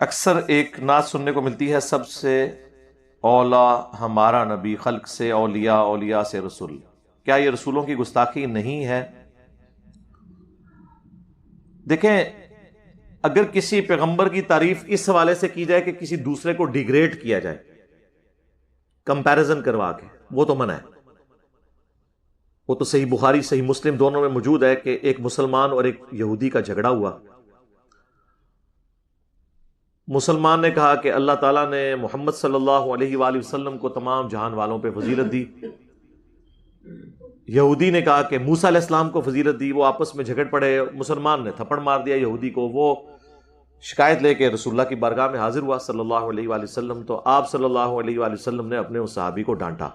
اکثر ایک نعت سننے کو ملتی ہے، سب سے اولا ہمارا نبی، خلق سے اولیاء، اولیاء سے رسول۔ کیا یہ رسولوں کی گستاخی نہیں ہے؟ دیکھیں، اگر کسی پیغمبر کی تعریف اس حوالے سے کی جائے کہ کسی دوسرے کو ڈیگریڈ کیا جائے کمپیرزن کروا کے، وہ تو منع ہے۔ وہ تو صحیح بخاری صحیح مسلم دونوں میں موجود ہے کہ ایک مسلمان اور ایک یہودی کا جھگڑا ہوا۔ مسلمان نے کہا کہ اللہ تعالیٰ نے محمد صلی اللہ علیہ وآلہ وسلم کو تمام جہان والوں پہ فضیلت دی۔ یہودی نے کہا کہ موسیٰ علیہ السلام کو فضیلت دی۔ وہ آپس میں جھگڑ پڑے، مسلمان نے تھپڑ مار دیا یہودی کو۔ وہ شکایت لے کے رسول اللہ کی بارگاہ میں حاضر ہوا صلی اللہ علیہ وآلہ وسلم، تو آپ صلی اللہ علیہ وآلہ وسلم نے اپنے اس صحابی کو ڈانٹا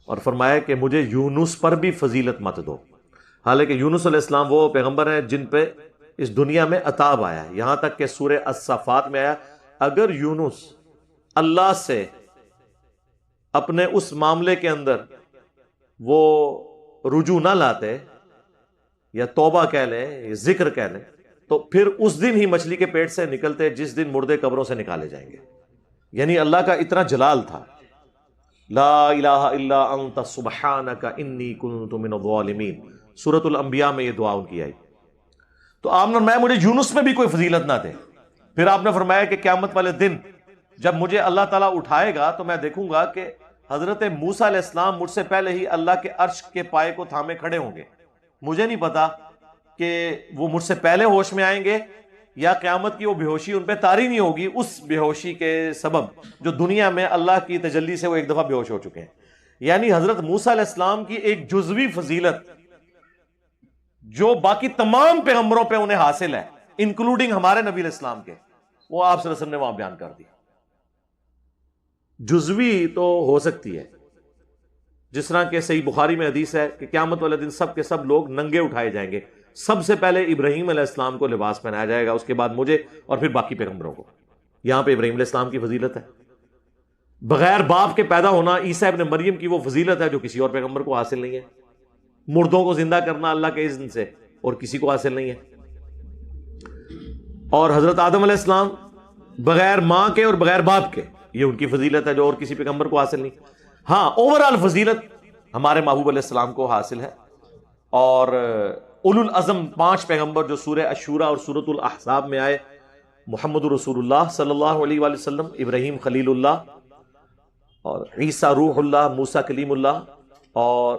اور فرمایا کہ مجھے یونس پر بھی فضیلت مت دو، حالانکہ یونس علیہ السلام وہ پیغمبر ہیں جن پہ اس دنیا میں عطاب آیا ہے۔ یہاں تک کہ سورہ الصافات میں آیا اگر یونس اللہ سے اپنے اس معاملے کے اندر وہ رجوع نہ لاتے یا توبہ کہہ لیں یا ذکر کہہ لیں تو پھر اس دن ہی مچھلی کے پیٹ سے نکلتے جس دن مردے قبروں سے نکالے جائیں گے۔ یعنی اللہ کا اتنا جلال تھا، لا الہ الا انت سبحانک انی کنت من الظالمین، سورۃ الانبیاء میں یہ دعا ان کی آئی۔ تو آپ نے فرمایا مجھے یونس میں بھی کوئی فضیلت نہ دے۔ پھر آپ نے فرمایا کہ قیامت والے دن جب مجھے اللہ تعالیٰ اٹھائے گا تو میں دیکھوں گا کہ حضرت موسیٰ علیہ السلام مجھ سے پہلے ہی اللہ کے عرش کے پائے کو تھامے کھڑے ہوں گے۔ مجھے نہیں پتا کہ وہ مجھ سے پہلے ہوش میں آئیں گے یا قیامت کی وہ بے ہوشی ان پہ طاری نہیں ہوگی، اس بے ہوشی کے سبب جو دنیا میں اللہ کی تجلی سے وہ ایک دفعہ بے ہوش ہو چکے ہیں۔ یعنی حضرت موسیٰ علیہ السلام کی ایک جزوی فضیلت جو باقی تمام پیغمبروں پہ انہیں حاصل ہے، انکلوڈنگ ہمارے نبی علیہ السلام کے، وہ آپ صلی اللہ علیہ وسلم نے وہاں بیان کر دی۔ جزوی تو ہو سکتی ہے، جس طرح کہ صحیح بخاری میں حدیث ہے کہ قیامت والے دن سب کے سب لوگ ننگے اٹھائے جائیں گے، سب سے پہلے ابراہیم علیہ السلام کو لباس پہنایا جائے گا، اس کے بعد مجھے، اور پھر باقی پیغمبروں کو۔ یہاں پہ ابراہیم علیہ السلام کی فضیلت ہے، بغیر باپ کے پیدا ہونا عیسیٰ ابن مریم کی وہ فضیلت ہے جو کسی اور پیغمبر کو حاصل نہیں ہے، مردوں کو زندہ کرنا اللہ کے اذن سے اور کسی کو حاصل نہیں ہے، اور حضرت آدم علیہ السلام بغیر ماں کے اور بغیر باپ کے، یہ ان کی فضیلت ہے جو اور کسی پیغمبر کو حاصل نہیں۔ ہاں، اوورآل فضیلت ہمارے محبوب علیہ السلام کو حاصل ہے، اور اولو العزم 5 پیغمبر جو سورہ الشورى اور سورۃ الاحزاب میں آئے، محمد رسول اللہ صلی اللہ علیہ وآلہ وسلم، ابراہیم خلیل اللہ، اور عیسیٰ روح اللہ، موسیٰ کلیم اللہ، اور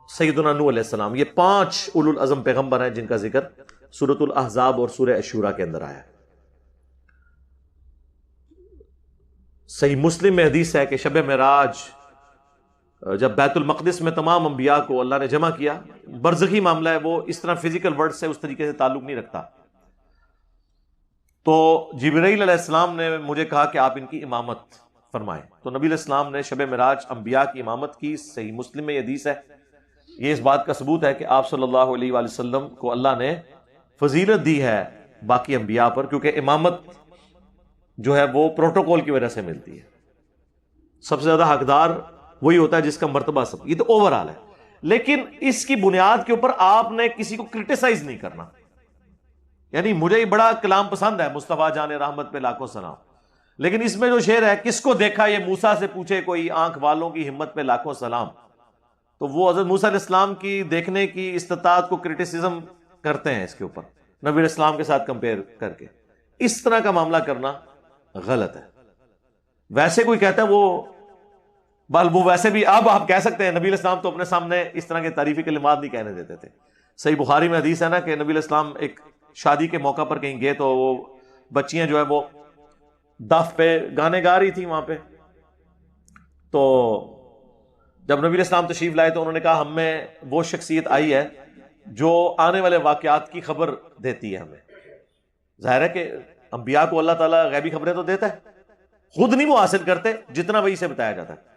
سیدنا نوح علیہ السلام، یہ 5 اولو العزم پیغمبر ہیں جن کا ذکر سورۃ الاحزاب اور سورہ الشورى کے اندر آیا ہے۔ صحیح مسلم میں حدیث ہے کہ شب معراج جب بیت المقدس میں تمام انبیاء کو اللہ نے جمع کیا، برزخی معاملہ ہے، وہ اس طرح فزیکل ورلڈ سے اس طریقے سے تعلق نہیں رکھتا، تو جبرائیل علیہ السلام نے مجھے کہا کہ آپ ان کی امامت فرمائیں، تو نبی علیہ السلام نے شب معراج انبیاء کی امامت کی۔ صحیح مسلم میں یہ حدیث ہے، یہ اس بات کا ثبوت ہے کہ آپ صلی اللہ علیہ وآلہ وسلم کو اللہ نے فضیلت دی ہے باقی انبیاء پر، کیونکہ امامت جو ہے وہ پروٹوکول کی وجہ سے ملتی ہے۔ سب سے زیادہ حقدار وہی ہوتا ہے جس کا مرتبہ سب، یہ تو اوورآل ہے، لیکن اس کی بنیاد کے اوپر آپ نے کسی کو کرٹیسائز نہیں کرنا۔ یعنی مجھے بڑا کلام پسند ہے، مصطفیٰ جان رحمت پہ لاکھوں سلام، لیکن اس میں جو شعر ہے کس کو دیکھا یہ موسیٰ سے پوچھے کوئی، آنکھ والوں کی ہمت پہ لاکھوں سلام، تو وہ حضرت موسیٰ علیہ السلام کی دیکھنے کی استطاعت کو کرٹیسزم کرتے ہیں اس کے اوپر نبی علیہ السلام کے ساتھ کمپیئر کر کے۔ اس طرح کا معاملہ کرنا غلط ہے۔ ویسے کوئی کہتا ہے وہ ویسے بھی اب آپ کہہ سکتے ہیں، نبی علیہ السلام تو اپنے سامنے اس طرح کے تعریفی کلمات نہیں کہنے دیتے تھے۔ صحیح بخاری میں حدیث ہے نا کہ نبی علیہ السلام ایک شادی کے موقع پر کہیں گئے تو وہ بچیاں جو ہے وہ دف پہ گانے گا رہی تھی وہاں پہ، تو جب نبی علیہ السلام تشریف لائے تو انہوں نے کہا ہم میں وہ شخصیت آئی ہے جو آنے والے واقعات کی خبر دیتی ہے ہمیں۔ ظاہر ہے کہ انبیاء کو اللہ تعالیٰ غیبی خبریں تو دیتا ہے، خود نہیں وہ حاصل کرتے جتنا وہی سے بتایا جاتا ہے۔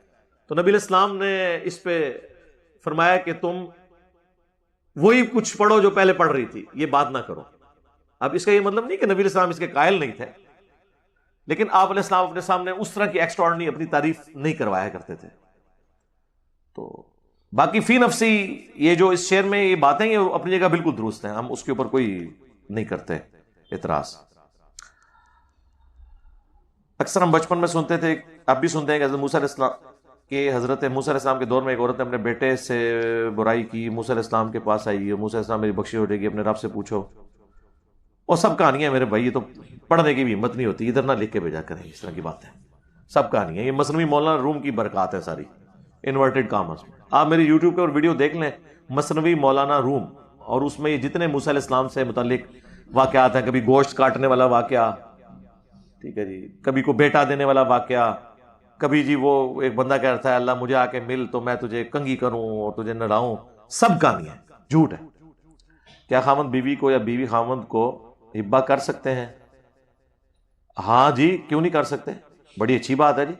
تو نبی علیہ السلام نے اس پہ فرمایا کہ تم وہی کچھ پڑھو جو پہلے پڑھ رہی تھی، یہ بات نہ کرو۔ اب اس کا یہ مطلب نہیں کہ نبی علیہ السلام اس کے قائل نہیں تھے، لیکن آپ علیہ السلام اپنے سامنے اس طرح کی ایکسٹراڈنری اپنی تعریف نہیں کروایا کرتے تھے۔ تو باقی فی نفسی یہ جو اس شعر میں یہ باتیں یہ اپنی جگہ بالکل درست ہیں، ہم اس کے اوپر کوئی نہیں کرتے اعتراض۔ اکثر ہم بچپن میں سنتے تھے، اب بھی سنتے ہیں کہ حضرت موسیٰ علیہ السلام کے دور میں ایک عورت نے اپنے بیٹے سے برائی کی، موسیٰ علیہ السلام کے پاس آئی ہے، موسیٰ علیہ السلام میری بخشش ہو جائے گی، اپنے رب سے پوچھو. اور سب کہانیاں میرے بھائی، یہ تو پڑھنے کی بھی ہمت نہیں ہوتی، ادھر نہ لکھ کے بھیجا کریں اس طرح کی باتیں. سب کہانیاں یہ مثنوی مولانا روم کی برکات ہے ساری، انورٹڈ کامرس میں. آپ میری یوٹیوب پہ اور ویڈیو دیکھ لیں، مثنوی مولانا روم، اور اس میں یہ جتنے موسیٰ علیہ السلام سے متعلق واقعات ہیں، کبھی گوشت کاٹنے والا واقعہ، ٹھیک ہے جی، کبھی کو بیٹا دینے والا واقعہ، کبھی جی وہ ایک بندہ کہہ رہا تھا اللہ مجھے آ کے مل تو میں تجھے کنگھی کروں اور تجھے نڑاؤں. سب کہانیاں جھوٹ ہے. کیا خاوند بیوی کو یا بیوی خاوند کو ہبہ کر سکتے ہیں؟ ہاں جی، کیوں نہیں کر سکتے؟ بڑی اچھی بات ہے جی،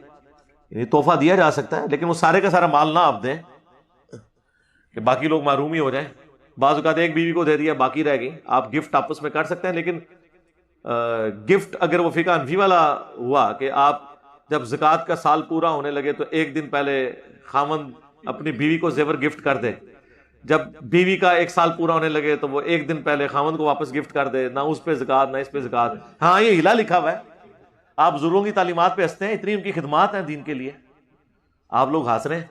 یعنی تحفہ دیا جا سکتا ہے، لیکن وہ سارے کا سارا مال نہ آپ دیں کہ باقی لوگ محروم ہی ہو جائیں. بعض اوقات ایک بیوی کو دے دیا، باقی رہ گئی. آپ گفٹ آپس میں کر سکتے ہیں، لیکن گفٹ اگر وہ فقہ حنفی والا ہوا کہ آپ جب زکوٰۃ کا سال پورا ہونے لگے تو ایک دن پہلے خاوند اپنی بیوی کو زیور گفٹ کر دے، جب بیوی کا ایک سال پورا ہونے لگے تو وہ ایک دن پہلے خاوند کو واپس گفٹ کر دے، نہ اس پہ زکوٰۃ نہ اس پہ زکوٰۃ. ہاں یہ ہلا لکھا ہوا ہے. آپ ضروروں کی تعلیمات پہ ہنستے ہیں، اتنی ان کی خدمات ہیں دین کے لیے، آپ لوگ ہنس رہے ہیں.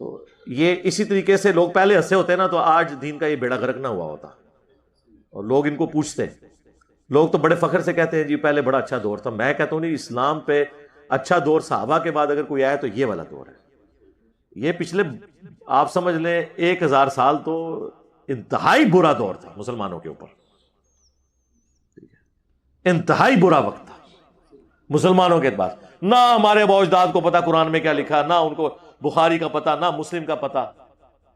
تو یہ اسی طریقے سے لوگ پہلے ہنسے ہوتے ہیں نا، تو آج دین کا یہ بیڑا غرق نہ ہوا ہوتا. اور لوگ ان کو پوچھتے ہیں، لوگ تو بڑے فخر سے کہتے ہیں جی پہلے بڑا اچھا دور تھا. میں کہتا ہوں نہیں، اسلام پہ اچھا دور صحابہ کے بعد اگر کوئی آیا تو یہ والا دور ہے. یہ پچھلے آپ سمجھ لیں 1000 سال تو انتہائی برا دور تھا مسلمانوں کے اوپر، انتہائی برا وقت تھا مسلمانوں کے اعتبار. نہ ہمارے اباء و اجداد کو پتا قرآن میں کیا لکھا، نہ ان کو بخاری کا پتا، نہ مسلم کا پتا،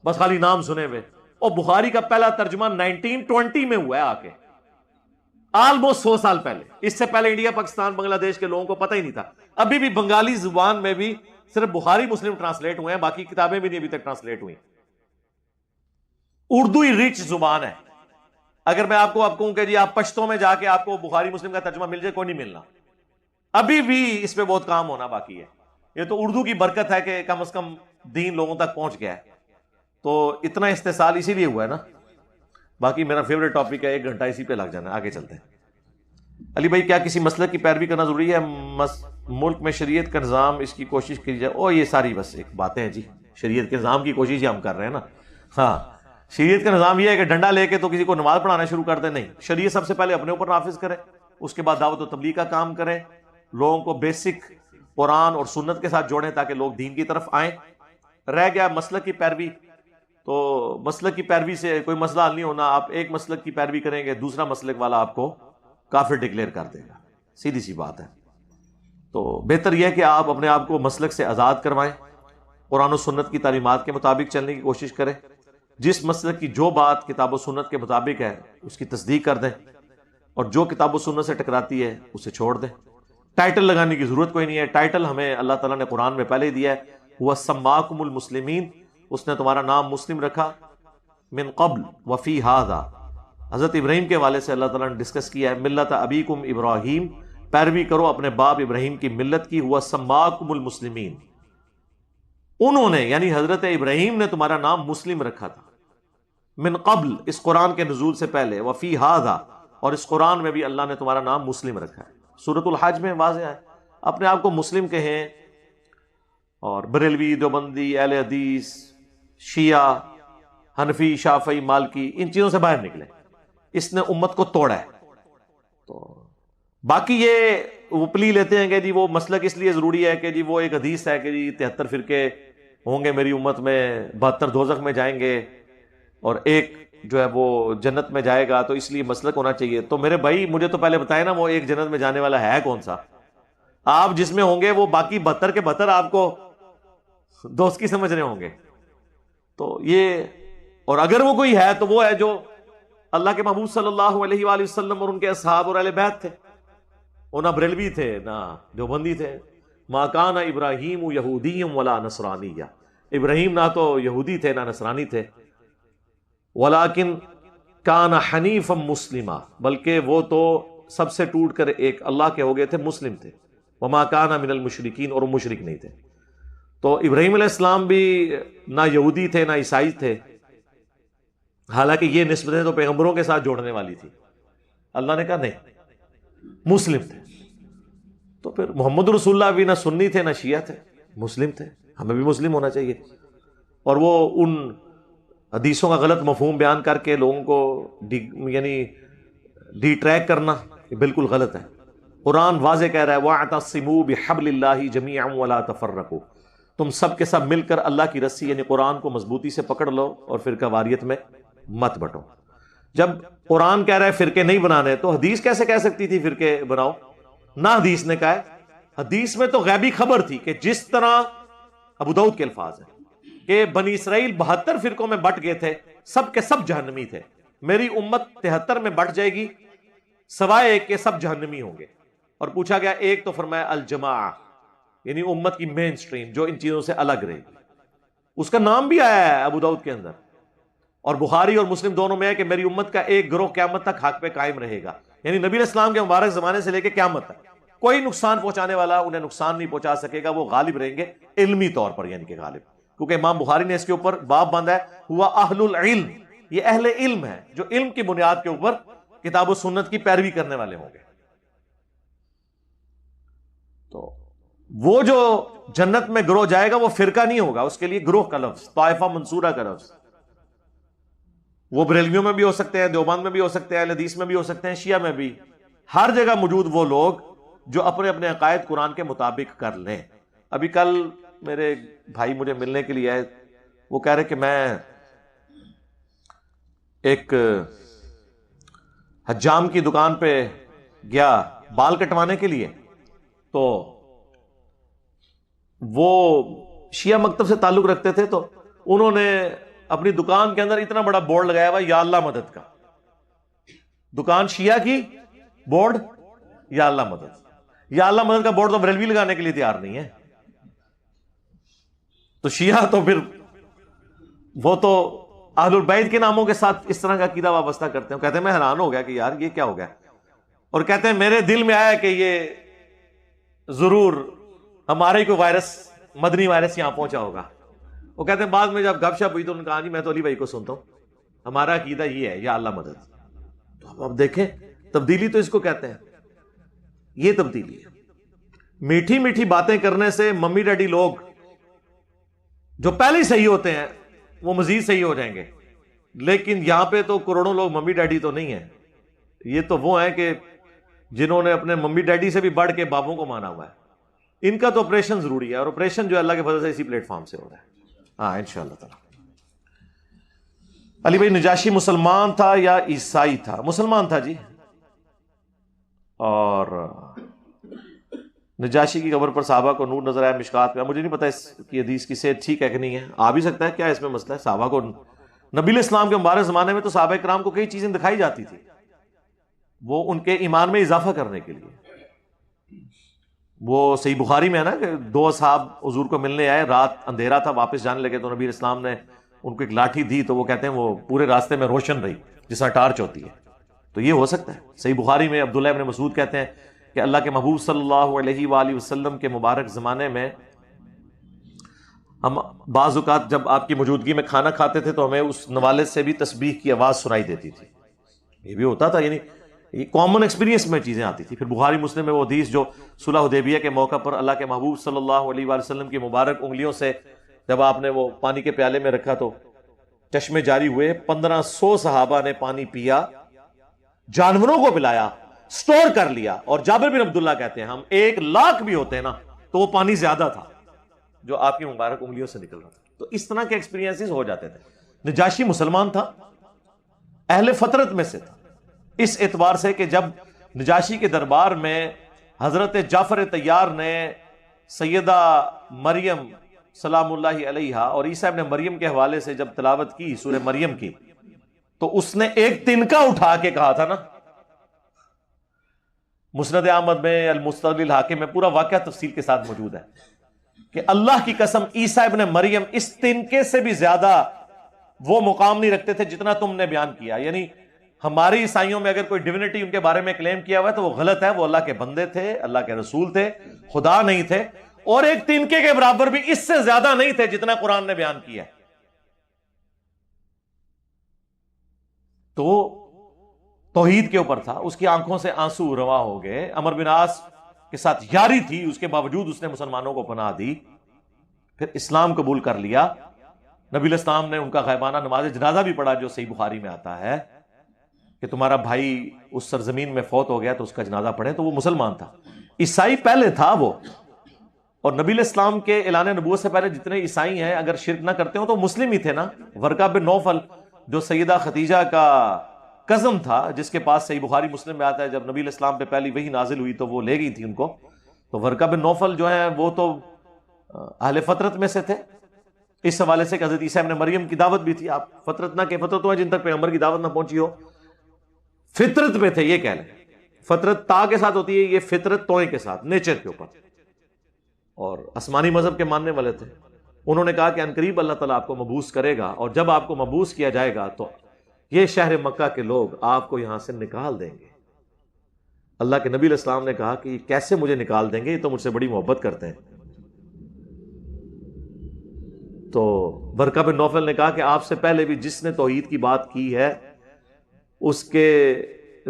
بس خالی نام سنے ہوئے. اور بخاری کا پہلا ترجمہ 1920 میں ہوا ہے، آ کے آلموسٹ 100 سال پہلے. اس سے پہلے انڈیا پاکستان بنگلہ دیش کے لوگوں کو پتہ ہی نہیں تھا. ابھی بھی بنگالی زبان میں بھی صرف بخاری مسلم ٹرانسلیٹ ہوئے ہیں، باقی کتابیں بھی نہیں ابھی تک ٹرانسلیٹ ہوئی. اردو ہی ریچ زبان ہے. اگر میں آپ کو کہوں کہ جی آپ پشتوں میں جا کے آپ کو بخاری مسلم کا ترجمہ مل جائے، کوئی نہیں ملنا. ابھی بھی اس پہ بہت کام ہونا باقی ہے. یہ تو اردو کی برکت ہے کہ کم از کم دین لوگوں تک پہنچ گیا ہے. تو اتنا استحصال اسی لیے ہوا ہے نا. باقی میرا فیوریٹ ٹاپک ہے، 1 گھنٹہ اسی پہ لگ جانا ہے. آگے چلتے ہیں. علی بھائی، کیا کسی مسلک کی پیروی کرنا ضروری ہے؟ ملک میں شریعت کا نظام اس کی کوشش کی جائے. او یہ ساری بس ایک باتیں ہیں جی، شریعت کے نظام کی کوشش ہی ہم کر رہے ہیں نا. ہاں، شریعت کا نظام یہ ہے کہ ڈنڈا لے کے تو کسی کو نماز پڑھانا شروع کر دیں، نہیں. شریعت سب سے پہلے اپنے اوپر نافذ کرے، اس کے بعد دعوت و تبلیغ کا کام کریں، لوگوں کو بیسک قرآن اور سنت کے ساتھ جوڑیں تاکہ لوگ دین کی طرف آئیں. رہ گیا مسلک کی پیروی، تو مسلک کی پیروی سے کوئی مسئلہ حل نہیں ہونا. آپ ایک مسلک کی پیروی کریں گے، دوسرا مسلک والا آپ کو کافر ڈکلیئر کر دے گا. سیدھی سی بات ہے. تو بہتر یہ ہے کہ آپ اپنے آپ کو مسلک سے آزاد کروائیں، قرآن و سنت کی تعلیمات کے مطابق چلنے کی کوشش کریں. جس مسلک کی جو بات کتاب و سنت کے مطابق ہے اس کی تصدیق کر دیں، اور جو کتاب و سنت سے ٹکراتی ہے اسے چھوڑ دیں. ٹائٹل لگانے کی ضرورت کوئی نہیں ہے. ٹائٹل ہمیں اللہ تعالیٰ نے قرآن میں پہلے ہی دیا ہے، وہ سماکم المسلمین، اس نے تمہارا نام مسلم رکھا. من قبل وفی ھذا، حضرت ابراہیم کے والے سے اللہ تعالیٰ نے ڈسکس کیا ہے، ملت ابیکم ابراہیم، پیروی کرو اپنے باپ ابراہیم کی ملت کی. ہوا سماکم المسلمین، انہوں نے یعنی حضرت ابراہیم نے تمہارا نام مسلم رکھا تھا. من قبل، اس قرآن کے نزول سے پہلے، وفی ھذا، اور اس قرآن میں بھی اللہ نے تمہارا نام مسلم رکھا ہے. سورۃ الحج میں واضح ہے. اپنے آپ کو مسلم کہیں، اور بریلوی، دیوبندی، اہل حدیث، شیعہ، حنفی، شافعی، مالکی، ان چیزوں سے باہر نکلے. اس نے امت کو توڑا ہے. تو باقی یہ وہ پلی لیتے ہیں کہ جی وہ مسلک اس لیے ضروری ہے کہ جی وہ ایک حدیث ہے کہ جی 73 فرقے ہوں گے میری امت میں، 72 دوزخ میں جائیں گے اور ایک جو ہے وہ جنت میں جائے گا، تو اس لیے مسلک ہونا چاہیے. تو میرے بھائی مجھے تو پہلے بتائیں نا وہ ایک جنت میں جانے والا ہے کون سا. آپ جس میں ہوں گے وہ باقی 72 کے 72 آپ کو دوست کی سمجھ رہے ہوں گے. تو یہ، اور اگر وہ کوئی ہے تو وہ ہے جو اللہ کے محبوب صلی اللہ علیہ وآلہ وسلم اور ان کے اصحاب اور اہل بیت تھے. وہ نہ بریلوی تھے نہ دیوبندی تھے. ما کان ابراہیم یہودی ولا نصرانی، ابراہیم نہ تو یہودی تھے نہ نصرانی تھے. ولیکن کان حنیفا مسلما، بلکہ وہ تو سب سے ٹوٹ کر ایک اللہ کے ہو گئے تھے، مسلم تھے. وما کان من المشرکین، اور وہ مشرک نہیں تھے. تو ابراہیم علیہ السلام بھی نہ یہودی تھے نہ عیسائی تھے، حالانکہ یہ نسبتیں تو پیغمبروں کے ساتھ جوڑنے والی تھی. اللہ نے کہا نہیں، مسلم تھے. تو پھر محمد رسول اللہ بھی نہ سنی تھے نہ شیعہ تھے، مسلم تھے، ہمیں بھی مسلم ہونا چاہیے. اور وہ ان حدیثوں کا غلط مفہوم بیان کر کے لوگوں کو ڈی ٹریک کرنا یہ بالکل غلط ہے. قرآن واضح کہہ رہا ہے وَاعْتَصِمُوا بِحَبْلِ اللَّهِ جَمِيعًا وَلَا تَفَرَّقُوا، تم سب کے سب مل کر اللہ کی رسی یعنی قرآن کو مضبوطی سے پکڑ لو اور فرقہ واریت میں مت بٹو. جب قرآن کہہ رہا ہے فرقے نہیں بنانے تو حدیث کیسے کہہ سکتی تھی فرقے بناؤ؟ نہ حدیث نے کہا ہے. حدیث میں تو غیبی خبر تھی کہ جس طرح ابو داؤد کے الفاظ ہیں کہ بنی اسرائیل 72 فرقوں میں بٹ گئے تھے، سب کے سب جہنمی تھے، میری امت 73 میں بٹ جائے گی سوائے ایک کے سب جہنمی ہوں گے. اور پوچھا گیا ایک، تو فرمایا الجماعہ یعنی امت کی مین سٹریم جو ان چیزوں سے الگ رہے گی. اس کا نام بھی آیا ہے ابو داؤد کے اندر، اور بخاری اور مسلم دونوں میں ہے کہ میری امت کا ایک گروہ قیامت تک حق پہ قائم رہے گا. یعنی نبی علیہ السلام کے مبارک زمانے سے لے کے قیامت تک کوئی نقصان پہنچانے والا انہیں نقصان نہیں پہنچا سکے گا، وہ غالب رہیں گے علمی طور پر، یعنی کہ غالب. کیونکہ امام بخاری نے اس کے اوپر باب باندھا ہے ہوا اہل العلم، یہ اہل علم ہے جو علم کی بنیاد کے اوپر کتاب و سنت کی پیروی کرنے والے ہوں گے. تو وہ جو جنت میں گروہ جائے گا وہ فرقہ نہیں ہوگا، اس کے لیے گروہ کا لفظ، طائفہ منصورہ کا لفظ. وہ بریلویوں میں بھی ہو سکتے ہیں، دیوبند میں بھی ہو سکتے ہیں، اہل حدیث میں بھی ہو سکتے ہیں، شیعہ میں بھی، ہر جگہ موجود وہ لوگ جو اپنے اپنے عقائد قرآن کے مطابق کر لیں. ابھی کل میرے بھائی مجھے ملنے کے لیے آئے، وہ کہہ رہے کہ میں ایک حجام کی دکان پہ گیا بال کٹوانے کے لیے، تو وہ شیعہ مکتب سے تعلق رکھتے تھے، تو انہوں نے اپنی دکان کے اندر اتنا بڑا بورڈ لگایا ہوا یا اللہ مدد کا. دکان شیعہ کی، بورڈ یا اللہ مدد. یا اللہ مدد کا بورڈ تو بریلوی لگانے کے لیے تیار نہیں ہے. تو شیعہ تو پھر وہ تو اہل البیت کے ناموں کے ساتھ اس طرح کا عقیدہ وابستہ کرتے ہیں. کہتے ہیں میں حیران ہو گیا کہ یار یہ کیا ہو گیا، اور کہتے ہیں میرے دل میں آیا کہ یہ ضرور ہمارے ہی کوئی وائرس، مدنی وائرس یہاں پہنچا ہوگا. وہ کہتے ہیں بعد میں جب گپ شپ ہوئی تو انہوں نے کہا جی میں تو علی بھائی کو سنتا ہوں، ہمارا عقیدہ یہ ہے یا اللہ مدد. تو اب دیکھیں تبدیلی تو اس کو کہتے ہیں، یہ تبدیلی ہے. میٹھی میٹھی باتیں کرنے سے ممی ڈیڈی لوگ جو پہلے ہی صحیح ہوتے ہیں وہ مزید صحیح ہو جائیں گے. لیکن یہاں پہ تو کروڑوں لوگ ممی ڈیڈی تو نہیں ہیں، یہ تو وہ ہیں کہ جنہوں نے اپنے ممی ڈیڈی سے بھی بڑھ کے بابوں کو مانا ہوا ہے. ان کا تو آپریشن ضروری ہے، اور آپریشن جو اللہ کے فضل سے اسی پلیٹ فارم سے ہو رہا ہے. ہاں انشاءاللہ تعالی. علی بھائی نجاشی مسلمان تھا یا عیسائی تھا؟ مسلمان تھا جی. اور نجاشی کی قبر پر صحابہ کو نور نظر آیا مشکات میں. مجھے نہیں پتا اس کی حدیث کی صحت ٹھیک ہے کہ نہیں ہے، آ بھی سکتا ہے، کیا اس میں مسئلہ ہے؟ صحابہ کو نبی علیہ السلام کے مبارک زمانے میں تو صحابہ کرام کو کئی چیزیں دکھائی جاتی تھی، وہ ان کے ایمان میں اضافہ کرنے کے لیے. وہ صحیح بخاری میں ہے نا کہ 2 اصحاب حضور کو ملنے آئے، رات اندھیرا تھا، واپس جانے لگے تو نبی علیہ السلام نے ان کو ایک لاٹھی دی، تو وہ کہتے ہیں وہ پورے راستے میں روشن رہی جس طرح ٹارچ ہوتی ہے. تو یہ ہو سکتا ہے. صحیح بخاری میں عبداللہ ابن مسعود کہتے ہیں کہ اللہ کے محبوب صلی اللہ علیہ وآلہ وسلم کے مبارک زمانے میں ہم بعض اوقات جب آپ کی موجودگی میں کھانا کھاتے تھے تو ہمیں اس نوالے سے بھی تسبیح کی آواز سنائی دیتی تھی. یہ بھی ہوتا تھا، یعنی یہ کامن ایکسپیرینس میں چیزیں آتی تھی. پھر بخاری مسلم میں وہ حدیث جو صلح حدیبیہ کے موقع پر اللہ کے محبوب صلی اللہ علیہ وآلہ وسلم کی مبارک انگلیوں سے جب آپ نے وہ پانی کے پیالے میں رکھا تو چشمے جاری ہوئے، 1500 صحابہ نے پانی پیا، جانوروں کو پلایا، سٹور کر لیا. اور جابر بن عبداللہ کہتے ہیں ہم 1,00,000 بھی ہوتے ہیں نا تو وہ پانی زیادہ تھا جو آپ کی مبارک انگلیوں سے نکل رہا تھا. تو اس طرح کے ایکسپیرینسز ہو جاتے تھے. نجاشی مسلمان تھا، اہل فطرت میں سے تھا، اس اعتبار سے کہ جب نجاشی کے دربار میں حضرت جعفر طیار نے سیدہ مریم سلام اللہ علیہا اور عیسیٰ ابن مریم کے حوالے سے جب تلاوت کی سورہ مریم کی، تو اس نے ایک تنکا اٹھا کے کہا تھا نا، مسند احمد میں المستدرک الحاکم میں پورا واقعہ تفصیل کے ساتھ موجود ہے کہ اللہ کی قسم عیسیٰ ابن مریم اس تنکے سے بھی زیادہ وہ مقام نہیں رکھتے تھے جتنا تم نے بیان کیا. یعنی ہماری عیسائیوں میں اگر کوئی ڈیوینٹی ان کے بارے میں کلیم کیا ہوا ہے تو وہ غلط ہے. وہ اللہ کے بندے تھے، اللہ کے رسول تھے، خدا نہیں تھے، اور ایک تنکے کے برابر بھی اس سے زیادہ نہیں تھے جتنا قرآن نے بیان کیا. تو توحید کے اوپر تھا، اس کی آنکھوں سے آنسو روا ہو گئے. عمر بن عاص کے ساتھ یاری تھی، اس کے باوجود اس نے مسلمانوں کو پناہ دی، پھر اسلام قبول کر لیا۔ نبی علیہ السلام نے ان کا غائبانہ نماز جنازہ بھی پڑھا، جو صحیح بخاری میں آتا ہے کہ تمہارا بھائی اس سرزمین میں فوت ہو گیا تو اس کا جنازہ پڑھیں، تو وہ مسلمان تھا، عیسائی پہلے تھا وہ۔ اور نبی علیہ السلام کے اعلان نبوت سے پہلے جتنے عیسائی ہیں اگر شرک نہ کرتے ہوں تو مسلم ہی تھے نا۔ ورقہ بن نوفل جو سیدہ خدیجہ کا کزن تھا، جس کے پاس صحیح بخاری مسلم میں آتا ہے جب نبی علیہ السلام پہ پہلی وحی نازل ہوئی تو وہ لے گئی تھی ان کو، تو ورقہ بن نوفل جو ہیں وہ تو اہل فطرت میں سے تھے، اس حوالے سے کہ حضرت عیسیٰ ابن مریم کی دعوت بھی تھی۔ آپ فطرت نہ کہ فطرتوں ہیں جن تک پیغمبر کی دعوت نہ پہنچی ہو، فطرت پہ تھے، یہ کہہ لیں۔ فطرت تا کے ساتھ ہوتی ہے، یہ فطرت توئے کے ساتھ، نیچر کے اوپر، اور آسمانی مذہب کے ماننے والے تھے۔ انہوں نے کہا کہ عنقریب اللہ تعالیٰ آپ کو مبعوث کرے گا، اور جب آپ کو مبعوث کیا جائے گا تو یہ شہر مکہ کے لوگ آپ کو یہاں سے نکال دیں گے۔ اللہ کے نبی علیہ السلام نے کہا کہ یہ کیسے مجھے نکال دیں گے، یہ تو مجھ سے بڑی محبت کرتے ہیں۔ تو ورقہ بن نوفل نے کہا کہ آپ سے پہلے بھی جس نے توحید کی بات کی ہے اس کے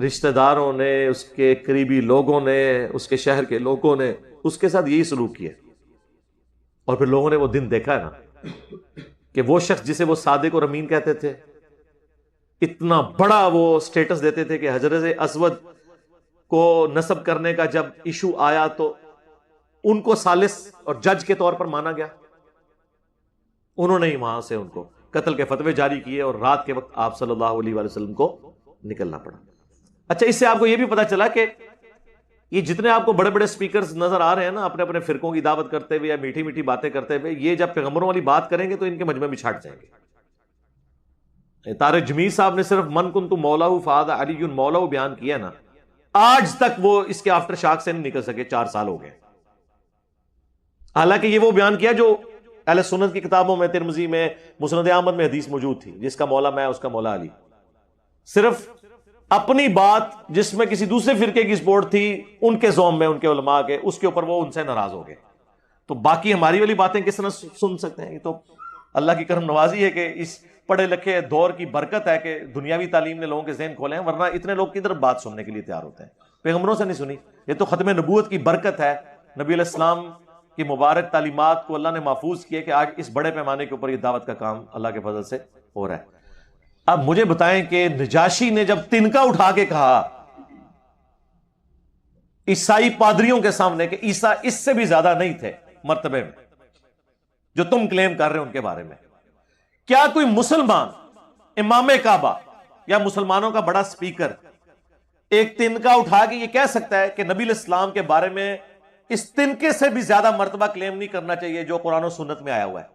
رشتہ داروں نے، اس کے قریبی لوگوں نے، اس کے شہر کے لوگوں نے اس کے ساتھ یہی سلوک کیا، اور پھر لوگوں نے وہ دن دیکھا ہے نا کہ وہ شخص جسے وہ صادق اور امین کہتے تھے، اتنا بڑا وہ سٹیٹس دیتے تھے کہ حضرت اسود کو نسب کرنے کا جب ایشو آیا تو ان کو ثالث اور جج کے طور پر مانا گیا، انہوں نے ہی وہاں سے ان کو قتل کے فتوے جاری کیے، اور رات کے وقت آپ صلی اللہ علیہ وآلہ وسلم کو نکلنا پڑا۔ اچھا، اس سے آپ کو یہ بھی پتا چلا کہ یہ جتنے آپ کو بڑے بڑے سپیکرز نظر آ رہے ہیں نا اپنے اپنے فرقوں کی دعوت کرتے ہوئے یا میٹھی میٹھی باتیں کرتے ہوئے، یہ جب پیغمبروں والی بات کریں گے تو ان کے مجمع بھی چھٹ جائیں گے۔ طارق جمیل صاحب نے صرف من کنت مولا فہذا علی مولا بیان کیا نا، آج تک وہ اس کے آفٹر شاک سے نہیں نکل سکے، 4 سال ہو گئے۔ حالانکہ یہ وہ بیان کیا جو اہل سنت کی کتابوں میں، ترمذی میں، مسند احمد میں حدیث موجود تھی، جس کا مولا میں، اس کا مولا علی۔ صرف اپنی بات جس میں کسی دوسرے فرقے کی سپورٹ تھی ان کے زوم میں، ان کے علماء کے، اس کے اوپر وہ ان سے ناراض ہو گئے، تو باقی ہماری والی باتیں کس طرح سن سکتے ہیں؟ یہ تو اللہ کی کرم نوازی ہے کہ اس پڑھے لکھے دور کی برکت ہے کہ دنیاوی تعلیم نے لوگوں کے ذہن کھولے ہیں، ورنہ اتنے لوگ کدھر بات سننے کے لیے تیار ہوتے ہیں؟ پیغمبروں سے نہیں سنی، یہ تو ختم نبوت کی برکت ہے، نبی علیہ السلام کی مبارک تعلیمات کو اللہ نے محفوظ کیا کہ آج اس بڑے پیمانے کے اوپر یہ دعوت کا کام اللہ کے فضل سے ہو رہا ہے۔ اب مجھے بتائیں کہ نجاشی نے جب تنکا اٹھا کے کہا عیسائی پادریوں کے سامنے کہ عیسیٰ اس سے بھی زیادہ نہیں تھے مرتبے میں جو تم کلیم کر رہے ہیں ان کے بارے میں، کیا کوئی مسلمان امام کعبہ یا مسلمانوں کا بڑا سپیکر ایک تنکا اٹھا کے یہ کہہ سکتا ہے کہ نبی علیہ السلام کے بارے میں اس تنکے سے بھی زیادہ مرتبہ کلیم نہیں کرنا چاہیے جو قرآن و سنت میں آیا ہوا ہے؟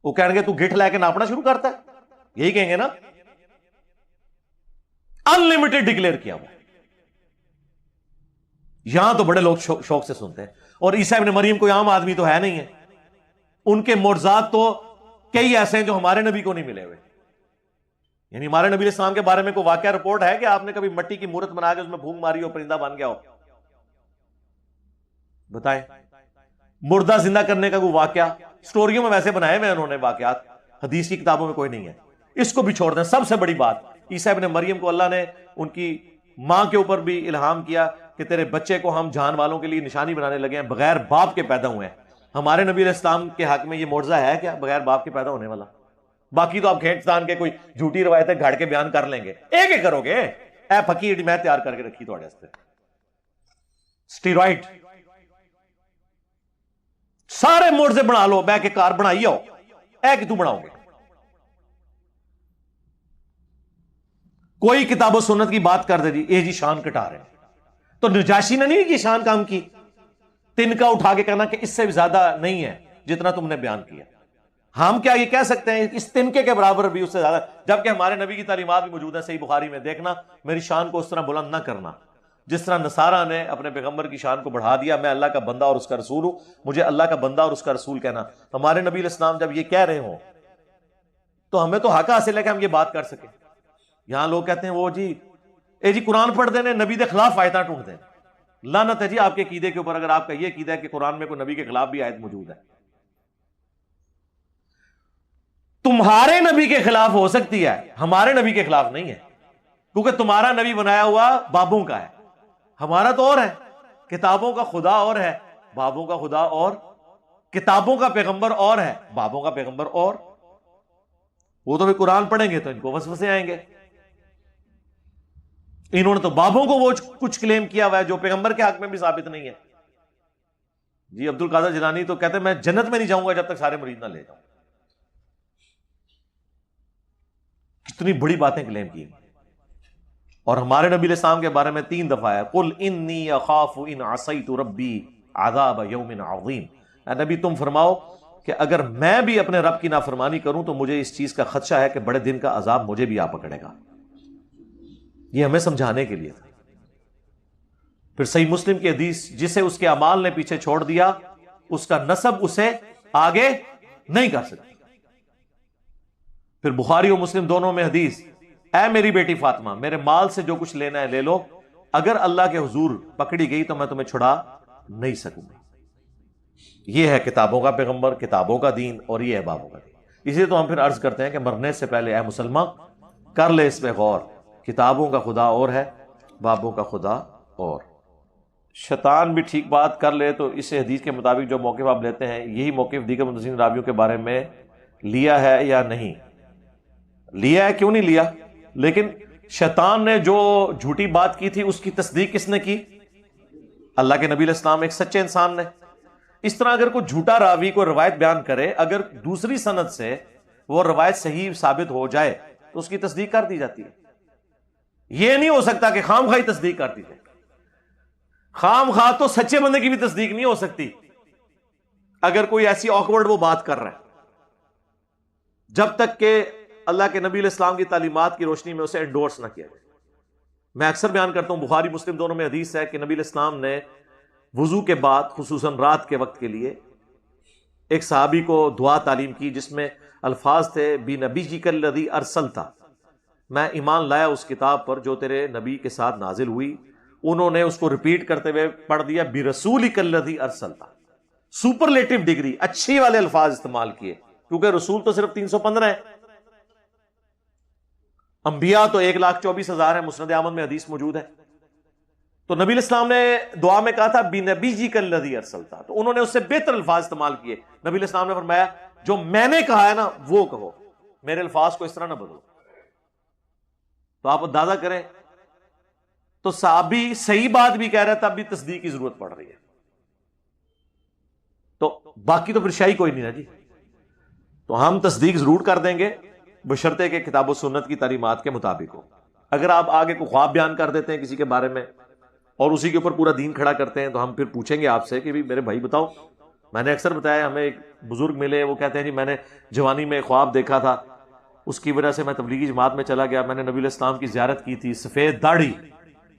وہ کہیں گے تو گٹھ لے کے ناپنا شروع کرتا ہے، یہی کہیں گے نا، انلمیٹڈ ڈکلیئر کیا ہوا۔ یہاں تو بڑے لوگ شوق سے سنتے ہیں، اور عیسیٰ ابن مریم کوئی عام آدمی تو ہے نہیں ہے، ان کے معجزات تو کئی ایسے ہیں جو ہمارے نبی کو نہیں ملے ہوئے۔ یعنی ہمارے نبی علیہ السلام کے بارے میں کوئی واقعہ رپورٹ ہے کہ آپ نے کبھی مٹی کی مورت بنا کے اس میں پھونک ماری ہو، پرندہ بن گیا ہو؟ بتائیں، مردہ زندہ کرنے کا کوئی واقعہ؟ سٹوریوں میں ویسے بنائے ہوئے انہوں نے واقعات، حدیث کی کتابوں میں کوئی نہیں ہے۔ اس کو بھی چھوڑ دیں۔ سب سے بڑی بات، عیسیٰ ابن مریم کو اللہ نے ان کی ماں کے اوپر بھی الہام کیا کہ تیرے بچے کو ہم جان والوں کے لیے نشانی بنانے لگے ہیں، بغیر باپ کے پیدا ہوئے ہیں۔ ہمارے نبی علیہ السلام کے حق میں یہ معجزہ ہے کیا بغیر باپ کے پیدا ہونے والا؟ باقی تو آپ کھینچتان کے کوئی جھوٹی روایتیں گھڑ کے بیان کر لیں گے، ایک ایک کرو گے۔ اے فقیر میں تیار کر کے رکھی تو سٹیرائڈ سارے معجزے بنا لو، بہ کے کار بنائی ہو، اے کہ تو بناؤ گے؟ کوئی کتاب و سنت کی بات کر دے جی شان کٹا رہے ہیں۔ تو نجاشی نے نہیں یہ شان کام کی، تنکا اٹھا کے کہنا کہ اس سے بھی زیادہ نہیں ہے جتنا تم نے بیان کیا۔ ہم کیا یہ کہہ سکتے ہیں اس تنکے کے برابر بھی اس سے زیادہ، جبکہ ہمارے نبی کی تعلیمات بھی موجود ہیں صحیح بخاری میں، دیکھنا میری شان کو اس طرح بلند نہ کرنا جس طرح نصارہ نے اپنے پیغمبر کی شان کو بڑھا دیا۔ میں اللہ کا بندہ اور اس کا رسول ہوں، مجھے اللہ کا بندہ اور اس کا رسول کہنا۔ ہمارے نبی علیہ السلام جب یہ کہہ رہے ہوں تو ہمیں تو حق حاصل ہے کہ ہم یہ بات کر سکیں۔ یہاں لوگ کہتے ہیں وہ جی قرآن پڑھ دینے نبی کے خلاف آیتاں ٹوٹ دیں۔ لعنت ہے جی آپ کے عقیدے کے اوپر اگر آپ کا یہ عقیدہ ہے کہ قرآن میں کوئی نبی کے خلاف بھی آیت موجود ہے۔ تمہارے نبی کے خلاف ہو سکتی ہے، ہمارے نبی کے خلاف نہیں ہے، کیونکہ تمہارا نبی بنایا ہوا بابوں کا ہے، ہمارا تو اور ہے، کتابوں کا خدا اور ہے، بابوں کا خدا اور، کتابوں کا پیغمبر اور ہے، بابوں کا پیغمبر اور. وہ تو بھی قرآن پڑھیں گے تو ان کو وسوسے آئیں گے. انہوں نے تو بابوں کو وہ کچھ کلیم کیا ہوا ہے جو پیغمبر کے حق میں بھی ثابت نہیں ہے. جی عبد القادر جیلانی تو کہتے ہیں میں جنت میں نہیں جاؤں گا جب تک سارے مرید نہ لے جاؤں. کتنی بڑی باتیں کلیم کی. اور ہمارے نبی علیہ السلام کے بارے میں 3 دفعہ ہے قل انی اخاف ان عصیت ربی عذاب یوم عظیم. اے نبی تم فرماؤ کہ اگر میں بھی اپنے رب کی نافرمانی کروں تو مجھے اس چیز کا خدشہ ہے کہ بڑے دن کا عذاب مجھے بھی آ پکڑے گا. یہ ہمیں سمجھانے کے لیے تھا. پھر صحیح مسلم کی حدیث جسے اس کے اعمال نے پیچھے چھوڑ دیا اس کا نسب اسے آگے نہیں کر سکتی. پھر بخاری و مسلم دونوں میں حدیث اے میری بیٹی فاطمہ میرے مال سے جو کچھ لینا ہے لے لو، اگر اللہ کے حضور پکڑی گئی تو میں تمہیں چھڑا نہیں سکوں گا. یہ ہے کتابوں کا پیغمبر، کتابوں کا دین، اور یہ ہے بابوں کا دین. اسی تو ہم پھر عرض کرتے ہیں کہ مرنے سے پہلے اے مسلمان کر لے اس پہ غور، کتابوں کا خدا اور ہے، بابوں کا خدا اور. شیطان بھی ٹھیک بات کر لے تو اس حدیث کے مطابق جو موقف آپ لیتے ہیں یہی موقف دیگر مدثرین راویوں کے بارے میں لیا ہے یا نہیں؟ لیا ہے، کیوں نہیں لیا؟ لیکن شیطان نے جو جھوٹی بات کی تھی اس کی تصدیق کس نے کی؟ اللہ کے نبی علیہ السلام، ایک سچے انسان نے. اس طرح اگر کوئی جھوٹا راوی کوئی روایت بیان کرے، اگر دوسری سند سے وہ روایت صحیح ثابت ہو جائے تو اس کی تصدیق کر دی جاتی ہے. یہ نہیں ہو سکتا کہ خام خواہ تصدیق کر دی جائے. خام خواہ تو سچے بندے کی بھی تصدیق نہیں ہو سکتی اگر کوئی ایسی آکورڈ وہ بات کر رہا ہے، جب تک کہ اللہ کے نبی علیہ السلام کی تعلیمات کی روشنی میں اسے انڈورس نہ کیا جائے. میں اکثر بیان کرتا ہوں، بخاری مسلم دونوں میں حدیث ہے کہ نبی علیہ السلام نے وضو کے بعد خصوصاً رات کے وقت کے لیے ایک صحابی کو دعا تعلیم کی جس میں الفاظ تھے بِنَبِيِّكَ الَّذِي أَرْسَلْتَ، میں ایمان لایا اس کتاب پر جو تیرے نبی کے ساتھ نازل ہوئی. انہوں نے اس کو ریپیٹ کرتے ہوئے پڑھ دیا بِرَسُولِكَ الَّذِي أَرْسَلْتَ. سپرلیٹو ڈگری، اچھی والے الفاظ استعمال کیے، کیونکہ رسول تو صرف 315 ہے، انبیاء تو 1,24,000 ہیں. مسند احمد میں حدیث موجود ہے. تو نبی علیہ السلام نے دعا میں کہا تھا بِنَبِيِّكَ الَّذِي أَرْسَلْتَ، تو انہوں نے اس سے بہتر الفاظ استعمال کیے. نبی علیہ السلام نے فرمایا جو میں نے کہا ہے نا وہ کہو، میرے الفاظ کو اس طرح نہ بدلو. تو آپ اندازہ کریں، تو صحابی صحیح بات بھی کہہ رہا ہے تب بھی تصدیق کی ضرورت پڑ رہی ہے. تو باقی تو پھر شاہی کوئی نہیں نا جی. تو ہم تصدیق ضرور کر دیں گے بشرطے کہ کتاب و سنت کی تعلیمات کے مطابق ہو. اگر آپ آگے کو خواب بیان کر دیتے ہیں کسی کے بارے میں اور اسی کے اوپر پورا دین کھڑا کرتے ہیں تو ہم پھر پوچھیں گے آپ سے کہ میرے بھائی بتاؤ. میں نے اکثر بتایا، ہمیں ایک بزرگ ملے، وہ کہتے ہیں جی میں نے جوانی میں خواب دیکھا تھا، اس کی وجہ سے میں تبلیغی جماعت میں چلا گیا، میں نے نبی علیہ السلام کی زیارت کی تھی، سفید داڑھی،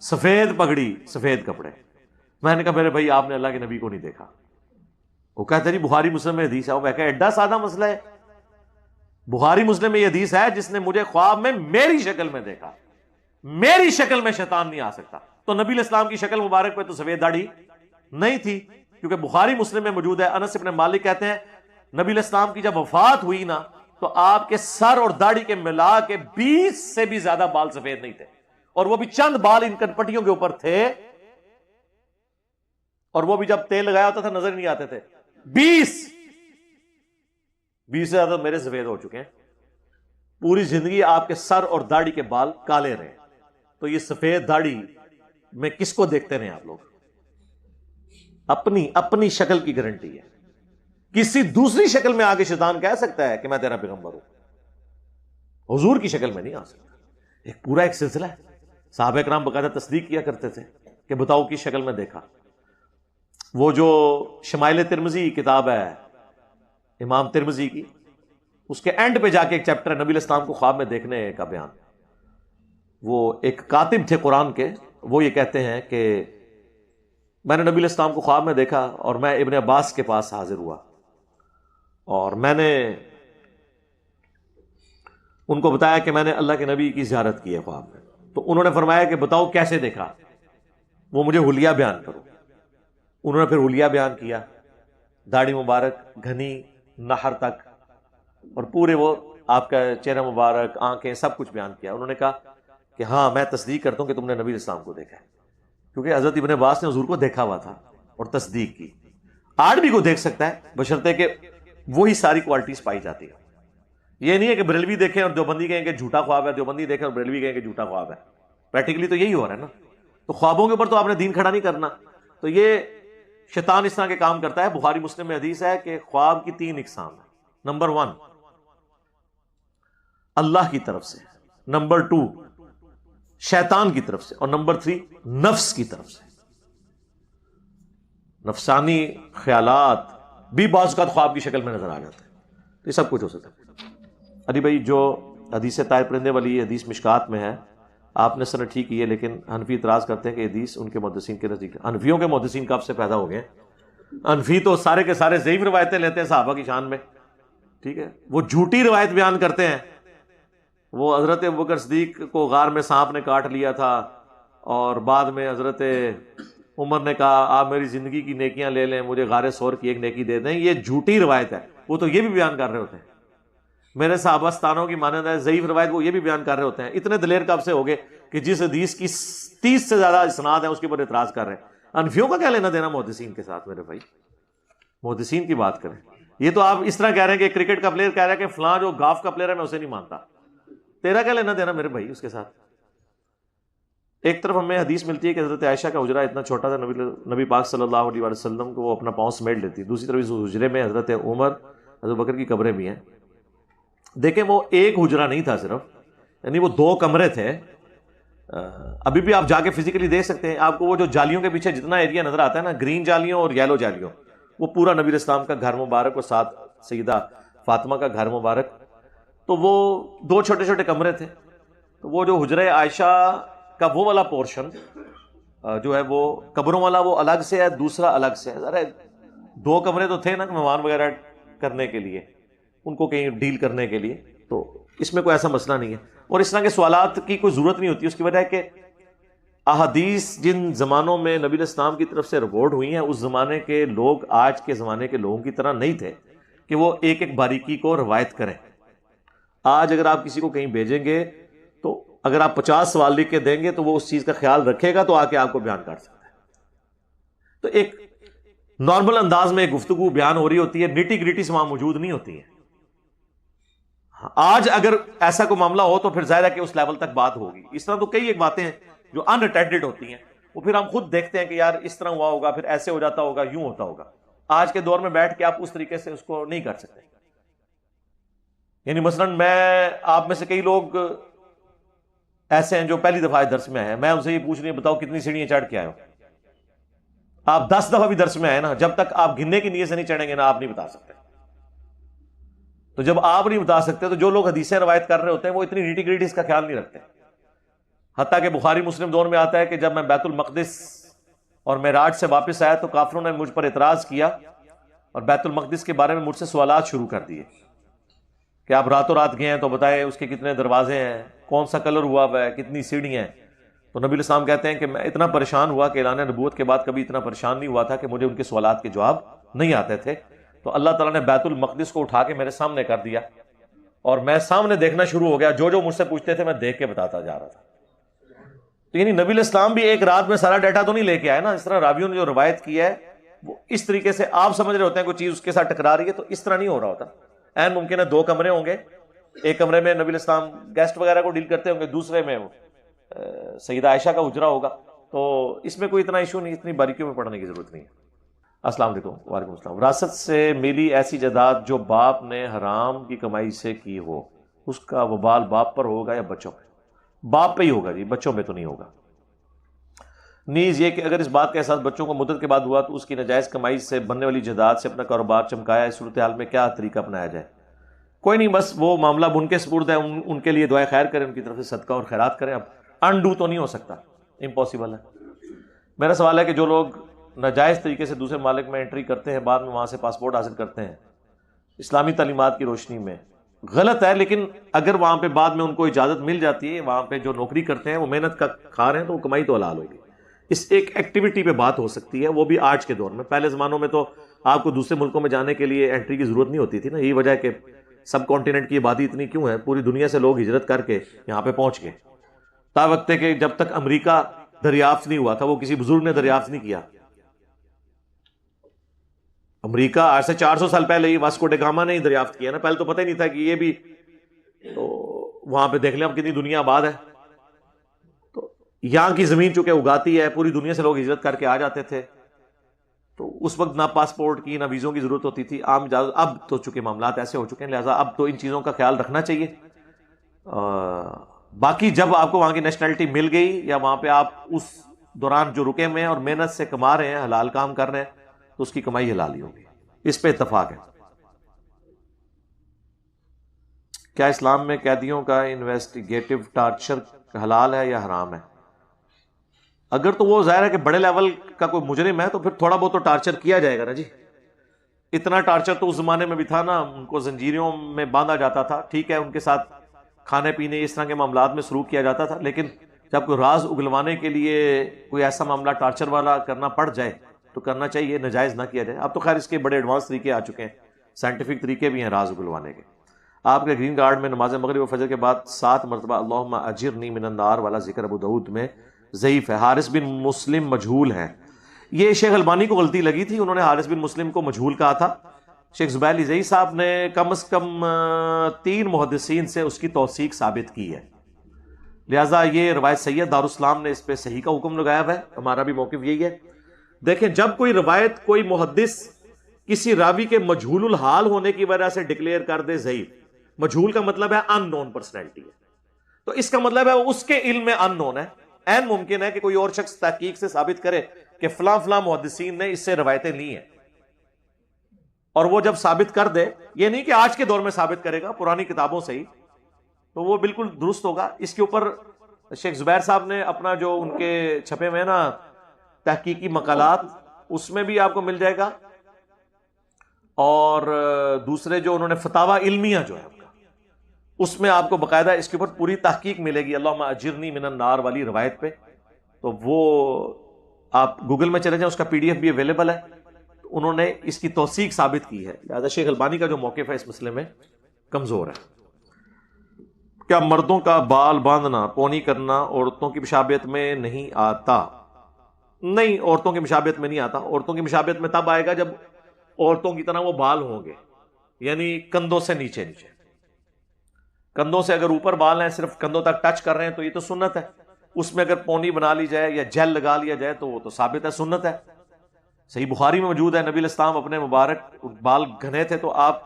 سفید پگڑی، سفید کپڑے. میں نے کہا میرے بھائی آپ نے اللہ کے نبی کو نہیں دیکھا. وہ کہتے ہیں جی بخاری مسلم میں حدیث ہے. وہ میں کہا ایڈا سادہ مسئلہ ہے، بخاری مسلم میں یہ حدیث ہے جس نے مجھے خواب میں میری شکل میں دیکھا، میری شکل میں شیطان نہیں آ سکتا. تو نبی علیہ السلام کی شکل مبارک پہ تو سفید داڑھی نہیں تھی، کیونکہ بخاری مسلم میں موجود ہے. انس ابن مالک کہتے ہیں نبی علیہ السلام کی جب وفات ہوئی نا تو آپ کے سر اور داڑھی کے ملا کے 20 سے بھی زیادہ بال سفید نہیں تھے، اور وہ بھی چند بال ان کنپٹیوں کے اوپر تھے، اور وہ بھی جب تیل لگایا ہوتا تھا نظر نہیں آتے تھے. 20 سے زیادہ میرے سفید ہو چکے ہیں. پوری زندگی آپ کے سر اور داڑھی کے بال کالے رہے. تو یہ سفید داڑھی میں کس کو دیکھتے رہے آپ لوگ؟ اپنی شکل کی گارنٹی ہے. کسی دوسری شکل میں آگے شیطان کہہ سکتا ہے کہ میں تیرا پیغمبر ہوں، حضور کی شکل میں نہیں آ سکتا. ایک پورا ایک سلسلہ ہے. صحابہ کرام باقاعدہ تصدیق کیا کرتے تھے کہ بتاؤ کس شکل میں دیکھا. وہ جو شمائل ترمذی کتاب ہے امام ترمذی کی، اس کے اینڈ پہ جا کے ایک چیپٹر ہے نبی علیہ السلام کو خواب میں دیکھنے کا بیان. وہ ایک کاتب تھے قرآن کے، وہ یہ کہتے ہیں کہ میں نے نبی علیہ السلام کو خواب میں دیکھا اور میں ابن عباس کے پاس حاضر ہوا اور میں نے ان کو بتایا کہ میں نے اللہ کے نبی کی زیارت کی ہے خواب میں. تو انہوں نے فرمایا کہ بتاؤ کیسے دیکھا، وہ مجھے حلیہ بیان کرو. انہوں نے پھر حلیہ بیان کیا، داڑھی مبارک گھنی نہر تک، اور پورے وہ آپ کا چہرہ مبارک، آنکھیں، سب کچھ بیان کیا. انہوں نے کہا کہ ہاں میں تصدیق کرتا ہوں کہ تم نے نبی علیہ السلام کو دیکھا ہے، کیونکہ حضرت ابن عباس نے حضور کو دیکھا ہوا تھا اور تصدیق کی. آج بھی کو دیکھ سکتا ہے بشرطے کہ وہی ساری کوالٹیز پائی جاتی ہے. یہ نہیں ہے کہ بریلوی دیکھیں اور دیوبندی کہیں کہ جھوٹا خواب ہے، دیوبندی دیکھیں اور بریلوی کہیں کہ جھوٹا خواب ہے. پریکٹیکلی تو یہی ہو رہا ہے نا. تو خوابوں کے اوپر تو آپ نے دین کھڑا نہیں کرنا. تو یہ شیطان اس طرح کے کام کرتا ہے. بخاری مسلم میں حدیث ہے کہ خواب کی 3 اقسام ہیں. نمبر 1 اللہ کی طرف سے، نمبر 2 شیطان کی طرف سے، اور نمبر 3 نفس کی طرف سے. نفسانی خیالات بھی بعض اوقات خواب کی شکل میں نظر آ جاتے ہیں. یہ سب کچھ ہو سکتا ہے. علی بھائی جو حدیث طائر پرندے والی یہ حدیث مشکات میں ہے، آپ نے سنت ٹھیک کی ہے، لیکن حنفی اعتراض کرتے ہیں کہ حدیث ان کے محدثین کے نزدیک. حنفیوں کے محدثین کب سے پیدا ہو گئے ہیں؟ حنفی تو سارے کے سارے ضعیف روایتیں لیتے ہیں صحابہ کی شان میں. ٹھیک ہے، وہ جھوٹی روایت بیان کرتے ہیں. وہ حضرت ابوبکر صدیق کو غار میں سانپ نے کاٹ لیا تھا اور بعد میں حضرت عمر نے کہا آپ میری زندگی کی نیکیاں لے لیں، مجھے غار ثور کی ایک نیکی دے دیں. یہ جھوٹی روایت ہے. وہ تو یہ بھی بیان کر رہے ہوتے ہیں میرے صحابہ ستانوں کی مانند ہے ضعیف روایت، وہ یہ بھی بیان کر رہے ہوتے ہیں. اتنے دلیر کب سے ہو گئے کہ جس حدیث کی 30 سے زیادہ اسناد ہیں اس کے اوپر اعتراض کر رہے ہیں. انفیوں کا کیا لینا دینا محدثین کے ساتھ؟ میرے بھائی محدثین کی بات کریں. یہ تو آپ اس طرح کہہ رہے ہیں کہ کرکٹ کا پلیئر کہہ رہا ہے کہ فلاں جو گالف کا پلیئر ہے میں اسے نہیں مانتا. تیرا کیا لینا دینا میرے بھائی اس کے ساتھ؟ ایک طرف ہمیں حدیث ملتی ہے کہ حضرت عائشہ کا حجرہ اتنا چھوٹا تھا، نبی پاک صلی اللہ علیہ وسلم کو وہ اپنا پاؤں سمیٹ لیتی. دوسری طرف اس حجرے میں حضرت عمر، حضرت بکر کی قبریں بھی ہیں. دیکھیں وہ ایک حجرہ نہیں تھا صرف، یعنی وہ 2 کمرے تھے. ابھی بھی آپ جا کے فزیکلی دیکھ سکتے ہیں. آپ کو وہ جو جالیوں کے پیچھے جتنا ایریا نظر آتا ہے نا، گرین جالیوں اور یلو جالیوں، وہ پورا نبی اسلام کا گھر مبارک اور ساتھ سیدہ فاطمہ کا گھر مبارک. تو وہ 2 چھوٹے چھوٹے کمرے تھے. تو وہ جو حجرہ عائشہ کا وہ والا پورشن جو ہے وہ قبروں والا وہ الگ سے ہے، دوسرا الگ سے ہے. ذرا 2 کمرے تو تھے نا مہمان وغیرہ کرنے کے لیے، ان کو کہیں ڈیل کرنے کے لیے. تو اس میں کوئی ایسا مسئلہ نہیں ہے. اور اس طرح کے سوالات کی کوئی ضرورت نہیں ہوتی. اس کی وجہ ہے کہ احادیث جن زمانوں میں نبی اسلام کی طرف سے رپورٹ ہوئی ہیں، اس زمانے کے لوگ آج کے زمانے کے لوگوں کی طرح نہیں تھے کہ وہ ایک ایک باریکی کو روایت کریں. آج اگر آپ کسی کو کہیں بھیجیں گے تو اگر آپ 50 سوال لکھ کے دیں گے تو وہ اس چیز کا خیال رکھے گا تو آ کے آپ کو بیان کر سکتا ہے. تو ایک نارمل انداز میں گفتگو بیان ہو رہی ہوتی ہے، نیٹی گریٹی وہاں موجود نہیں ہوتی ہے. آج اگر ایسا کوئی معاملہ ہو تو پھر ظاہر ہے کہ اس لیول تک بات ہوگی. اس طرح تو کئی ایک باتیں ہیں جو ان اٹینڈڈ ہوتی ہیں، وہ پھر ہم خود دیکھتے ہیں کہ یار اس طرح ہوا ہوگا، پھر ایسے ہو جاتا ہوگا، یوں ہوتا ہوگا. آج کے دور میں بیٹھ کے آپ اس طریقے سے اس کو نہیں کر سکتے. یعنی مثلاً آپ میں سے کئی لوگ ایسے ہیں جو پہلی دفعہ درس میں آئے ہیں، میں ان سے یہ پوچھ رہی ہوں بتاؤ کتنی سیڑھیاں چڑھ کے آئے ہو. آپ 10 دفعہ بھی درس میں آئے نا، جب تک آپ گننے کی نیت سے نہیں چڑھیں گے نا آپ نہیں بتا سکتے. تو جب آپ نہیں بتا سکتے تو جو لوگ حدیثیں روایت کر رہے ہوتے ہیں وہ اتنی نیٹی گریٹی اس کا خیال نہیں رکھتے. حتیٰ کہ بخاری مسلم دور میں آتا ہے کہ جب میں بیت المقدس اور معراج سے واپس آیا تو کافروں نے مجھ پر اعتراض کیا اور بیت المقدس کے بارے میں مجھ سے سوالات شروع کر دیے کہ آپ راتوں رات گئے ہیں تو بتائیں اس کے کتنے دروازے ہیں، کون سا کلر ہوا ہوا ہے، کتنی سیڑھیاں ہیں. تو نبی الاسلام کہتے ہیں کہ میں اتنا پریشان ہوا کہ اعلان نبوت کے بعد کبھی اتنا پریشان نہیں ہوا تھا کہ مجھے ان کے سوالات کے جواب نہیں آتے تھے. تو اللہ تعالیٰ نے بیت المقدس کو اٹھا کے میرے سامنے کر دیا اور میں سامنے دیکھنا شروع ہو گیا. جو جو مجھ سے پوچھتے تھے میں دیکھ کے بتاتا جا رہا تھا. تو یعنی نبی الاسلام بھی ایک رات میں سارا ڈیٹا تو نہیں لے کے آئے نا. اس طرح راویوں نے جو روایت کی ہے وہ اس طریقے سے آپ سمجھ رہے ہوتے ہیں کوئی چیز اس کے ساتھ ٹکرا رہی ہے، تو اس طرح نہیں ہو رہا ہوتا. این ممکن ہے 2 کمرے ہوں گے، ایک کمرے میں نبی الاسلام گیسٹ وغیرہ کو ڈیل کرتے ہوں گے، دوسرے میں سیدہ عائشہ کا حجرہ ہوگا. تو اس میں کوئی اتنا ایشو نہیں، اتنی باریکیوں میں پڑھنے کی ضرورت نہیں ہے. السلام علیکم. وعلیکم السلام. وراثت سے ملی ایسی جائیداد جو باپ نے حرام کی کمائی سے کی ہو، اس کا وبال باپ پر ہوگا یا بچوں پہ؟ باپ پہ ہی ہوگا جی، بچوں پہ تو نہیں ہوگا. نیز یہ کہ اگر اس بات کا احساس بچوں کو مدت کے بعد ہوا تو اس کی ناجائز کمائی سے بننے والی جائیداد سے اپنا کاروبار چمکایا، اس صورتحال میں کیا طریقہ اپنایا جائے؟ کوئی نہیں، بس وہ معاملہ اب ان کے سپرد ہے، ان کے لیے دعائے خیر کریں، ان کی طرف سے صدقہ اور خیرات کریں. اب انڈو تو نہیں ہو سکتا، امپاسبل ہے. میرا سوال ہے کہ جو لوگ ناجائز طریقے سے دوسرے ممالک میں انٹری کرتے ہیں، بعد میں وہاں سے پاسپورٹ حاصل کرتے ہیں اسلامی تعلیمات کی روشنی میں، غلط ہے. لیکن اگر وہاں پہ بعد میں ان کو اجازت مل جاتی ہے، وہاں پہ جو نوکری کرتے ہیں وہ محنت کا کھا رہے ہیں، تو وہ کمائی تو حلال ہوگی. اس ایک ایکٹیویٹی پہ بات ہو سکتی ہے، وہ بھی آج کے دور میں. پہلے زمانوں میں تو آپ کو دوسرے ملکوں میں جانے کے لیے انٹری کی ضرورت نہیں ہوتی تھی نا. یہی وجہ ہے کہ سب کانٹیننٹ کی آبادی اتنی کیوں ہے، پوری دنیا سے لوگ ہجرت کر کے یہاں پہ پہنچ گئے. تا وقت ہے کہ جب تک امریکہ دریافت نہیں ہوا تھا، وہ کسی بزرگ نے دریافت نہیں کیا. امریکہ آج سے 400 سال پہلے ہی واسکو ڈے گاما نے ہی دریافت کیا نا. پہلے تو پتہ ہی نہیں تھا کہ یہ بھی. تو وہاں پہ دیکھ لیں اب کتنی دنیا آباد ہے. تو یہاں کی زمین چونکہ اگاتی ہے، پوری دنیا سے لوگ ہجرت کر کے آ جاتے تھے. تو اس وقت نہ پاسپورٹ کی نہ ویزوں کی ضرورت ہوتی تھی، عام اجازت. اب تو چونکہ معاملات ایسے ہو چکے ہیں، لہٰذا اب تو ان چیزوں کا خیال رکھنا چاہیے. باقی جب آپ کو وہاں کی نیشنلٹی مل گئی یا وہاں پہ آپ اس دوران جو رکے ہوئے ہیں اور محنت سے کما رہے ہیں، حلال کام کر رہے ہیں، تو اس کی کمائی حلال ہی ہوگی. اس پہ اتفاق ہے. کیا اسلام میں قیدیوں کا انویسٹیگیٹو ٹارچر حلال ہے یا حرام ہے؟ اگر تو وہ ظاہر ہے کہ بڑے لیول کا کوئی مجرم ہے تو پھر تھوڑا بہت تو ٹارچر کیا جائے گا نا جی. اتنا ٹارچر تو اس زمانے میں بھی تھا نا، ان کو زنجیروں میں باندھا جاتا تھا. ٹھیک ہے، ان کے ساتھ کھانے پینے اس طرح کے معاملات میں سلوک کیا جاتا تھا، لیکن جب کوئی راز اگلوانے کے لیے کوئی ایسا معاملہ ٹارچر والا کرنا پڑ جائے تو کرنا چاہیے، ناجائز نہ کیا جائے. اب تو خیر اس کے بڑے ایڈوانس طریقے آ چکے ہیں، سائنٹیفک طریقے بھی ہیں راز اگلوانے کے. آپ کے گرین کارڈ میں نماز مغرب و فجر کے بعد 7 مرتبہ اللہم اجرنی من النار والا ذکر ابو داؤد میں ضعیف ہے. حارث بن مسلم مجہول ہیں. یہ شیخ البانی کو غلطی لگی تھی، انہوں نے حارث بن مسلم کو مجہول کہا تھا. شیخ زبیر علی صاحب نے کم از کم 3 محدثین سے اس کی توثیق ثابت کی ہے. لہٰذا یہ روایت سید دارالاسلام نے اس پہ صحیح کا حکم لگایا ہوا ہے. ہمارا بھی موقف یہی ہے. دیکھیں، جب کوئی روایت کوئی محدث کسی راوی کے مجہول الحال ہونے کی وجہ سے ڈکلیئر کر دے ضعیف، مجہول کا مطلب ہے ان نون پرسنالٹی ہے، تو اس کا مطلب ہے اس کے علم میں ان نون ہے. این ممکن ہے کہ کوئی اور شخص تحقیق سے ثابت کرے کہ فلاں فلاں محدثین نے اس سے روایتیں لی ہیں، اور وہ جب ثابت کر دے، یہ نہیں کہ آج کے دور میں ثابت کرے گا، پرانی کتابوں سے ہی، تو وہ بالکل درست ہوگا. اس کے اوپر شیخ زبیر صاحب نے اپنا جو ان کے چھپے ہوئے نا تحقیقی مقالات، اس میں بھی آپ کو مل جائے گا. اور دوسرے جو انہوں نے فتاوی علمیہ جو ہے اس میں آپ کو باقاعدہ اس کے اوپر پوری تحقیق ملے گی اللہم اجرنی من النار والی روایت پہ. تو وہ آپ گوگل میں چلے جائیں، اس کا PDF بھی اویلیبل ہے. انہوں نے اس کی توثیق ثابت کی ہے. لہذا شیخ البانی کا جو موقف ہے اس مسئلے میں کمزور ہے. کیا مردوں کا بال باندھنا پونی کرنا عورتوں کی مشابہت میں نہیں آتا؟ نہیں، عورتوں کی مشابہت میں نہیں آتا. عورتوں کی مشابہت میں تب آئے گا جب عورتوں کی طرح وہ بال ہوں گے، یعنی کندھوں سے نیچے نیچے. کندھوں سے اگر اوپر بال ہیں، صرف کندھوں تک ٹچ کر رہے ہیں، تو یہ تو سنت ہے. اس میں اگر پونی بنا لی جائے یا جیل لگا لیا جائے تو وہ تو ثابت ہے، سنت ہے. صحیح بخاری میں موجود ہے، نبی علیہ السلام اپنے مبارک بال گھنے تھے تو آپ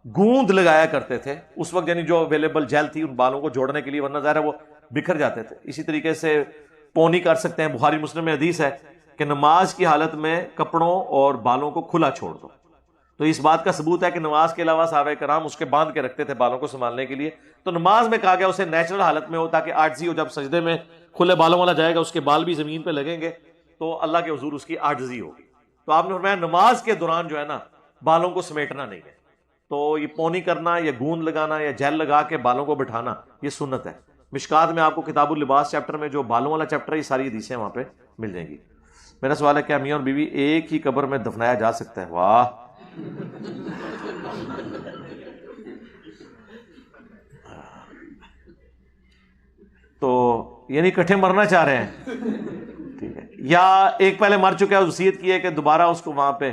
گوند لگایا کرتے تھے اس وقت، یعنی جو اویلیبل جیل تھی ان بالوں کو جوڑنے کے لیے، ورنہ ظاہر ہے وہ بکھر جاتے تھے. اسی طریقے سے پونی کر سکتے ہیں. بخاری مسلم میں حدیث ہے کہ نماز کی حالت میں کپڑوں اور بالوں کو کھلا چھوڑ دو. تو اس بات کا ثبوت ہے کہ نماز کے علاوہ صحابہ کرام اس کے باندھ کے رکھتے تھے بالوں کو سنبھالنے کے لیے. تو نماز میں کہا گیا اسے نیچرل حالت میں ہو تاکہ عاجزی ہو. جب سجدے میں کھلے بالوں والا جائے گا اس کے بال بھی زمین پہ لگیں گے تو اللہ کے حضور اس کی عاجزی ہوگی. تو آپ نے فرمایا نماز کے دوران جو ہے نا بالوں کو سمیٹنا نہیں ہے. تو یہ پونی کرنا یا گوند لگانا یا جیل لگا کے بالوں کو بٹھانا یہ سنت ہے. مشکات میں آپ کو کتاب اللباس چیپٹر میں جو بالوں والا چیپٹر ہے، یہ ساری حدیثیں وہاں پہ مل جائیں گی. میرا سوال ہے کیا میاں اور بیوی ایک ہی قبر میں دفنایا جا سکتا ہے؟ واہ، تو یعنی اکٹھے مرنا چاہ رہے ہیں؟ ٹھیک ہے. یا ایک پہلے مر چکا ہے، وصیت کی ہے کہ دوبارہ اس کو وہاں پہ.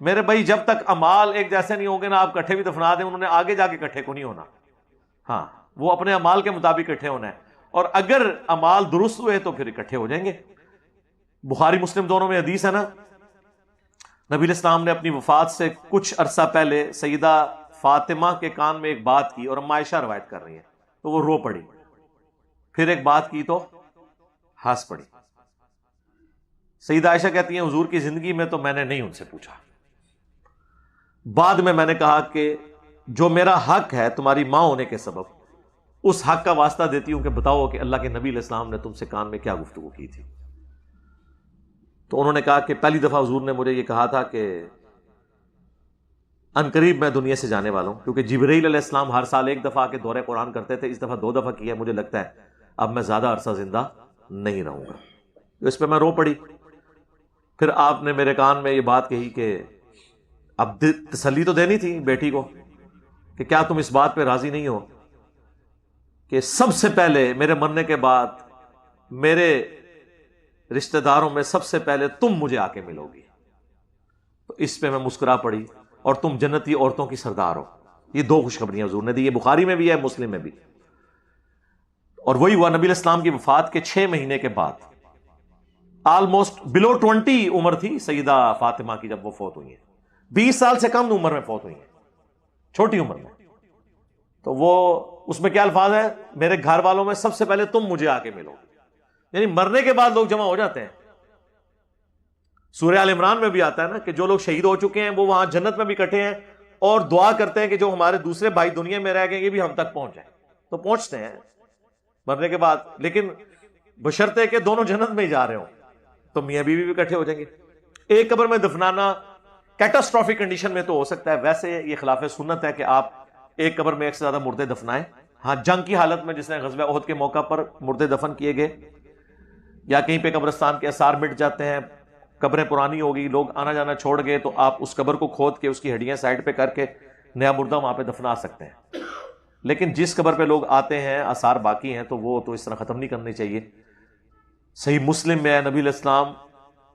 میرے بھائی جب تک اعمال ایک جیسے نہیں ہوں گے نا، آپ اکٹھے بھی دفنا دیں، انہوں نے آگے جا کے اکٹھے کو نہیں ہونا. ہاں، وہ اپنے اعمال کے مطابق اکٹھے ہونا ہے، اور اگر اعمال درست ہوئے تو پھر اکٹھے ہو جائیں گے. بخاری مسلم دونوں میں حدیث ہے نا، نبی علیہ السلام نے اپنی وفات سے کچھ عرصہ پہلے سیدہ فاطمہ کے کان میں ایک بات کی، اور اما عائشہ روایت کر رہی ہیں، تو وہ رو پڑی. پھر ایک بات کی تو ہنس پڑی. سیدہ عائشہ کہتی ہیں حضور کی زندگی میں تو میں نے نہیں ان سے پوچھا، بعد میں نے کہا کہ جو میرا حق ہے تمہاری ماں ہونے کے سبب، اس حق کا واسطہ دیتی ہوں کہ بتاؤ کہ اللہ کے نبی علیہ السلام نے تم سے کان میں کیا گفتگو کی تھی. تو انہوں نے کہا کہ پہلی دفعہ حضور نے مجھے یہ کہا تھا کہ عنقریب میں دنیا سے جانے والا ہوں، کیونکہ جبرائیل علیہ السلام ہر سال ایک دفعہ کے دورے قرآن کرتے تھے، اس دفعہ 2 دفعہ کیا. مجھے لگتا ہے اب میں زیادہ عرصہ زندہ نہیں رہوں گا. تو اس پہ میں رو پڑی. پھر آپ نے میرے کان میں یہ بات کہی کہ اب تسلی تو دینی تھی بیٹی کو کہ کیا تم اس بات پہ راضی نہیں ہو کہ سب سے پہلے میرے مرنے کے بعد میرے رشتہ داروں میں سب سے پہلے تم مجھے آ کے ملو گی. تو اس پہ میں مسکرا پڑی, اور تم جنتی عورتوں کی سردار ہو. یہ دو خوشخبریاں حضور نے دی, یہ بخاری میں بھی ہے, مسلم میں بھی. اور وہی ہوا نبی علیہ السلام کی وفات کے 6 مہینے کے بعد, آلموسٹ بلو 20 عمر تھی سیدہ فاطمہ کی جب وہ فوت ہوئی ہیں. 20 سال سے کم عمر میں فوت ہوئی ہیں, چھوٹی عمر میں. تو وہ اس میں کیا الفاظ ہے, میرے گھر والوں میں سب سے پہلے تم مجھے آ کے ملو. یعنی مرنے کے بعد لوگ جمع ہو جاتے ہیں. سورہ آل عمران میں بھی آتا ہے نا کہ جو لوگ شہید ہو چکے ہیں وہ وہاں جنت میں بھی اکٹھے ہیں, اور دعا کرتے ہیں کہ جو ہمارے دوسرے بھائی دنیا میں رہ گئے یہ بھی ہم تک پہنچ جائیں. تو پہنچتے ہیں مرنے کے بعد, لیکن بشرطے کہ دونوں جنت میں ہی جا رہے ہوں. تو میاں بیوی بھی اکٹھے ہو جائیں گے. ایک قبر میں دفنانا کیٹاسٹرافک کنڈیشن میں تو ہو سکتا ہے, ویسے یہ خلاف سنت ہے کہ آپ ایک قبر میں ایک سے زیادہ مردے دفنائیں. ہاں, جنگ کی حالت میں جس نے غزوہ احد کے موقع پر مردے دفن کیے گئے, یا کہیں پہ قبرستان کے آثار مٹ جاتے ہیں, قبریں پرانی ہو گئی, لوگ آنا جانا چھوڑ گئے, تو آپ اس قبر کو کھود کے اس کی ہڈیاں سائڈ پہ کر کے نیا مردہ وہاں پہ دفنا سکتے ہیں. لیکن جس قبر پہ لوگ آتے ہیں آثار باقی ہیں تو وہ تو اس طرح ختم نہیں کرنی چاہیے. صحیح مسلم میں نبی علیہ السلام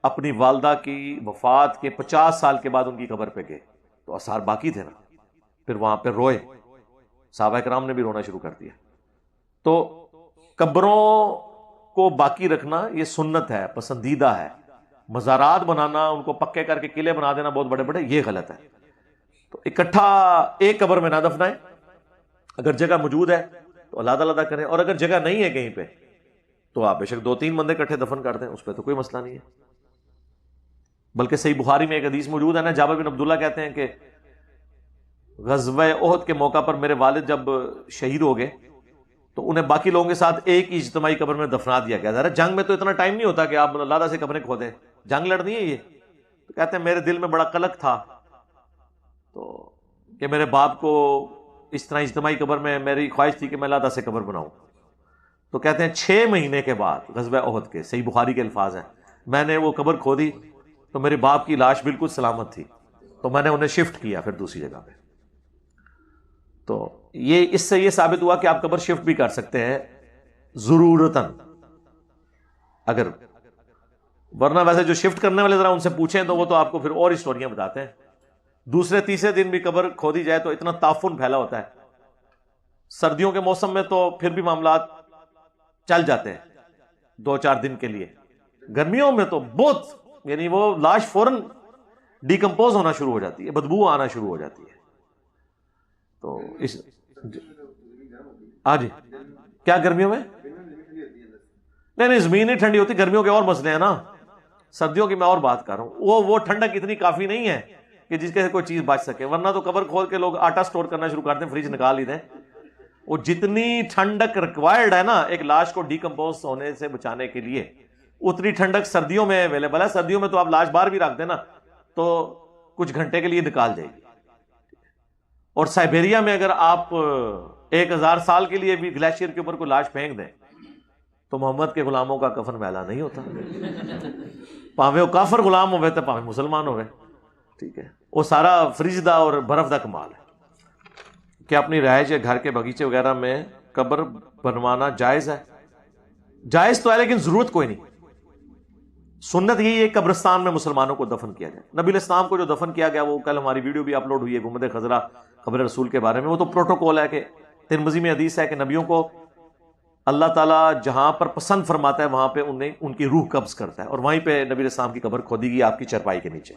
اپنی والدہ کی وفات کے 50 سال کے بعد ان کی قبر پہ گئے, تو آثار باقی تھے نا, پھر وہاں پہ روئے. صحابہ کرام نے بھی رونا شروع کر دیا. تو قبروں کو باقی رکھنا یہ سنت ہے, پسندیدہ ہے. مزارات بنانا, ان کو پکے کر کے قلعے بنا دینا بہت بڑے بڑے, یہ غلط ہے. تو اکٹھا ایک قبر میں نہ دفنائیں. اگر جگہ موجود ہے تو علیحدہ علیحدہ کریں, اور اگر جگہ نہیں ہے کہیں پہ تو آپ بے شک 2-3 بندے اکٹھے دفن کر دیں, اس پہ تو کوئی مسئلہ نہیں ہے. بلکہ صحیح بخاری میں ایک حدیث موجود ہے نا, جابر بن عبداللہ کہتے ہیں کہ غزوہ احد کے موقع پر میرے والد جب شہید ہو گئے تو انہیں باقی لوگوں کے ساتھ ایک ہی اجتماعی قبر میں دفنا دیا گیا. ذرا جنگ میں تو اتنا ٹائم نہیں ہوتا کہ آپ علیحدہ سے قبریں کھودیں, جنگ لڑنی ہے یہ. تو کہتے ہیں میرے دل میں بڑا قلق تھا تو کہ میرے باپ کو اس طرح اجتماعی قبر میں, میری خواہش تھی کہ میں علیحدہ سے قبر بناؤں. تو کہتے ہیں 6 مہینے کے بعد غزوہ احد کے, صحیح بخاری کے الفاظ ہیں, میں نے وہ قبر کھودی تو میرے باپ کی لاش بالکل سلامت تھی, تو میں نے انہیں شفٹ کیا پھر دوسری جگہ پہ. تو یہ اس سے یہ ثابت ہوا کہ آپ قبر شفٹ بھی کر سکتے ہیں ضرورتاً, اگر, ورنہ ویسے جو شفٹ کرنے والے ذرا ان سے پوچھیں تو وہ تو آپ کو پھر اور ہسٹوریاں بتاتے ہیں. دوسرے تیسرے دن بھی قبر کھودی جائے تو اتنا تعفن پھیلا ہوتا ہے. سردیوں کے موسم میں تو پھر بھی معاملات چل جاتے ہیں 2-4 دن کے لیے. گرمیوں میں تو بہت, یعنی وہ لاش فوراً ڈیکمپوز ہونا شروع ہو جاتی ہے, بدبو آنا شروع ہو جاتی ہے. تو اس جی کیا گرمیوں میں نہیں زمین نہیں ٹھنڈی ہوتی, گرمیوں کے اور مسئلے ہیں نا, سردیوں کی میں اور بات کر رہا ہوں. وہ ٹھنڈک اتنی کافی نہیں ہے کہ جس کے کوئی چیز بچ سکے, ورنہ تو قبر کھول کے لوگ آٹا سٹور کرنا شروع کر دیں, فریج نکال ہی دیں. وہ جتنی ٹھنڈک ریکوائرڈ ہے نا ایک لاش کو ڈیکمپوز ہونے سے بچانے کے لیے, اتنی ٹھنڈک سردیوں میں اویلیبل ہے. سردیوں میں تو آپ لاش باہر بھی رکھ دیں نا تو کچھ گھنٹے کے لیے نکال جائے گی. اور سائبیریا میں اگر آپ 1000 سال کے لیے بھی گلیشیئر کے اوپر کوئی لاش پھینک دیں تو محمد کے غلاموں کا کفن میلا نہیں ہوتا. پاوے وہ کافر غلام ہوئے تو پاوے مسلمان ہوئے, ٹھیک ہے, وہ سارا فریج دا اور برف دا کمال ہے. کہ اپنی رہائش یا گھر کے باغیچے وغیرہ میں قبر بنوانا جائز ہے, جائز تو ہے لیکن ضرورت کوئی نہیں. سنت یہی ہے قبرستان میں مسلمانوں کو دفن کیا جائے. نبی علیہ السلام کو جو دفن کیا گیا وہ کل ہماری ویڈیو بھی اپلوڈ ہوئی ہے گنبد خضرا قبر رسول کے بارے میں, وہ تو پروٹوکول ہے کہ ترمذی میں حدیث ہے کہ نبیوں کو اللہ تعالیٰ جہاں پر پسند فرماتا ہے وہاں پہ ان کی روح قبض کرتا ہے, اور وہیں پہ نبی علیہ السلام کی قبر کھودی گئی آپ کی چرپائی کے نیچے.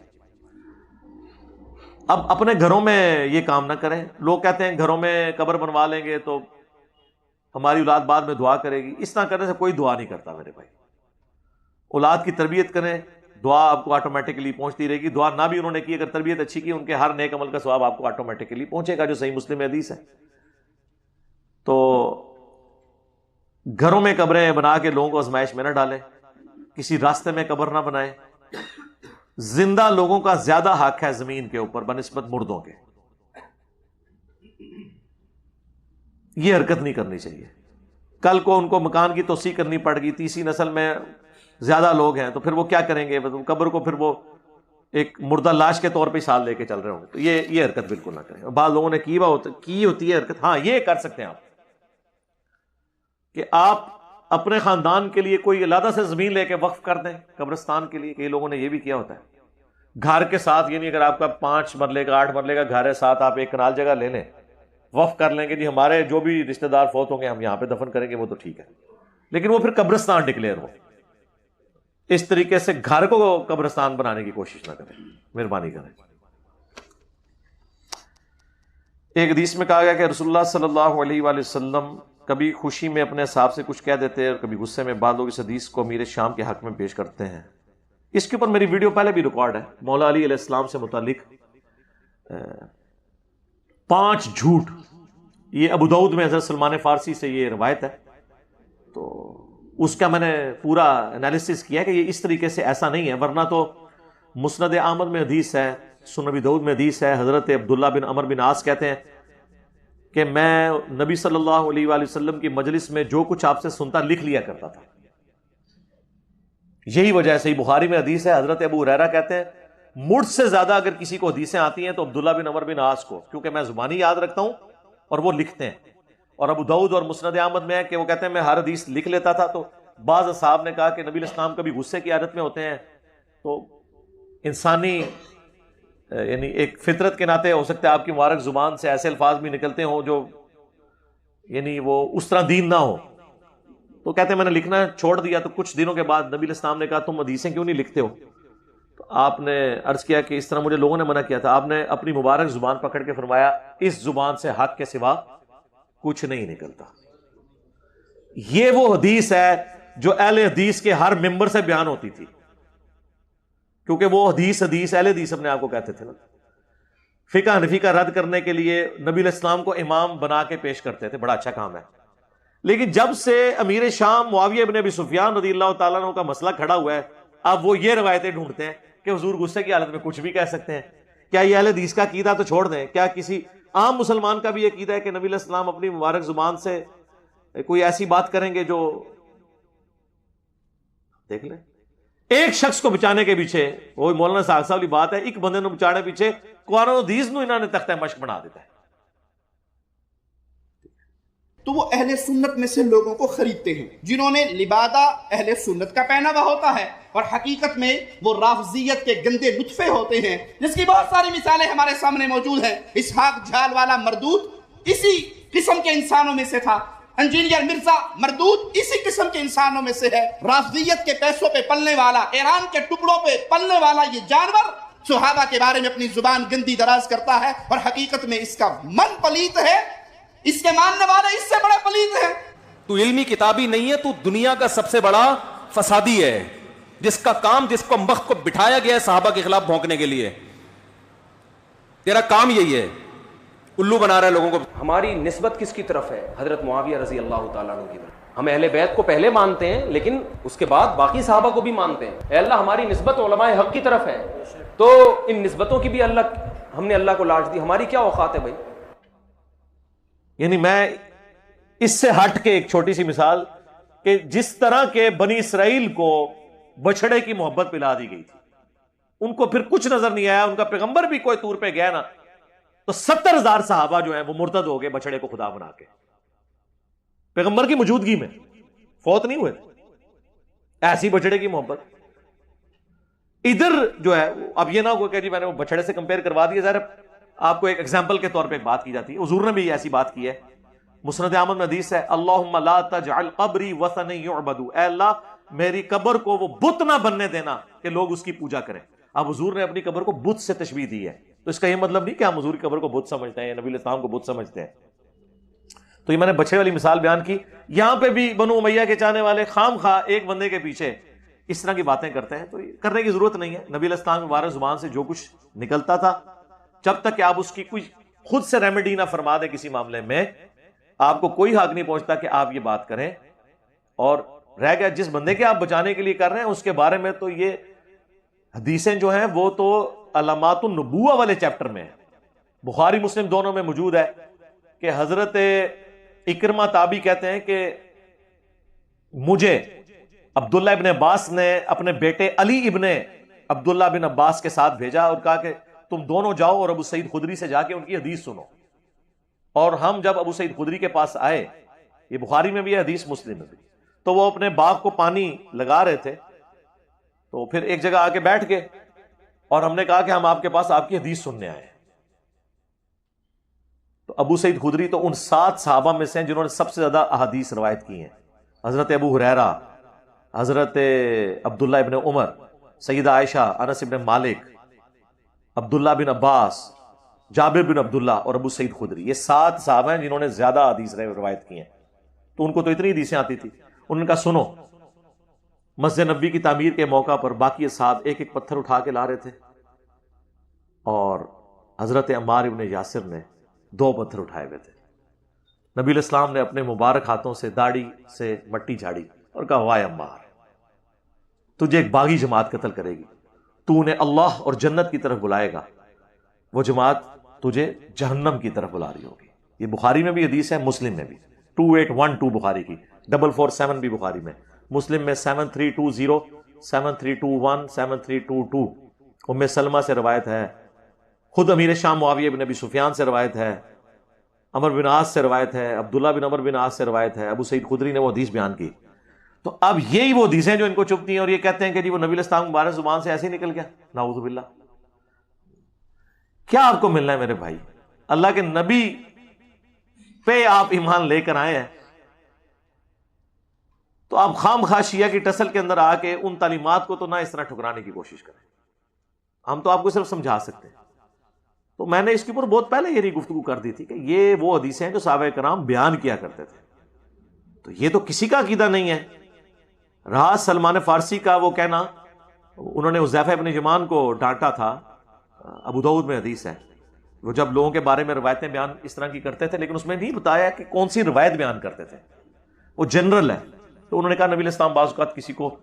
اب اپنے گھروں میں یہ کام نہ کریں. لوگ کہتے ہیں گھروں میں قبر بنوا لیں گے تو ہماری اولاد بعد میں دعا کرے گی. اس طرح کرنے سے کوئی دعا نہیں کرتا میرے بھائی. اولاد کی تربیت کریں, دعا آپ کو آٹومیٹکلی پہنچتی رہے گی. دعا نہ بھی انہوں نے کی, اگر تربیت اچھی کی, ان کے ہر نیک عمل کا ثواب آپ کو آٹومیٹکلی پہنچے گا, جو صحیح مسلم حدیث ہے. تو گھروں میں قبریں بنا کے لوگوں کو آزمائش میں نہ ڈالیں, کسی راستے میں قبر نہ بنائیں. زندہ لوگوں کا زیادہ حق ہے زمین کے اوپر بنسبت مردوں کے. یہ حرکت نہیں کرنی چاہیے. کل کو ان کو مکان کی توسیع کرنی پڑ گئی, تیسری نسل میں زیادہ لوگ ہیں, تو پھر وہ کیا کریں گے؟ قبر کو پھر وہ ایک مردہ لاش کے طور پہ ساتھ لے کے چل رہے ہوں گے. تو یہ حرکت بالکل نہ کریں. بعض لوگوں نے کی ہوتی ہے حرکت. ہاں یہ کر سکتے ہیں آپ کہ آپ اپنے خاندان کے لیے کوئی علیحدہ سے زمین لے کے وقف کر دیں قبرستان کے لیے. کئی لوگوں نے یہ بھی کیا ہوتا ہے گھر کے ساتھ, یعنی اگر آپ کا 5 مرلے کا 8 مرلے کا گھر ہے, ساتھ آپ ایک کنال جگہ لے لیں, وقف کر لیں کہ جی ہمارے جو بھی رشتہ دار فوت ہوں گے ہم یہاں پہ دفن کریں گے, وہ تو ٹھیک ہے, لیکن وہ پھر قبرستان ڈکلیئر ہو. اس طریقے سے گھر کو قبرستان بنانے کی کوشش نہ کریں, مہربانی کریں. ایک حدیث میں کہا گیا کہ رسول اللہ صلی اللہ علیہ وآلہ وسلم کبھی خوشی میں اپنے حساب سے کچھ کہہ دیتے ہیں اور کبھی غصے میں. بعض لوگ اس حدیث کو امیر شام کے حق میں پیش کرتے ہیں. اس کے اوپر میری ویڈیو پہلے بھی ریکارڈ ہے, مولا علی علیہ السلام سے متعلق 5 جھوٹ. یہ ابو داؤد میں حضرت سلمان فارسی سے یہ روایت ہے, تو اس کا میں نے پورا انالیسس کیا کہ یہ اس طریقے سے ایسا نہیں ہے, ورنہ تو مسند احمد میں حدیث ہے, سنن ابی داؤد میں حدیث ہے. حضرت عبداللہ بن عمر بن عاص کہتے ہیں کہ میں نبی صلی اللہ علیہ وآلہ وسلم کی مجلس میں جو کچھ آپ سے سنتا لکھ لیا کرتا تھا. یہی وجہ ہے, صحیح بخاری میں حدیث ہے, حضرت ابو ہریرہ کہتے ہیں مجھ سے زیادہ اگر کسی کو حدیثیں آتی ہیں تو عبداللہ بن عمر بن عاص کو, کیونکہ میں زبانی یاد رکھتا ہوں اور وہ لکھتے ہیں. اور ابو داؤد اور مسند احمد میں ہے کہ وہ کہتے ہیں میں ہر حدیث لکھ لیتا تھا. تو بعض اصحاب نے کہا کہ نبی علیہ السلام کبھی غصے کی حالت میں ہوتے ہیں, تو انسانی یعنی ایک فطرت کے ناطے ہو سکتا ہے آپ کی مبارک زبان سے ایسے الفاظ بھی نکلتے ہوں جو یعنی وہ اس طرح دین نہ ہو. تو کہتے ہیں میں نے لکھنا چھوڑ دیا. تو کچھ دنوں کے بعد نبی علیہ السلام نے کہا تم حدیثیں کیوں نہیں لکھتے ہو؟ تو آپ نے عرض کیا کہ اس طرح مجھے لوگوں نے منع کیا تھا. آپ نے اپنی مبارک زبان پکڑ کے فرمایا اس زبان سے حق کے سوا کچھ نہیں نکلتا. یہ وہ حدیث ہے جو اہل حدیث کے ہر ممبر سے بیان ہوتی تھی, کیونکہ وہ حدیث اہل حدیث اپنے آپ کو کہتے تھے نا. فقہ حنفی کا رد کرنے کے لیے نبی علیہ السلام کو امام بنا کے پیش کرتے تھے, بڑا اچھا کام ہے. لیکن جب سے امیر شام معاویہ ابن ابی سفیان رضی اللہ تعالیٰ عنہ کا مسئلہ کھڑا ہوا ہے, اب وہ یہ روایتیں ڈھونڈتے ہیں کہ حضور غصے کی حالت میں کچھ بھی کہہ سکتے ہیں. کیا یہ اہل حدیث کا عقیدہ تو چھوڑ دیں, کیا کسی عام مسلمان کا بھی یہ عقیدہ ہے کہ نبی علیہ السلام اپنی مبارک زبان سے کوئی ایسی بات کریں گے جو, دیکھ لیں, ایک شخص کو بچانے کے پیچھے, وہی مولانا صاحب والی بات ہے, ایک بندے کو بچانے پیچھے قرآن و حدیث نو انہوں نے تختہ مشق بنا دیتا ہے. تو وہ اہل سنت میں سے لوگوں کو خریدتے ہیں جنہوں نے لبادہ اہل سنت کا پہناوا ہوتا ہے, اور حقیقت میں وہ رافضیت کے گندے نطفے ہوتے ہیں, جس کی بہت ساری مثالیں ہمارے سامنے موجود ہیں. اسحاق جھال والا مردود اسی قسم کے انسانوں میں سے تھا. انجینئر مرزا مردود اسی قسم کے انسانوں میں سے ہے. رافضیت کے پیسوں پہ پلنے والا, ایران کے ٹکڑوں پہ پلنے والا یہ جانور صحابہ کے بارے میں اپنی زبان گندی دراز کرتا ہے, اور حقیقت میں اس کا من پلیت ہے, اس کے ماننے والے اس سے بڑے پلیت ہیں. تو علمی کتابی نہیں ہے, تو دنیا کا سب سے بڑا فسادی ہے, جس کا کام, جس کو وقت کو بٹھایا گیا ہے صحابہ کے خلاف بھونکنے کے لیے. تیرا کام یہی ہے, الو بنا رہا ہے لوگوں کو. ہماری نسبت کس کی طرف ہے؟ حضرت معاویہ رضی اللہ تعالیٰ عنہ کی طرف. ہم اہل بیت کو پہلے مانتے ہیں, لیکن اس کے بعد باقی صحابہ کو بھی مانتے ہیں. اے اللہ ہماری نسبت علماء حق کی طرف ہے, تو ان نسبتوں کی بھی ہم نے اللہ کو لاج دی. ہماری کیا اوقات ہے بھائی؟ یعنی میں اس سے ہٹ کے ایک چھوٹی سی مثال, کہ جس طرح کے بنی اسرائیل کو بچڑے کی محبت پلا دی گئی تھی, ان کو پھر کچھ نظر نہیں آیا, ان کا پیغمبر بھی کوئی طور پہ گیا نا, تو 70,000 صحابہ جو ہیں وہ مرتد ہو گئے بچڑے کو خدا بنا کے, پیغمبر کی موجودگی میں فوت نہیں ہوئے. ایسی بچڑے کی محبت. ادھر جو ہے, اب یہ نہ ہو کہ جی میں نے وہ بچڑے سے کمپیئر کروا دیا, ذرا آپ کو ایک ایگزامپل کے طور پہ ایک بات کی جاتی ہے. حضور نے بھی ایسی بات کی ہے, مسند احمد میں حدیث ہے, اللہم لا تجعل قبری وثنا یعبد, اے اللہ میری قبر کو وہ بت نہ بننے دینا کہ لوگ اس کی پوجا کریں. اب حضور نے اپنی قبر کو بت سے تشبیہ دی ہے, تو اس کا یہ مطلب نہیں کہ ہم حضور کی قبر کو بت سمجھتے ہیں یا نبی علیہ السلام کو بت سمجھتے ہیں. تو یہ میں نے بچے والی مثال بیان کی. یہاں پہ بھی بنو امیہ کے چاہنے والے خام خواہ ایک بندے کے پیچھے اس طرح کی باتیں کرتے ہیں, تو یہ کرنے کی ضرورت نہیں ہے. نبی علیہ السلام کی مبارک زبان سے جو کچھ نکلتا تھا, جب تک کہ آپ اس کی کوئی خود سے ریمیڈی نہ فرما دیں کسی معاملے میں, آپ کو کوئی حق نہیں پہنچتا کہ آپ یہ بات کریں. اور رہ گیا جس بندے کے آپ بچانے کے لیے کر رہے ہیں, اس کے بارے میں تو یہ حدیثیں جو ہیں وہ تو علامات النبوہ والے چیپٹر میں ہیں, بخاری مسلم دونوں میں موجود ہے, کہ حضرت اکرمہ تابعی کہتے ہیں کہ مجھے عبداللہ ابن عباس نے اپنے بیٹے علی ابن عبداللہ بن عباس کے ساتھ بھیجا اور کہا کہ تم دونوں جاؤ اور ابو سعید خدری سے جا کے ان کی حدیث سنو. اور ہم جب ابو سعید خدری کے پاس آئے, یہ بخاری میں بھی ہے حدیث مسلم میں بھی, تو وہ اپنے باغ کو پانی لگا رہے تھے، تو پھر ایک جگہ آ کے بیٹھ گئے اور ہم نے کہا کہ ہم آپ کے پاس آپ کی حدیث سننے آئے ہیں۔ تو ابو سعید خدری تو ان 7 صحابہ میں سے ہیں جنہوں نے سب سے زیادہ احادیث روایت کی ہیں۔ حضرت ابو ہریرہ، حضرت عبداللہ ابن عمر، سیدہ عائشہ، انس ابن مالک، عبداللہ بن عباس، جابر بن عبداللہ اور ابو سعید خدری، یہ 7 صحابہ ہیں جنہوں نے زیادہ حدیث روایت کی ہیں۔ تو ان کو تو اتنی حدیثیں آتی تھی، انہوں نے کہا سنو، مسجد نبوی کی تعمیر کے موقع پر باقی اصحاب ایک ایک پتھر اٹھا کے لا رہے تھے، اور حضرت عمار ابن یاسر نے 2 پتھر اٹھائے ہوئے تھے۔ نبی علیہ السلام نے اپنے مبارک ہاتھوں سے داڑھی سے مٹی جھاڑی اور کہا وائے عمار، تجھے ایک باغی جماعت قتل کرے گی، تو انہیں اللہ اور جنت کی طرف بلائے گا، وہ جماعت تجھے جہنم کی طرف بلا رہی ہوگی۔ یہ بخاری میں بھی حدیث ہے، مسلم میں بھی 2812 بخاری کی، 447 بھی بخاری میں، مسلم میں 7320، 7321، 7322۔ ام سلمہ سے روایت ہے، خود امیر شام معاویہ بن ابی سفیان سے روایت ہے، عمر بن عاص سے روایت ہے، عبداللہ بن عمر بن عاص سے روایت ہے، ابو سعید خدری نے وہ حدیث بیان کی۔ تو اب یہی وہ حدیثیں جو ان کو چبھتی ہیں اور یہ کہتے ہیں کہ جی وہ نبی علیہ السلام مبارک زبان سے ایسے ہی نکل گیا، نعوذ باللہ۔ کیا آپ کو ملنا ہے میرے بھائی؟ اللہ کے نبی پہ آپ ایمان لے کر آئے ہیں، تو آپ خام خواہ شیعہ کی ٹسل کے اندر آ کے ان تعلیمات کو تو نہ اس طرح ٹھکرانے کی کوشش کریں۔ ہم تو آپ کو صرف سمجھا سکتے ہیں۔ تو میں نے اس کے اوپر بہت پہلے یہ گفتگو کر دی تھی کہ یہ وہ حدیثیں ہیں جو صحابہ کرام بیان کیا کرتے تھے، تو یہ تو کسی کا عقیدہ نہیں ہے۔ رہا سلمان فارسی کا وہ کہنا، انہوں نے حذیفہ ابن یمان کو ڈانٹا تھا، ابو داؤد میں حدیث ہے، وہ جب لوگوں کے بارے میں روایتیں بیان اس طرح کی کرتے تھے، لیکن اس میں نہیں بتایا کہ کون سی روایت بیان کرتے تھے، وہ جنرل ہے۔ تو انہوں نے کہا نبی علیہ السلام بعض اوقات کسی کو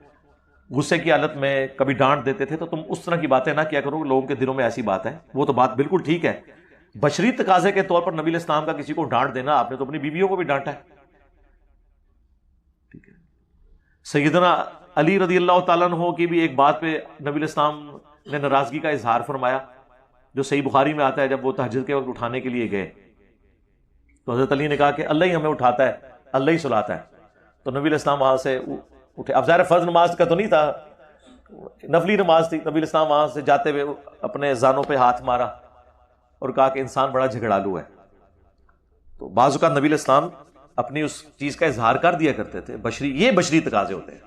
غصے کی حالت میں کبھی ڈانٹ دیتے تھے، تو تم اس طرح کی باتیں نہ کیا کرو، لوگوں کے دلوں میں ایسی بات ہے۔ وہ تو بات بالکل ٹھیک ہے، بشری تقاضے کے طور پر نبی علیہ السلام کا کسی کو ڈانٹ دینا، آپ نے تو اپنی بیویوں کو بھی ڈانٹا ہے، ٹھیک ہے۔ سیدنا علی رضی اللہ تعالیٰ عنہ کی بھی ایک بات پہ نبی علیہ السلام نے ناراضگی کا اظہار فرمایا، جو صحیح بخاری میں آتا ہے، جب وہ تہجد کے وقت اٹھانے کے لیے گئے تو حضرت علی نے کہا کہ اللہ ہی ہمیں اٹھاتا ہے، اللہ ہی سلاتا ہے۔ تو نبی علیہ السلام وہاں سے اٹھے، اب ظاہر فرض نماز کا تو نہیں تھا، نفلی نماز تھی۔ نبی علیہ السلام وہاں سے جاتے ہوئے اپنے زانوں پہ ہاتھ مارا اور کہا کہ انسان بڑا جھگڑالو ہے۔ تو بعض اوقات نبی علیہ السلام اپنی اس چیز کا اظہار کر دیا کرتے تھے، یہ بشری تقاضے ہوتے ہیں،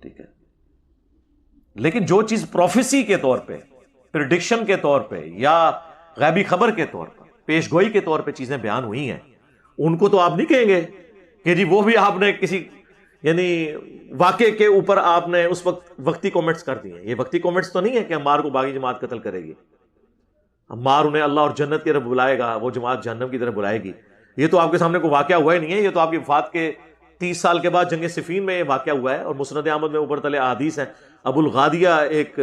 ٹھیک ہے۔ لیکن جو چیز پروفیسی کے طور پہ، پریڈکشن کے طور پہ، یا غیبی خبر کے طور پر، پیش گوئی کے طور پہ چیزیں بیان ہوئی ہیں، ان کو تو آپ نہیں کہیں گے کہ جی وہ بھی آپ نے کسی یعنی واقعے کے اوپر آپ نے اس وقت وقتی کومنٹس کر دیے۔ یہ وقتی کومنٹس تو نہیں ہے کہ عمار کو باغی جماعت قتل کرے گی، عمار انہیں اللہ اور جنت کی طرف بلائے گا، وہ جماعت جہنم کی طرف بلائے گی۔ یہ تو آپ کے سامنے کوئی واقعہ ہوا ہی نہیں ہے، یہ تو آپ کی وفات کے 30 سال کے بعد جنگ صفین میں یہ واقعہ ہوا ہے، اور مسند احمد میں اوپر تلے احادیث ہیں۔ ابو الغادیہ ایک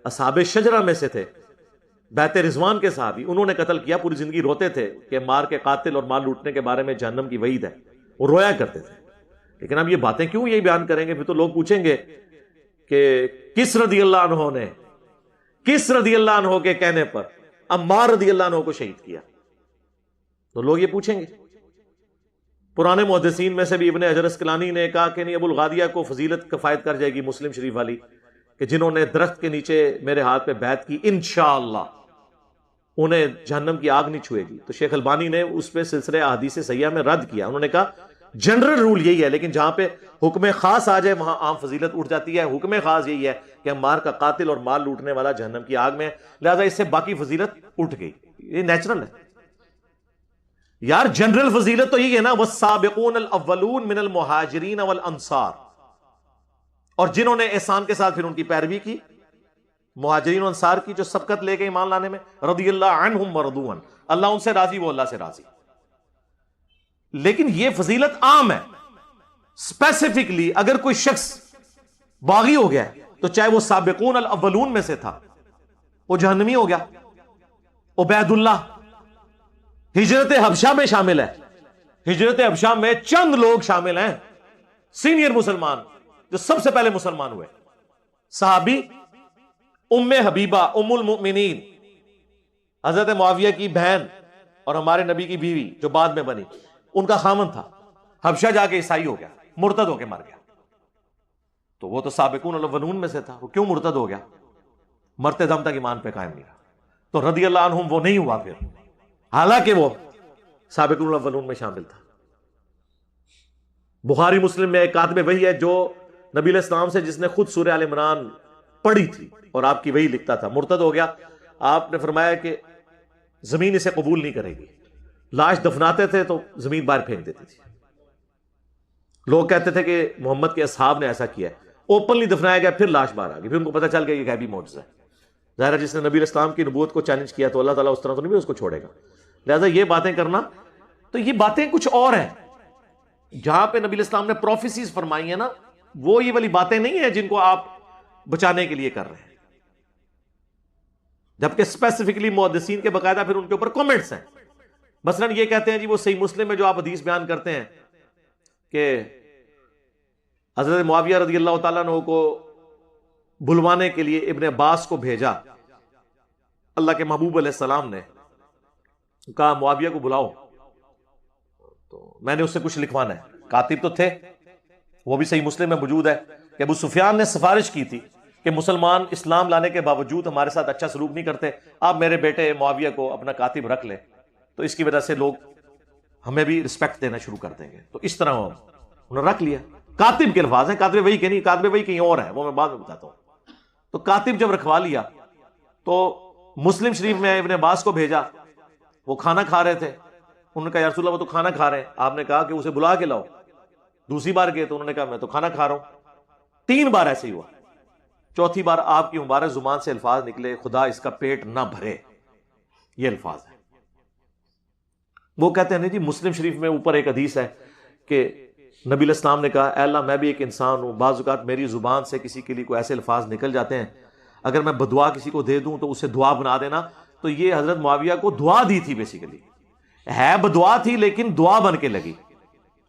اصحاب شجرہ میں سے تھے، بیت رضوان کے صحابی، انہوں نے قتل کیا، پوری زندگی روتے تھے کہ مار کے قاتل اور مال لوٹنے کے بارے میں جہنم کی وعید ہے، وہ رویا کرتے تھے۔ لیکن اب یہ باتیں کیوں یہی بیان کریں گے؟ پھر تو لوگ پوچھیں گے کہ کس رضی اللہ عنہ نے، کس رضی اللہ عنہ کے کہنے پر عمار رضی اللہ عنہ کو شہید کیا؟ تو لوگ یہ پوچھیں گے۔ پرانے محدثین میں سے بھی ابن حجر اسقلانی نے کہا کہ نہیں، ابو الغادیہ کو فضیلت کفایت کر جائے گی مسلم شریف والی، کہ جنہوں نے درخت کے نیچے میرے ہاتھ پہ بیعت کی انشاءاللہ انہیں جہنم کی آگ نہیں چھوئے گی۔ تو شیخ البانی نے اس پہ سلسلہ احادیث صحیحہ میں رد کیا، انہوں نے کہا جنرل رول یہی ہے، لیکن جہاں پہ حکم خاص آ جائے وہاں عام فضیلت اٹھ جاتی ہے۔ حکم خاص یہی ہے کہ عمار کا قاتل اور مال لوٹنے والا جہنم کی آگ میں، لہذا اس سے باقی فضیلت اٹھ گئی، یہ نیچرل ہے یار۔ جنرل فضیلت تو یہی ہے نا، والسابقون الاولون من المہاجرین والانصار، اور جنہوں نے احسان کے ساتھ پھر ان کی پیروی کی، مہاجرین و انصار کی، جو سبقت لے کے ایمان لانے میں، رضی اللہ عنہم ورضوا عنہ، اللہ ان سے راضی، وہ اللہ سے راضی۔ لیکن یہ فضیلت عام ہے، اسپیسیفکلی اگر کوئی شخص باغی ہو گیا ہے تو چاہے وہ سابقون الاولون میں سے تھا، وہ جہنمی ہو گیا۔ عبید اللہ ہجرت حبشہ میں شامل ہے، ہجرت حبشہ میں چند لوگ شامل ہیں سینئر مسلمان جو سب سے پہلے مسلمان ہوئے، صحابی ام حبیبہ ام المؤمنین، حضرت معاویہ کی بہن اور ہمارے نبی کی بیوی جو بعد میں بنی، ان کا خامن تھا، حبشہ جا کے عیسائی ہو گیا، مرتد ہو کے مر گیا. تو وہ تو سابقون الاولون میں سے تھا, وہ کیوں مرتد ہو گیا؟ مرتے دم تک ایمان پہ قائم نہیں رہا. تو رضی اللہ عنہم وہ نہیں ہوا پھر, حالانکہ وہ سابقون الاولون میں شامل تھا. بخاری مسلم میں ایک کاتب وحی ہے جو نبی علیہ السلام سے, جس نے خود سورہ آل عمران پڑھی تھی اور آپ کی وحی لکھتا تھا, مرتد ہو گیا. آپ نے فرمایا کہ زمین اسے قبول نہیں کرے گی. لاش دفناتے تھے تو زمین باہر پھینک دیتی تھی. لوگ کہتے تھے کہ محمد کے اصحاب نے ایسا کیا ہے. اوپنلی دفنایا گیا, پھر لاش باہر آ گئی, پھر ان کو پتہ چل گیا یہ غیبی معجزہ ہے. ظاہر ہے جس نے نبی علیہ السلام کی نبوت کو چیلنج کیا تو اللہ تعالیٰ اس طرح تو نہیں اس کو چھوڑے گا. لہٰذا یہ باتیں کرنا, تو یہ باتیں کچھ اور ہیں. جہاں پہ نبی علیہ السلام نے پروفیسیز فرمائی ہیں نا, وہ یہ والی باتیں نہیں ہیں جن کو آپ بچانے کے لیے کر رہے ہیں. جبکہ اسپیسیفکلی محدثین کے باقاعدہ پھر ان کے اوپر کامنٹس ہیں. مثلاً یہ کہتے ہیں جی وہ صحیح مسلم میں جو آپ حدیث بیان کرتے ہیں کہ حضرت معاویہ رضی اللہ تعالیٰ عنہ کو بلوانے کے لیے ابن عباس کو بھیجا, اللہ کے محبوب علیہ السلام نے کہا معاویہ کو بلاؤ, تو میں نے اس سے کچھ لکھوانا ہے. کاتب تو تھے, وہ بھی صحیح مسلم میں موجود ہے کہ ابو سفیان نے سفارش کی تھی کہ مسلمان اسلام لانے کے باوجود ہمارے ساتھ اچھا سلوک نہیں کرتے, آپ میرے بیٹے معاویہ کو اپنا کاتب رکھ لیں, تو اس کی وجہ سے لوگ ہمیں بھی رسپیکٹ دینا شروع کر دیں گے. تو اس طرح انہوں نے رکھ لیا. کاتب کے الفاظ ہیں, کاتب وہی کہ نہیں, کاتب وہی کہیں اور ہے, وہ میں بعد میں بتاتا ہوں. تو کاتب جب رکھوا لیا تو مسلم شریف میں ابن عباس کو بھیجا, وہ کھانا کھا رہے تھے. انہوں نے کہا یا رسول اللہ وہ تو کھانا کھا رہے ہیں. آپ نے کہا کہ اسے بلا کے لاؤ. دوسری بار گئے تو انہوں نے کہا میں تو کھانا کھا رہا ہوں. 3 بار ایسے ہی ہوا. چوتھی بار آپ کی مبارک زبان سے الفاظ نکلے, خدا اس کا پیٹ نہ بھرے, یہ الفاظ ہیں. وہ کہتے ہیں نہیں جی مسلم شریف میں اوپر ایک حدیث ہے کہ نبی علیہ السلام نے کہا اے اللہ میں بھی ایک انسان ہوں, بعض اوقات میری زبان سے کسی کے لیے کوئی ایسے الفاظ نکل جاتے ہیں, اگر میں بدعا کسی کو دے دوں تو اسے دعا بنا دینا. تو یہ حضرت معاویہ کو دعا دی تھی, بیسیکلی ہے بدعا تھی لیکن دعا بن کے لگی.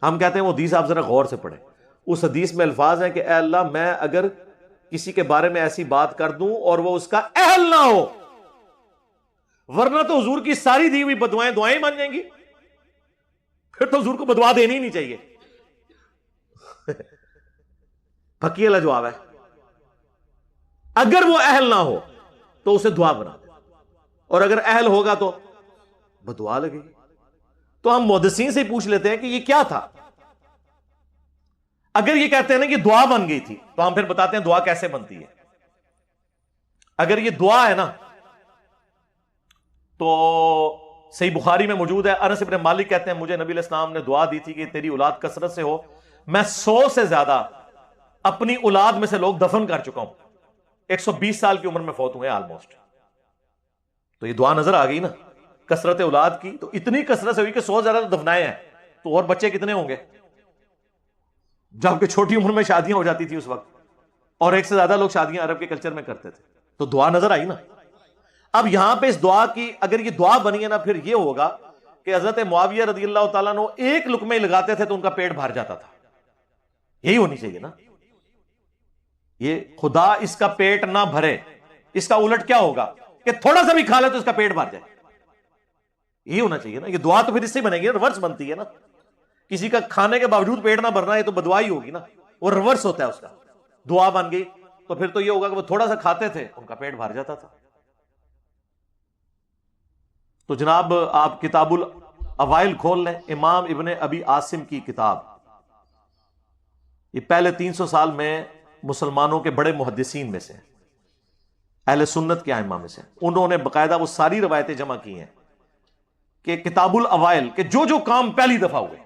ہم کہتے ہیں وہ حدیث آپ ذرا غور سے پڑھیں. اس حدیث میں الفاظ ہیں کہ اے اللہ میں اگر کسی کے بارے میں ایسی بات کر دوں اور وہ اس کا اہل نہ ہو, ورنہ تو حضور کی ساری دی ہوئی بدوائیں دعائیں بن جائیں گی, پھر تو حضور کو بدعا دینی ہی نہیں چاہیے. پکی والا جواب ہے, اگر وہ اہل نہ ہو تو اسے دعا بنا دے, اور اگر اہل ہوگا تو بدعا لگے گی. تو ہم محدثین سے پوچھ لیتے ہیں کہ یہ کیا تھا. اگر یہ کہتے ہیں نا کہ دعا بن گئی تھی تو ہم پھر بتاتے ہیں دعا کیسے بنتی ہے. اگر یہ دعا ہے نا تو صحیح بخاری میں موجود ہے, انس ابن مالک کہتے ہیں مجھے نبی علیہ السلام نے دعا دی تھی کہ تیری اولاد کثرت سے ہو, میں 100 سے زیادہ اپنی اولاد میں سے لوگ دفن کر چکا ہوں, 120 سال کی عمر میں فوت ہوئے آلموسٹ. تو یہ دعا نظر آ گئی نا کثرت اولاد کی. تو اتنی کثرت سے ہوئی کہ 100 زیادہ دفنائے ہیں, تو اور بچے کتنے ہوں گے, جبکہ چھوٹی عمر میں شادیاں ہو جاتی تھی اس وقت, اور 1 سے زیادہ لوگ شادیاں عرب کے کلچر میں کرتے تھے. تو دعا نظر آئی نا. اب یہاں پہ اس دعا کی اگر یہ دعا بنی ہے نا, پھر یہ ہوگا کہ حضرت معاویہ رضی اللہ تعالیٰ عنہ ایک لقمے لگاتے تھے تو ان کا پیٹ بھر جاتا تھا. یہی ہونی چاہیے نا. یہ خدا اس کا پیٹ نہ بھرے, اس کا الٹ کیا ہوگا کہ تھوڑا سا بھی کھا لے تو اس کا پیٹ بھر جائے. یہی ہونا چاہیے نا. یہ دعا تو پھر اس سے بنے گی, ریورس بنتی ہے نا. کسی کا کھانے کے باوجود پیٹ نہ بھرنا, یہ تو بدعا ہی ہوگی نا, وہ ریورس ہوتا ہے اس کا. دعا بن گئی تو پھر تو یہ ہوگا کہ وہ تھوڑا سا کھاتے تھے ان کا پیٹ بھر جاتا تھا. تو جناب آپ کتاب الاوائل کھول لیں, امام ابن ابی عاصم کی کتاب. یہ پہلے 300 سال میں مسلمانوں کے بڑے محدثین میں سے, اہل سنت کے ائمہ میں سے, انہوں نے باقاعدہ وہ ساری روایتیں جمع کی ہیں کہ کتاب الاوائل کے جو جو کام پہلی دفعہ ہوئے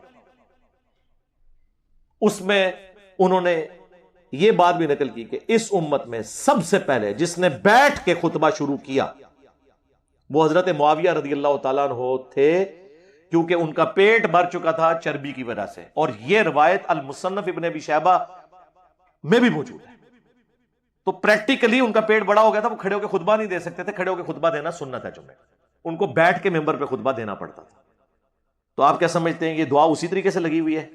اس میں انہوں نے یہ بات بھی نقل کی کہ اس امت میں سب سے پہلے جس نے بیٹھ کے خطبہ شروع کیا وہ حضرت معاویہ رضی اللہ تعالیٰ عنہ تھے, کیونکہ ان کا پیٹ بھر چکا تھا چربی کی وجہ سے. اور یہ روایت المصنف ابن ابی شیبہ میں بھی موجود ہے. تو پریکٹیکلی ان کا پیٹ بڑا ہو گیا تھا, وہ کھڑے ہو کے خطبہ نہیں دے سکتے تھے. کھڑے ہو کے خطبہ دینا سنت ہے جمعے, ان کو بیٹھ کے ممبر پہ خطبہ دینا پڑتا تھا. تو آپ کیا سمجھتے ہیں یہ دعا اسی طریقے سے لگی ہوئی ہے.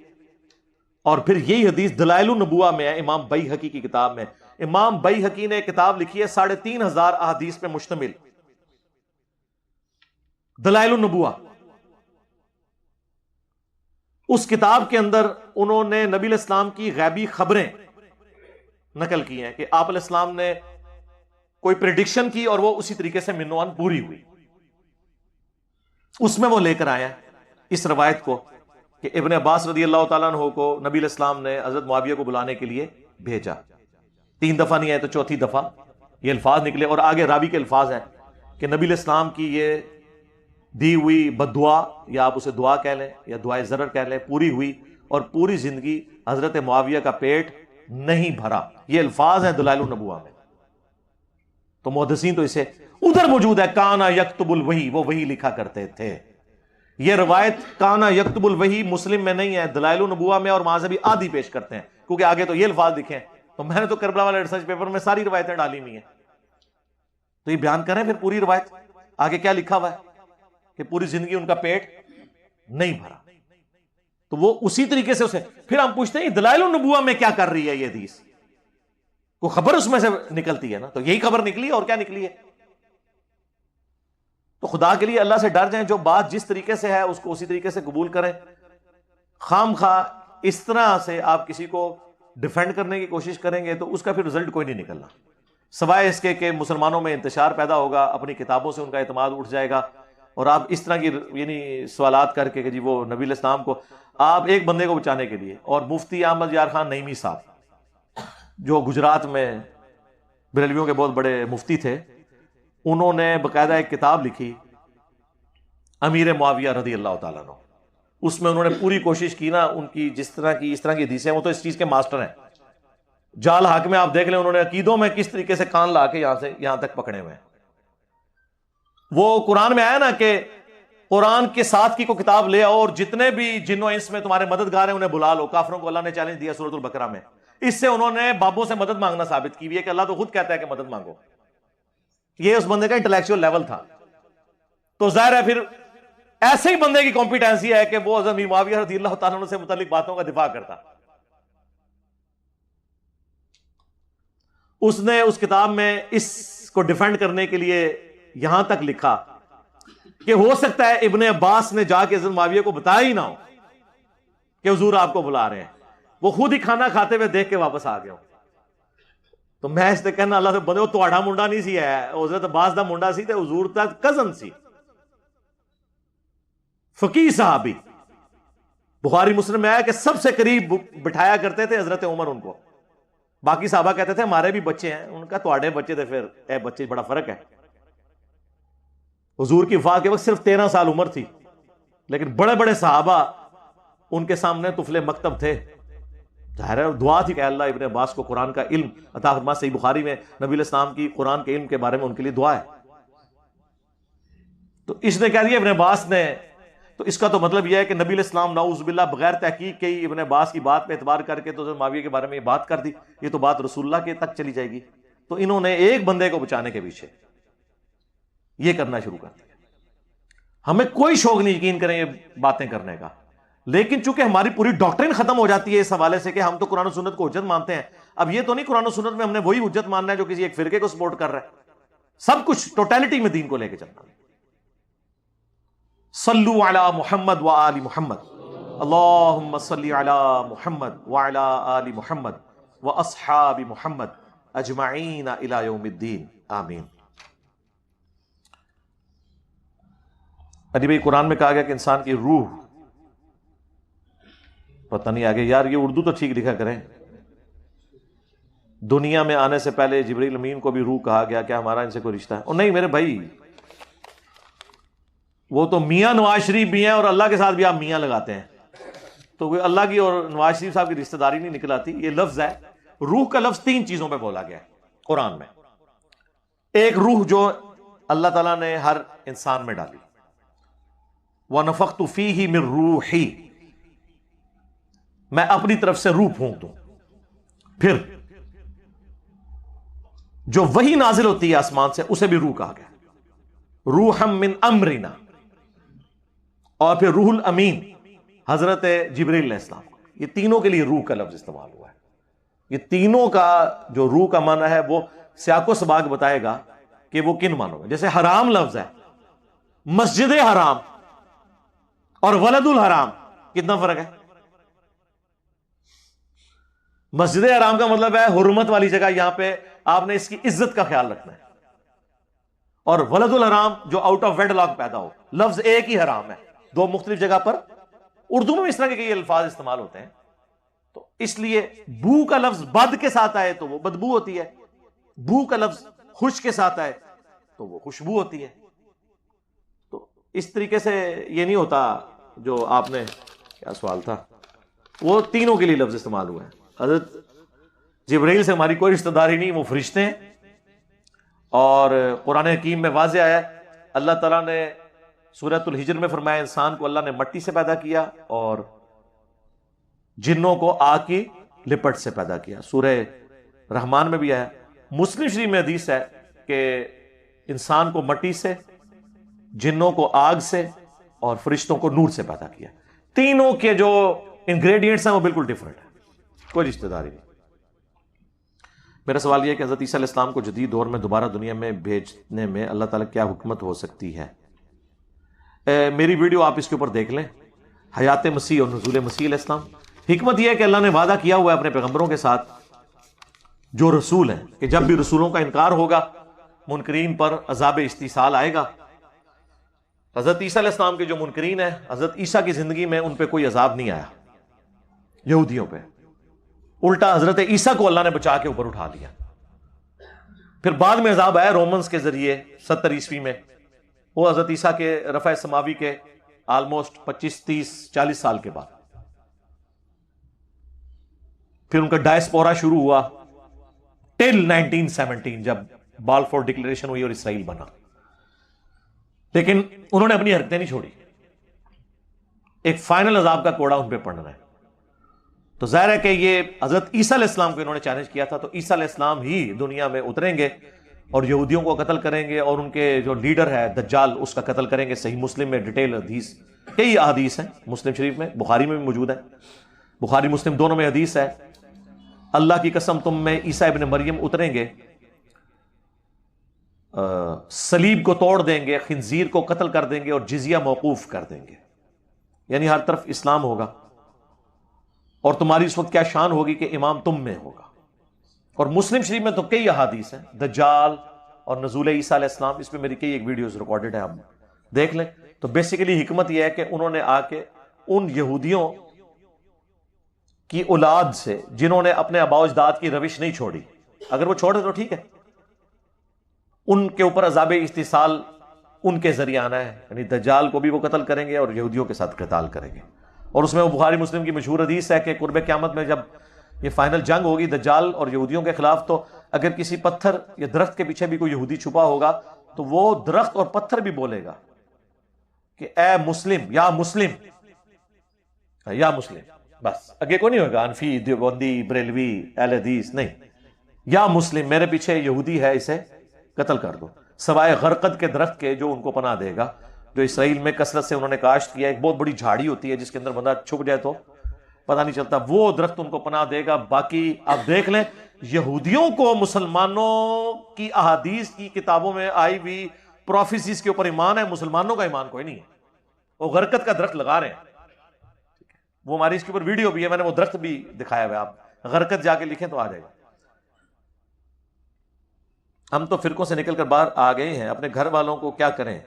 اور پھر یہی حدیث دلائل النبوہ میں ہے, امام بیہقی کی کتاب میں. امام بیہقی نے ایک کتاب لکھی ہے 3500 احادیث پہ مشتمل, دلائل النبوہ. اس کتاب کے اندر انہوں نے نبی علیہ السلام کی غیبی خبریں نقل کی ہیں کہ آپ علیہ السلام نے کوئی پریڈکشن کی اور وہ اسی طریقے سے منوان پوری ہوئی. اس میں وہ لے کر آیا اس روایت کو کہ ابن عباس رضی اللہ تعالیٰ عنہ کو نبی علیہ السلام نے حضرت معاویہ کو بلانے کے لیے بھیجا. 3 دفعہ نہیں آئے تو چوتھی دفعہ یہ الفاظ نکلے, اور آگے راوی کے الفاظ ہیں کہ نبی علیہ السلام کی یہ دی ہوئی بد دعا, یا آپ اسے دعا کہہ لیں یا دعائے ضرر کہہ لیں, پوری ہوئی اور پوری زندگی حضرت معاویہ کا پیٹ نہیں بھرا. یہ الفاظ ہیں دلائل النبوہ میں. تو محدثین تو اسے ادھر موجود ہے کانا یکتب الوحی, وہ وحی لکھا کرتے تھے. یہ روایت کانا یکتب الوحی مسلم میں نہیں ہے, دلائل النبوہ میں, اور وہاں سے بھی آدھی پیش کرتے ہیں کیونکہ آگے تو یہ الفاظ لکھے ہیں. تو میں نے تو کربلا والے ریسرچ پیپر میں ساری روایتیں ڈالی ہوئی ہیں, تو یہ بیان کریں پھر پوری روایت آگے کیا لکھا ہوا ہے کہ پوری زندگی ان کا پیٹ نہیں بھرا. تو وہ اسی طریقے سے اسے پھر ہم پوچھتے ہیں دلائل النبوہ میں کیا کر رہی ہے یہ حدیث, کوئی خبر اس میں سے نکلتی ہے نا, تو یہی خبر نکلی ہے اور کیا نکلی ہے. تو خدا کے لیے اللہ سے ڈر جائیں, جو بات جس طریقے سے ہے اس کو اسی طریقے سے قبول کریں. خام خواہ اس طرح سے آپ کسی کو ڈیفینڈ کرنے کی کوشش کریں گے تو اس کا پھر رزلٹ کوئی نہیں نکلنا, سوائے اس کے کہ مسلمانوں میں انتشار پیدا ہوگا, اپنی کتابوں سے ان کا اعتماد اٹھ جائے گا, اور آپ اس طرح کی یعنی سوالات کر کے کہ جی وہ نبی علیہ السلام کو آپ ایک بندے کو بچانے کے لیے. اور مفتی احمد یار خان نعیمی صاحب جو گجرات میں بریلویوں کے بہت بڑے مفتی تھے, انہوں نے باقاعدہ ایک کتاب لکھی امیر معاویہ رضی اللہ تعالیٰ عنہ. اس میں انہوں نے پوری کوشش کی نا, ان کی جس طرح کی اس طرح کی حدیثیں, وہ تو اس چیز کے ماسٹر ہیں. جال حق میں آپ دیکھ لیں انہوں نے عقیدوں میں کس طریقے سے کان لا کے یہاں سے یہاں تک پکڑے ہوئے ہیں. وہ قرآن میں آیا نا کہ قرآن کے ساتھ کی کو کتاب لے آؤ اور جتنے بھی جن و انس میں تمہارے مددگار ہیں انہیں بلا لو. کافروں کو اللہ نے چیلنج دیا سورۃ البقرہ میں. اس سے انہوں نے بابوں سے مدد مانگنا ثابت کی ہوئی ہے کہ اللہ تو خود کہتا ہے کہ مدد مانگو. یہ اس بندے کا انٹلیکچوئل لیول تھا. تو ظاہر ہے پھر ایسے ہی بندے کی کمپیٹنسی ہے کہ وہ حضرت امیر معاویہ رضی اللہ تعالیٰ عنہ سے متعلق باتوں کا دفاع کرتا. اس نے اس کتاب میں اس کو ڈیفینڈ کرنے کے لیے یہاں تک لکھا کہ ہو سکتا ہے ابن عباس نے جا کے حضرت معاویہ کو بتایا ہی نہ ہو کہ حضور آپ کو بلا رہے ہیں, وہ خود ہی کھانا کھاتے ہوئے دیکھ کے واپس آ گیا. تو میں اس نے کہنا اللہ سے بندے, وہ تواڈا منڈا نہیں سی ہے, حضرت عباس دا منڈا سی تے حضور دا کزن سی, فقیہ صحابی. بخاری مسلم میں آیا کہ سب سے قریب بٹھایا کرتے تھے حضرت عمر ان کو. باقی صحابہ کہتے تھے ہمارے بھی بچے ہیں, ان کا تواڈے بچے تھے, پھر اے بچے بڑا فرق ہے. حضور کی وفات کے وقت صرف 13 سال عمر تھی, لیکن بڑے بڑے صحابہ ان کے سامنے طفل مکتب تھے. ظاہر ہے دعا تھی کہ اللہ ابن عباس کو قرآن کا علم عطا فرما. صحیح بخاری میں نبی علیہ السلام کی قرآن کے علم کے بارے میں ان کے لیے دعا ہے. تو اس نے کہہ دیا ابن عباس نے, تو اس کا تو مطلب یہ ہے کہ نبی علیہ السلام نعوذ باللہ بغیر تحقیق کے ہی ابن عباس کی بات پہ اعتبار کر کے تو حضرت معاویہ کے بارے میں یہ بات کر دی. یہ تو بات رسول اللہ کے تک چلی جائے گی. تو انہوں نے ایک بندے کو بچانے کے پیچھے یہ کرنا شروع کر دیا. ہمیں کوئی شوق نہیں یقین کریں یہ باتیں کرنے کا, لیکن چونکہ ہماری پوری ڈاکٹرن ختم ہو جاتی ہے اس حوالے سے کہ ہم تو قرآن و سنت کو حجت مانتے ہیں. اب یہ تو نہیں قرآن و سنت میں ہم نے وہی حجت ماننا ہے جو کسی ایک فرقے کو سپورٹ کر رہا ہے. سب کچھ ٹوٹیلٹی میں دین کو لے کے چلنا. صلو علی محمد وآل محمد, اللہم صلی علی محمد وعلی آل محمد واصحاب محمد اجمعین الی یوم الدین, آمین. بھائی قرآن میں کہا گیا کہ انسان کی روح, پتہ نہیں آگے یار یہ اردو تو ٹھیک لکھا کریں. دنیا میں آنے سے پہلے جبریل امین کو بھی روح کہا گیا, کیا ہمارا ان سے کوئی رشتہ ہے؟ اور نہیں میرے بھائی, وہ تو میاں نواز شریف بھی ہیں اور اللہ کے ساتھ بھی آپ میاں لگاتے ہیں, تو کوئی اللہ کی اور نواز شریف صاحب کی رشتہ داری نہیں نکل آتی. یہ لفظ ہے روح کا لفظ 3 چیزوں پہ بولا گیا ہے قرآن میں. ایک روح جو اللہ تعالیٰ نے ہر انسان میں ڈالی, وَنَفَخْتُ فِيهِ مِن رُوحِي, میں اپنی طرف سے روح پھونک دوں. پھر جو وحی نازل ہوتی ہے آسمان سے اسے بھی روح کہا گیا, روحم من امرنا. اور پھر روح الامین حضرت جبریل علیہ السلام, یہ تینوں کے لیے روح کا لفظ استعمال ہوا ہے. یہ تینوں کا جو روح کا معنی ہے وہ سیاق و سباق بتائے گا کہ وہ کن معنوں میں. جیسے حرام لفظ ہے, مسجد حرام اور ولد الحرام, کتنا فرق ہے؟ مسجد حرام کا مطلب ہے حرمت والی جگہ، یہاں پہ آپ نے اس کی عزت کا خیال رکھنا ہے. اور ولد الحرام جو آؤٹ آف ویڈ لاک پیدا ہو، لفظ ایک ہی حرام ہے، دو مختلف جگہ پر اردو میں اس طرح کے کئی الفاظ استعمال ہوتے ہیں. تو اس لیے بو کا لفظ بد کے ساتھ آئے تو وہ بدبو ہوتی ہے، بو کا لفظ خوش کے ساتھ آئے تو وہ خوشبو ہوتی ہے. تو اس طریقے سے یہ نہیں ہوتا جو آپ نے، کیا سوال تھا، وہ تینوں کے لیے لفظ استعمال ہوا ہے. حضرت جبرائیل سے ہماری کوئی رشتہ داری نہیں، وہ فرشتے ہیں. اور قرآن حکیم میں واضح آیا ہے، اللہ تعالیٰ نے سورۃ الحجر میں فرمایا انسان کو اللہ نے مٹی سے پیدا کیا اور جنوں کو آگ کی لپٹ سے پیدا کیا. سورہ رحمان میں بھی آیا. مسلم شریف میں حدیث ہے کہ انسان کو مٹی سے، جنوں کو آگ سے اور فرشتوں کو نور سے پیدا کیا. تینوں کے جو انگریڈینٹس ہیں وہ بالکل ڈیفرنٹ ہیں، کوئی رشتہ داری نہیں. میرا سوال یہ ہے کہ حضرت عیسیٰ علیہ السلام کو جدید دور میں دوبارہ دنیا میں بھیجنے میں اللہ تعالیٰ کیا حکمت ہو سکتی ہے؟ میری ویڈیو آپ اس کے اوپر دیکھ لیں، حیات مسیح اور نزول مسیح علیہ السلام. حکمت یہ ہے کہ اللہ نے وعدہ کیا ہوا ہے اپنے پیغمبروں کے ساتھ جو رسول ہیں کہ جب بھی رسولوں کا انکار ہوگا منکرین پر عذاب استحصال آئے گا. حضرت عیسیٰ علیہ السلام کے جو منکرین ہیں، حضرت عیسیٰ کی زندگی میں ان پہ کوئی عذاب نہیں آیا، یہودیوں پہ. الٹا حضرت عیسیٰ کو اللہ نے بچا کے اوپر اٹھا دیا. پھر بعد میں عذاب آیا رومنز کے ذریعے 70 عیسوی میں، وہ حضرت عیسیٰ کے رفع سماوی کے آلموسٹ 25 30 40 سال کے بعد. پھر ان کا ڈائسپورا شروع ہوا ٹل 1917 جب بالفور ڈکلیریشن ہوئی اور اسرائیل بنا. لیکن انہوں نے اپنی حرکتیں نہیں چھوڑی، ایک فائنل عذاب کا کوڑا ان پہ پڑنا ہے. تو ظاہر ہے کہ یہ حضرت عیسیٰ علیہ السلام کو انہوں نے چیلنج کیا تھا، تو عیسیٰ علیہ السلام ہی دنیا میں اتریں گے اور یہودیوں کو قتل کریں گے، اور ان کے جو لیڈر ہے دجال اس کا قتل کریں گے. صحیح مسلم میں ڈیٹیل حدیث، کئی احادیث ہیں مسلم شریف میں، بخاری میں بھی موجود ہے، بخاری مسلم دونوں میں حدیث ہے. اللہ کی قسم تم میں عیسیٰ ابن مریم اتریں گے، صلیب کو توڑ دیں گے، خنزیر کو قتل کر دیں گے اور جزیہ موقوف کر دیں گے. یعنی ہر طرف اسلام ہوگا، اور تمہاری اس وقت کیا شان ہوگی کہ امام تم میں ہوگا. اور مسلم شریف میں تو کئی احادیث ہیں، دجال اور نزول عیسیٰ علیہ السلام، اس میں میری کئی ایک ویڈیوز ریکارڈڈ ہیں، آپ دیکھ لیں. تو بیسیکلی حکمت یہ ہے کہ انہوں نے آ کے ان یہودیوں کی اولاد سے جنہوں نے اپنے آباء و اجداد کی روش نہیں چھوڑی، اگر وہ چھوڑے تو ٹھیک ہے، ان کے اوپر عذاب استحصال ان کے ذریعے آنا ہے. یعنی دجال کو بھی وہ قتل کریں گے اور یہودیوں کے ساتھ قتال کریں گے. اور اس میں وہ بخاری مسلم کی مشہور حدیث ہے کہ قرب قیامت میں جب یہ فائنل جنگ ہوگی دجال اور یہودیوں کے خلاف، تو اگر کسی پتھر یا درخت کے پیچھے بھی کوئی یہودی چھپا ہوگا تو وہ درخت اور پتھر بھی بولے گا کہ اے مسلم، یا مسلم، یا مسلم. بس آگے کوئی نہیں ہوگا انفی، دیوبندی، بریلوی، اہل حدیث، نہیں، یا مسلم، میرے پیچھے یہودی ہے، اسے قتل کر دو. سوائے غرقد کے درخت کے جو ان کو پناہ دے گا، جو اسرائیل میں کثرت سے انہوں نے کاشت کیا. ایک بہت بڑی جھاڑی ہوتی ہے جس کے اندر بندہ چھپ جائے تو پتہ نہیں چلتا، وہ درخت ان کو پناہ دے گا. باقی آپ دیکھ لیں، یہودیوں کو مسلمانوں کی احادیث کی کتابوں میں آئی ہوئی پروفیسیز کے اوپر ایمان ہے، مسلمانوں کا ایمان کوئی نہیں ہے. وہ غرقد کا درخت لگا رہے ہیں، وہ ہماری اس کے اوپر ویڈیو بھی ہے، میں نے وہ درخت بھی دکھایا ہوا ہے، آپ غرقد جا کے لکھیں تو آ جائے گا. ہم تو فرقوں سے نکل کر باہر آ گئے ہیں، اپنے گھر والوں کو کیا کریں،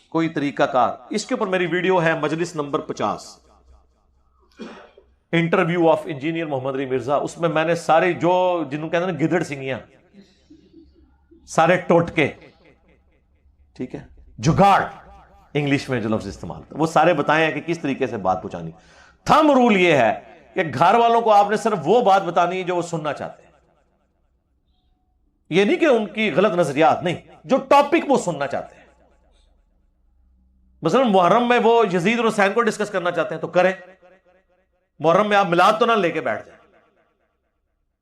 کوئی طریقہ کار؟ اس کے اوپر میری ویڈیو ہے مجلس نمبر 50، انٹرویو آف انجینئر محمد علی مرزا. اس میں نے سارے جو جنہوں کہتے ہیں نا گدڑ سنگیاں، سارے ٹوٹکے، ٹھیک ہے، جگاڑ انگلش میں جو لفظ استعمال ہوتا ہے، وہ سارے بتائے ہیں کہ کس طریقے سے بات پہنچانی. تھم رول یہ ہے کہ گھر والوں کو آپ نے صرف وہ بات بتانی ہے جو وہ سننا چاہتے ہیں. یہ نہیں کہ ان کی غلط نظریات، نہیں، جو ٹاپک وہ سننا چاہتے ہیں. مثلا محرم میں وہ یزید اور حسین کو ڈسکس کرنا چاہتے ہیں تو کریں. محرم میں آپ میلاد تو نہ لے کے بیٹھ جائیں.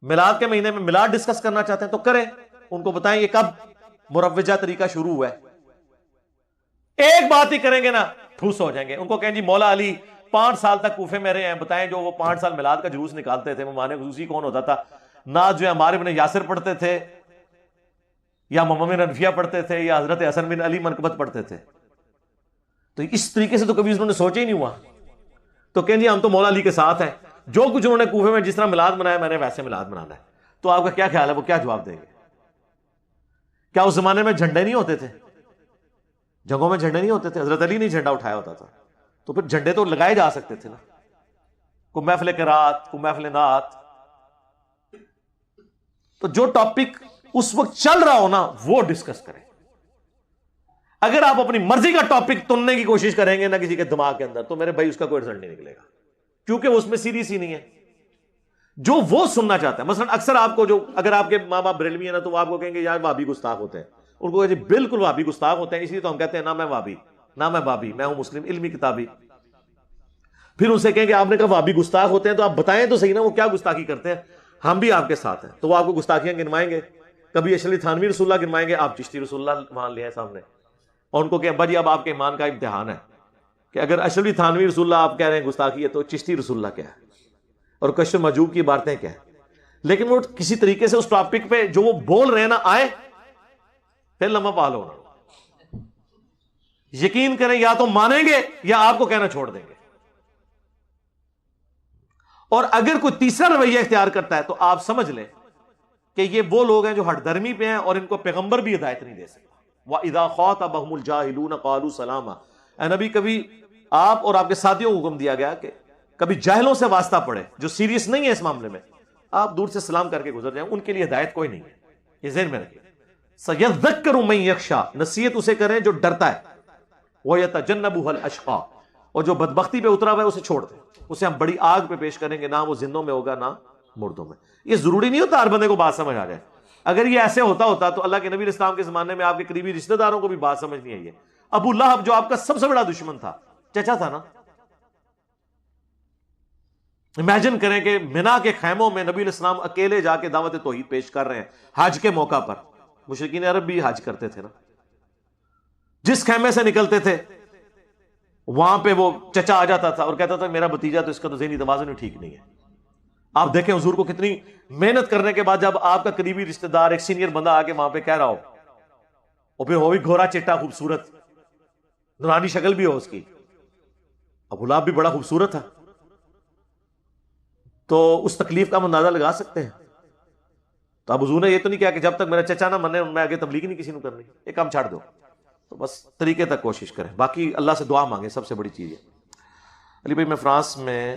میلاد کے مہینے میں میلاد ڈسکس کرنا چاہتے ہیں تو کریں. ان کو بتائیں یہ کب مروجہ طریقہ شروع ہوا ہے. ایک بات ہی کریں گے نا ٹھوس ہو جائیں گے. ان کو کہیں جی مولا علی 5 سال تک کوفے میں رہے ہیں، بتائیں جو وہ 5 سال میلاد کا جلوس نکالتے تھے، مہمان خصوصی کون ہوتا تھا؟ نعت جو ہے عمار بن یاسر پڑھتے تھے، یا محمد بن انفیہ پڑھتے تھے، یا حضرت حسن بن علی منقبت پڑھتے تھے. تو اس طریقے سے تو کبھی انہوں نے سوچا ہی نہیں ہوا. تو کہیں جی ہم تو مولا علی کے ساتھ ہیں. جو کچھ انہوں نے کوفے میں جس طرح میلاد منایا میں نے ویسے میلاد منانا ہے. تو آپ کا کیا خیال ہے وہ کیا جواب دیں گے؟ کیا اس زمانے میں جھنڈے نہیں ہوتے تھے؟ جنگوں میں جھنڈے نہیں ہوتے تھے؟ حضرت علی نے جھنڈا اٹھایا ہوتا تھا. تو پھر جھنڈے تو لگائے جا سکتے تھے نا. کوئی محفل قرات، کوئی محفل نعت. تو جو ٹاپک اس وقت چل رہا ہو نا وہ ڈسکس کریں. اگر آپ اپنی مرضی کا ٹاپک تننے کی کوشش کریں گے نا کسی کے دماغ کے اندر تو میرے بھائی اس کا کوئی رزلٹ نہیں نکلے گا، کیونکہ وہ اس میں سیریس ہی نہیں ہے جو وہ سننا چاہتا ہے. مثلا اکثر آپ کو جو اگر آپ کے ماں باپ بریلوی ہیں نا تو وہ آپ کو کہیں گے یار وہابی گستاخ ہوتے ہیں. ان کو جی بالکل وہابی گستاخ ہوتے ہیں، اس لیے تو ہم کہتے ہیں نہ میں وہابی نہ میں بابی، میں ہوں مسلم علمی کتابی. پھر ان سے کہیں کہ آپ نے کہا وہابی گستاخ ہوتے ہیں تو آپ بتائیں تو صحیح نا وہ کیا گستاخی کرتے ہیں. ہم بھی آپ کے ساتھ ہیں تو وہ آپ کو گستاخیاں گنوائیں گے. کبھی اشرف تھانوی رسول اللہ گنوائیں گے، آپ چشتی رسول اللہ مان لیا ہے سامنے، اور ان کو کہ ابا جی اب آپ کے ایمان کا امتحان ہے کہ اگر اشرف تھانوی رسول اللہ آپ کہہ رہے ہیں گستاخی ہے تو چشتی رسول اللہ کیا ہے اور کشف مجوب کی باتیں کیا ہے. لیکن وہ کسی طریقے سے اس ٹاپک پہ جو وہ بول رہے ہیں نا آئے پھر لمحہ پال ہونا. یقین کریں یا تو مانیں گے یا آپ کو کہنا چھوڑ دیں گے. اور اگر کوئی تیسرا رویہ اختیار کرتا ہے تو آپ سمجھ لیں کہ یہ وہ لوگ ہیں جو ہٹ درمی پہ ہیں اور ان کو پیغمبر بھی ہدایت نہیں دے سکتا. وَإِذَا خَاطَبَهُمُ الْجَاهِلُونَ قَالُوا سَلَامًا. اے نبی کبھی آپ اور آپ کے ساتھیوں کو حکم دیا گیا کہ کبھی جاہلوں سے واسطہ پڑے جو سیریس نہیں ہے اس معاملے میں آپ دور سے سلام کر کے گزر جائیں، ان کے لیے ہدایت کوئی نہیں ہے. یہ ذہن میں رکھیں. سَيَذَّكَّرُ مَن يَخْشَىٰ. نصیحت اسے کریں جو ڈرتا ہے. وَيَتَجَنَّبُهَا الْأَشْقَىٰ. اور جو بدبختی پہ اترا ہوا ہے اسے چھوڑ دیں. اسے ہم بڑی آگ پہ پیش کریں گے، نہ وہ زندوں میں ہوگا نہ مردوں میں. یہ ضروری نہیں ہوتا ہر بندے کو بات سمجھ آ جائے. اگر یہ ایسے ہوتا تو اللہ کے نبی علیہ السلام کے زمانے میں آپ کے قریبی رشتہ داروں کو بھی بات سمجھ نہیں آئی ہے. ابو لہب جو آپ کا سب سے بڑا دشمن تھا، چچا تھا نا. امیجن کریں کہ منا کے خیموں میں نبی علیہ السلام اکیلے جا کے دعوت توحید پیش کر رہے ہیں حج کے موقع پر. مشرکین عرب بھی حج کرتے تھے نا. جس خیمے سے نکلتے تھے وہاں پہ وہ چچا آ جاتا تھا اور کہتا تھا میرا بھتیجا تو اس کا تو ذہنی توازن ہی ٹھیک نہیں ہے. آپ دیکھیں حضور کو کتنی محنت کرنے کے بعد جب آپ کا قریبی رشتہ دار ایک سینئر بندہ آ کے وہاں پہ کہہ رہا ہو اور پھر وہ بھی گھوڑا چٹا خوبصورت نورانی شکل بھی ہو اس کی. ابو لہب بھی بڑا خوبصورت تھا تو اس تکلیف کا ہم اندازہ لگا سکتے ہیں. تو اب حضور نے یہ تو نہیں کہا کہ جب تک میرا چچا نہ منے میں آگے تبلیغ نہیں کسی نے کرنی، یہ کام چھاڑ دو. تو بس طریقے تک کوشش کریں، باقی اللہ سے دعا مانگیں، سب سے بڑی چیز ہے. علی بھائی میں فرانس میں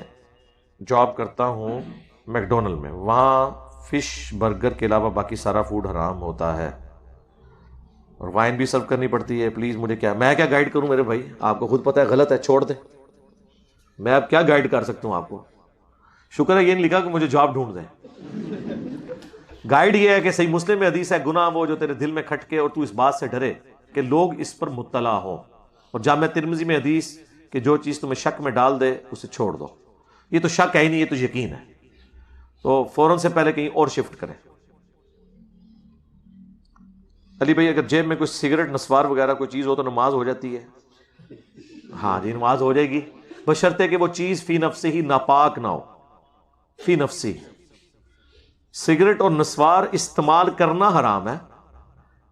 جاب کرتا ہوں میکڈونلڈ میں، وہاں فش برگر کے علاوہ باقی سارا فوڈ حرام ہوتا ہے اور وائن بھی سرو کرنی پڑتی ہے. پلیز مجھے میں کیا گائیڈ کروں میرے بھائی، آپ کو خود پتہ ہے غلط ہے، چھوڑ دیں. میں اب کیا گائیڈ کر سکتا ہوں آپ کو. شکر ہے یہ نہیں لکھا کہ مجھے جاب ڈھونڈ دیں. گائیڈ یہ ہے کہ صحیح مسلم میں حدیث ہے گناہ وہ جو تیرے دل میں کھٹکے اور تو اس بات سے ڈرے کہ لوگ اس پر مطلع ہوں. اور جامع ترمذی میں حدیث کہ جو چیز تمہیں شک میں ڈال دے اسے چھوڑ دو. یہ تو شک ہے ہی نہیں، یہ تو یقین ہے. تو فوراً سے پہلے کہیں اور شفٹ کریں. علی بھائی اگر جیب میں کوئی سگریٹ نسوار وغیرہ کوئی چیز ہو تو نماز ہو جاتی ہے؟ ہاں جی نماز ہو جائے گی، بشرطے کہ وہ چیز فی نفسی ہی ناپاک نہ ہو. فی نفسی سگریٹ اور نسوار استعمال کرنا حرام ہے،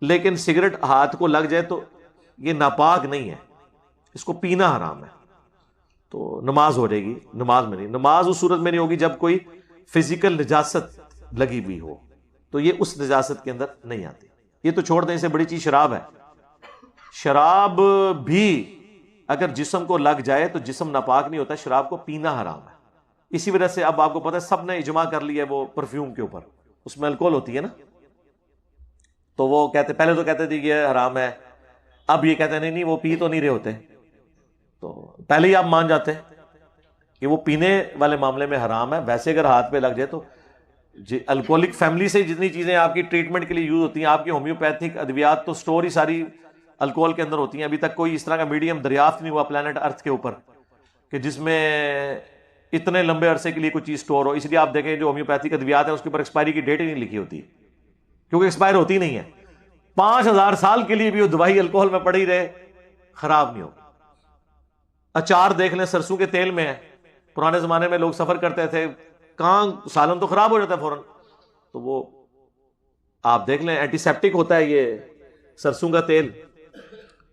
لیکن سگریٹ ہاتھ کو لگ جائے تو یہ ناپاک نہیں ہے، اس کو پینا حرام ہے. تو نماز ہو جائے گی. نماز میں نہیں، نماز اس صورت میں نہیں ہوگی جب کوئی فزیکل نجاست لگی ہوئی ہو، تو یہ اس نجاست کے اندر نہیں آتی. یہ تو چھوڑ دیں، اس سے بڑی چیز شراب ہے. شراب بھی اگر جسم کو لگ جائے تو جسم ناپاک نہیں ہوتا، شراب کو پینا حرام ہے. اسی وجہ سے اب آپ کو پتہ ہے سب نے اجماع کر لیا ہے وہ پرفیوم کے اوپر، اس میں الکوہول ہوتی ہے نا. تو وہ کہتے پہلے تو کہتے تھے کہ یہ حرام ہے، اب یہ کہتے نہیں وہ پی تو نہیں رہے ہوتے. تو پہلے ہی آپ مان جاتے ہیں کہ وہ پینے والے معاملے میں حرام ہے. ویسے اگر ہاتھ پہ لگ جائے تو الکوہولک فیملی سے جتنی چیزیں آپ کی ٹریٹمنٹ کے لیے یوز ہوتی ہیں، آپ کی ہومیوپیتھک ادویات تو سٹور ہی ساری الکوہول کے اندر ہوتی ہیں. ابھی تک کوئی اس طرح کا میڈیم دریافت نہیں ہوا پلانٹ ارتھ کے اوپر کہ جس میں اتنے لمبے عرصے کے لیے کوئی چیز سٹور ہو. اس لیے آپ دیکھیں جو ہومیوپیتھک ادویات ہیں اس کے اوپر ایکسپائری کی ڈیٹ ہی نہیں لکھی ہوتی کیونکہ ایکسپائر ہوتی نہیں ہے. 5000 سال کے لیے بھی وہ دوائی الکوہول میں پڑی رہے خراب نہیں ہوگی. اچار دیکھ لیں سرسوں کے تیل میں ہے. پرانے زمانے میں لوگ سفر کرتے تھے، کہاں سالن تو خراب ہو جاتا ہے فوراً، تو وہ آپ دیکھ لیں اینٹی سیپٹک ہوتا ہے یہ سرسوں کا تیل،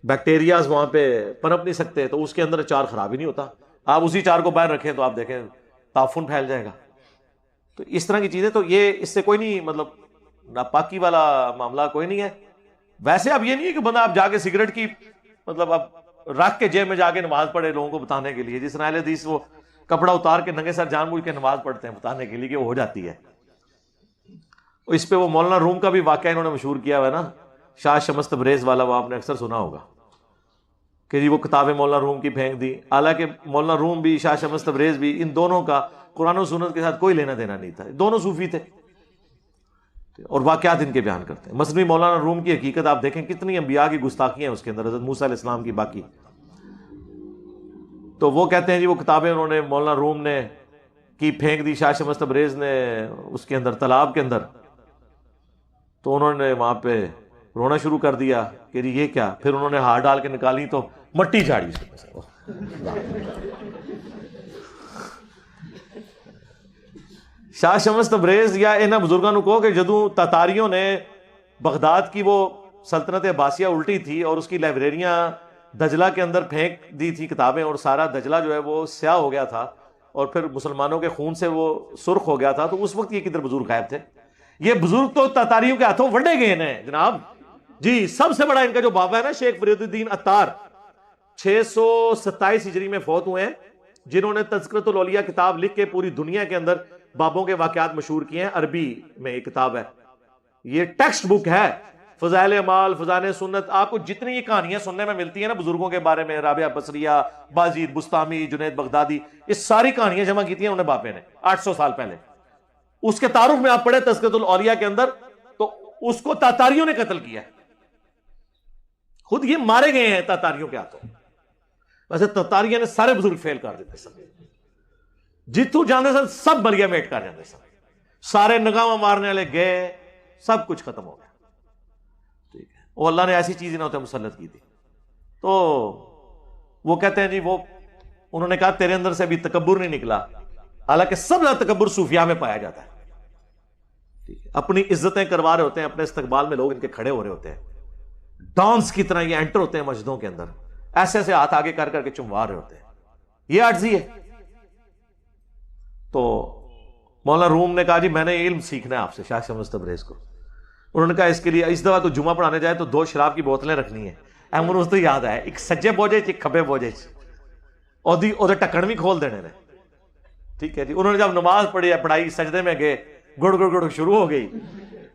بیکٹیریاز وہاں پہ پنپ نہیں سکتے، تو اس کے اندر اچار خراب ہی نہیں ہوتا. آپ اسی اچار کو باہر رکھیں تو آپ دیکھیں تعفن پھیل جائے گا. تو اس طرح کی چیزیں, تو یہ اس سے کوئی نہیں, مطلب ناپاکی والا معاملہ کوئی نہیں ہے. ویسے اب یہ نہیں ہے کہ بندہ اب جا کے سگریٹ کی مطلب اب رکھ کے جیب میں جا کے نماز پڑھے لوگوں کو بتانے کے لیے, جس طرح اہل حدیث وہ کپڑا اتار کے ننگے سر جان بوجھ کے نماز پڑھتے ہیں بتانے کے لیے کہ وہ ہو جاتی ہے. اس پہ وہ مولانا روم کا بھی واقعہ انہوں نے مشہور کیا ہوا ہے نا, شاہ شمس تبریز والا, وہ آپ نے اکثر سنا ہوگا کہ جی وہ کتابیں مولانا روم کی پھینک دی. حالانکہ مولانا روم بھی شاہ شمس تبریز بھی, ان دونوں کا قرآن و سنت کے ساتھ کوئی لینا دینا نہیں تھا, دونوں صوفی تھے اور واقعات ان کے بیان کرتے ہیں. مثلا مولانا روم کی حقیقت آپ دیکھیں کتنی انبیاء کی گستاخیاں ہیں اس کے اندر, حضرت موسیٰ علیہ السلام کی باقی. تو وہ کہتے ہیں جی وہ کتابیں انہوں نے مولانا روم نے کی پھینک دی, شاہ شمس تبریز نے اس کے اندر تالاب کے اندر. تو انہوں نے وہاں پہ رونا شروع کر دیا کہ جی یہ کیا. پھر انہوں نے ہاتھ ڈال کے نکالی تو مٹی جھاڑی اس میں سے. شاہ شمس تبریز یا انہاں بزرگاں نو کہو کہ جدوں تاتاریوں نے بغداد کی وہ سلطنت عباسیہ الٹی تھی اور اس کی لائبریریاں دجلہ کے اندر پھینک دی تھی کتابیں, اور سارا دجلہ جو ہے وہ سیاہ ہو گیا تھا اور پھر مسلمانوں کے خون سے وہ سرخ ہو گیا تھا, تو اس وقت یہ کدھر بزرگ غائب تھے. یہ بزرگ تو تاتاریوں کے ہاتھوں ونڈے گئے ہیں جناب جی. سب سے بڑا ان کا جو بابا ہے نا شیخ فرید الدین عطار, 627 ہجری میں فوت ہوئے ہیں, جنہوں نے تذکرۃ الاولیاء کتاب لکھ کے پوری دنیا کے اندر بابوں کے واقعات مشہور کیے ہیں. عربی میں ایک کتاب ہے, یہ ٹیکسٹ بک ہے, فضائل اعمال, فضائل سنت. آپ کو جتنی یہ کہانیاں سننے میں ملتی ہیں نا بزرگوں کے بارے میں, رابعہ بصریہ, باجید بستامی, جنید بغدادی, یہ ساری کہانیاں جمع کی تھی انہوں نے باپے نے 800 سال پہلے. اس کے تعارف میں آپ پڑھے تذکرۃ الاولیاء کے اندر, تو اس کو تاتاریوں نے قتل کیا, خود یہ مارے گئے ہیں تاتاریوں کے ہاتھوں. ویسے تاتاریوں نے سارے بزرگ فیل کر دیتے سن, جتوں جانے سن سب بلیا میٹ کر جاتے سن, سارے نگاہ مارنے والے گئے, سب کچھ ختم ہو گیا. ٹھیک ہے, وہ اللہ نے ایسی چیز انہیں مسلط کی تھی. تو وہ کہتے ہیں جی وہ انہوں نے کہا تیرے اندر سے ابھی تکبر نہیں نکلا, حالانکہ سب زیادہ تکبر صوفیاء میں پایا جاتا ہے. اپنی عزتیں کروا رہے ہوتے ہیں, اپنے استقبال میں لوگ ان کے کھڑے ہو رہے ہوتے ہیں, ڈانس کی طرح یہ انٹر ہوتے ہیں مسجدوں کے اندر, ایسے ایسے ہاتھ آگے کر کر کے چموا رہے ہوتے ہیں. یہ عاجزی ہے. تو مولانا روم نے کہا جی میں نے علم سیکھنا ہے آپ سے, شاہ شمس تبریز کو. انہوں نے کہا اس کے لیے اس دفعہ تو جمعہ پڑھانے جائے تو 2 شراب کی بوتلیں رکھنی ہیں. احمد اس تو یاد ہے, ایک سجے بوجھے ایک کھبے بوجھے, اور ٹکن بھی کھول دینے نے. ٹھیک ہے جی. انہوں نے جب نماز پڑھی, پڑھائی, سجدے میں گئے, گڑ گڑ گڑ شروع ہو گئی.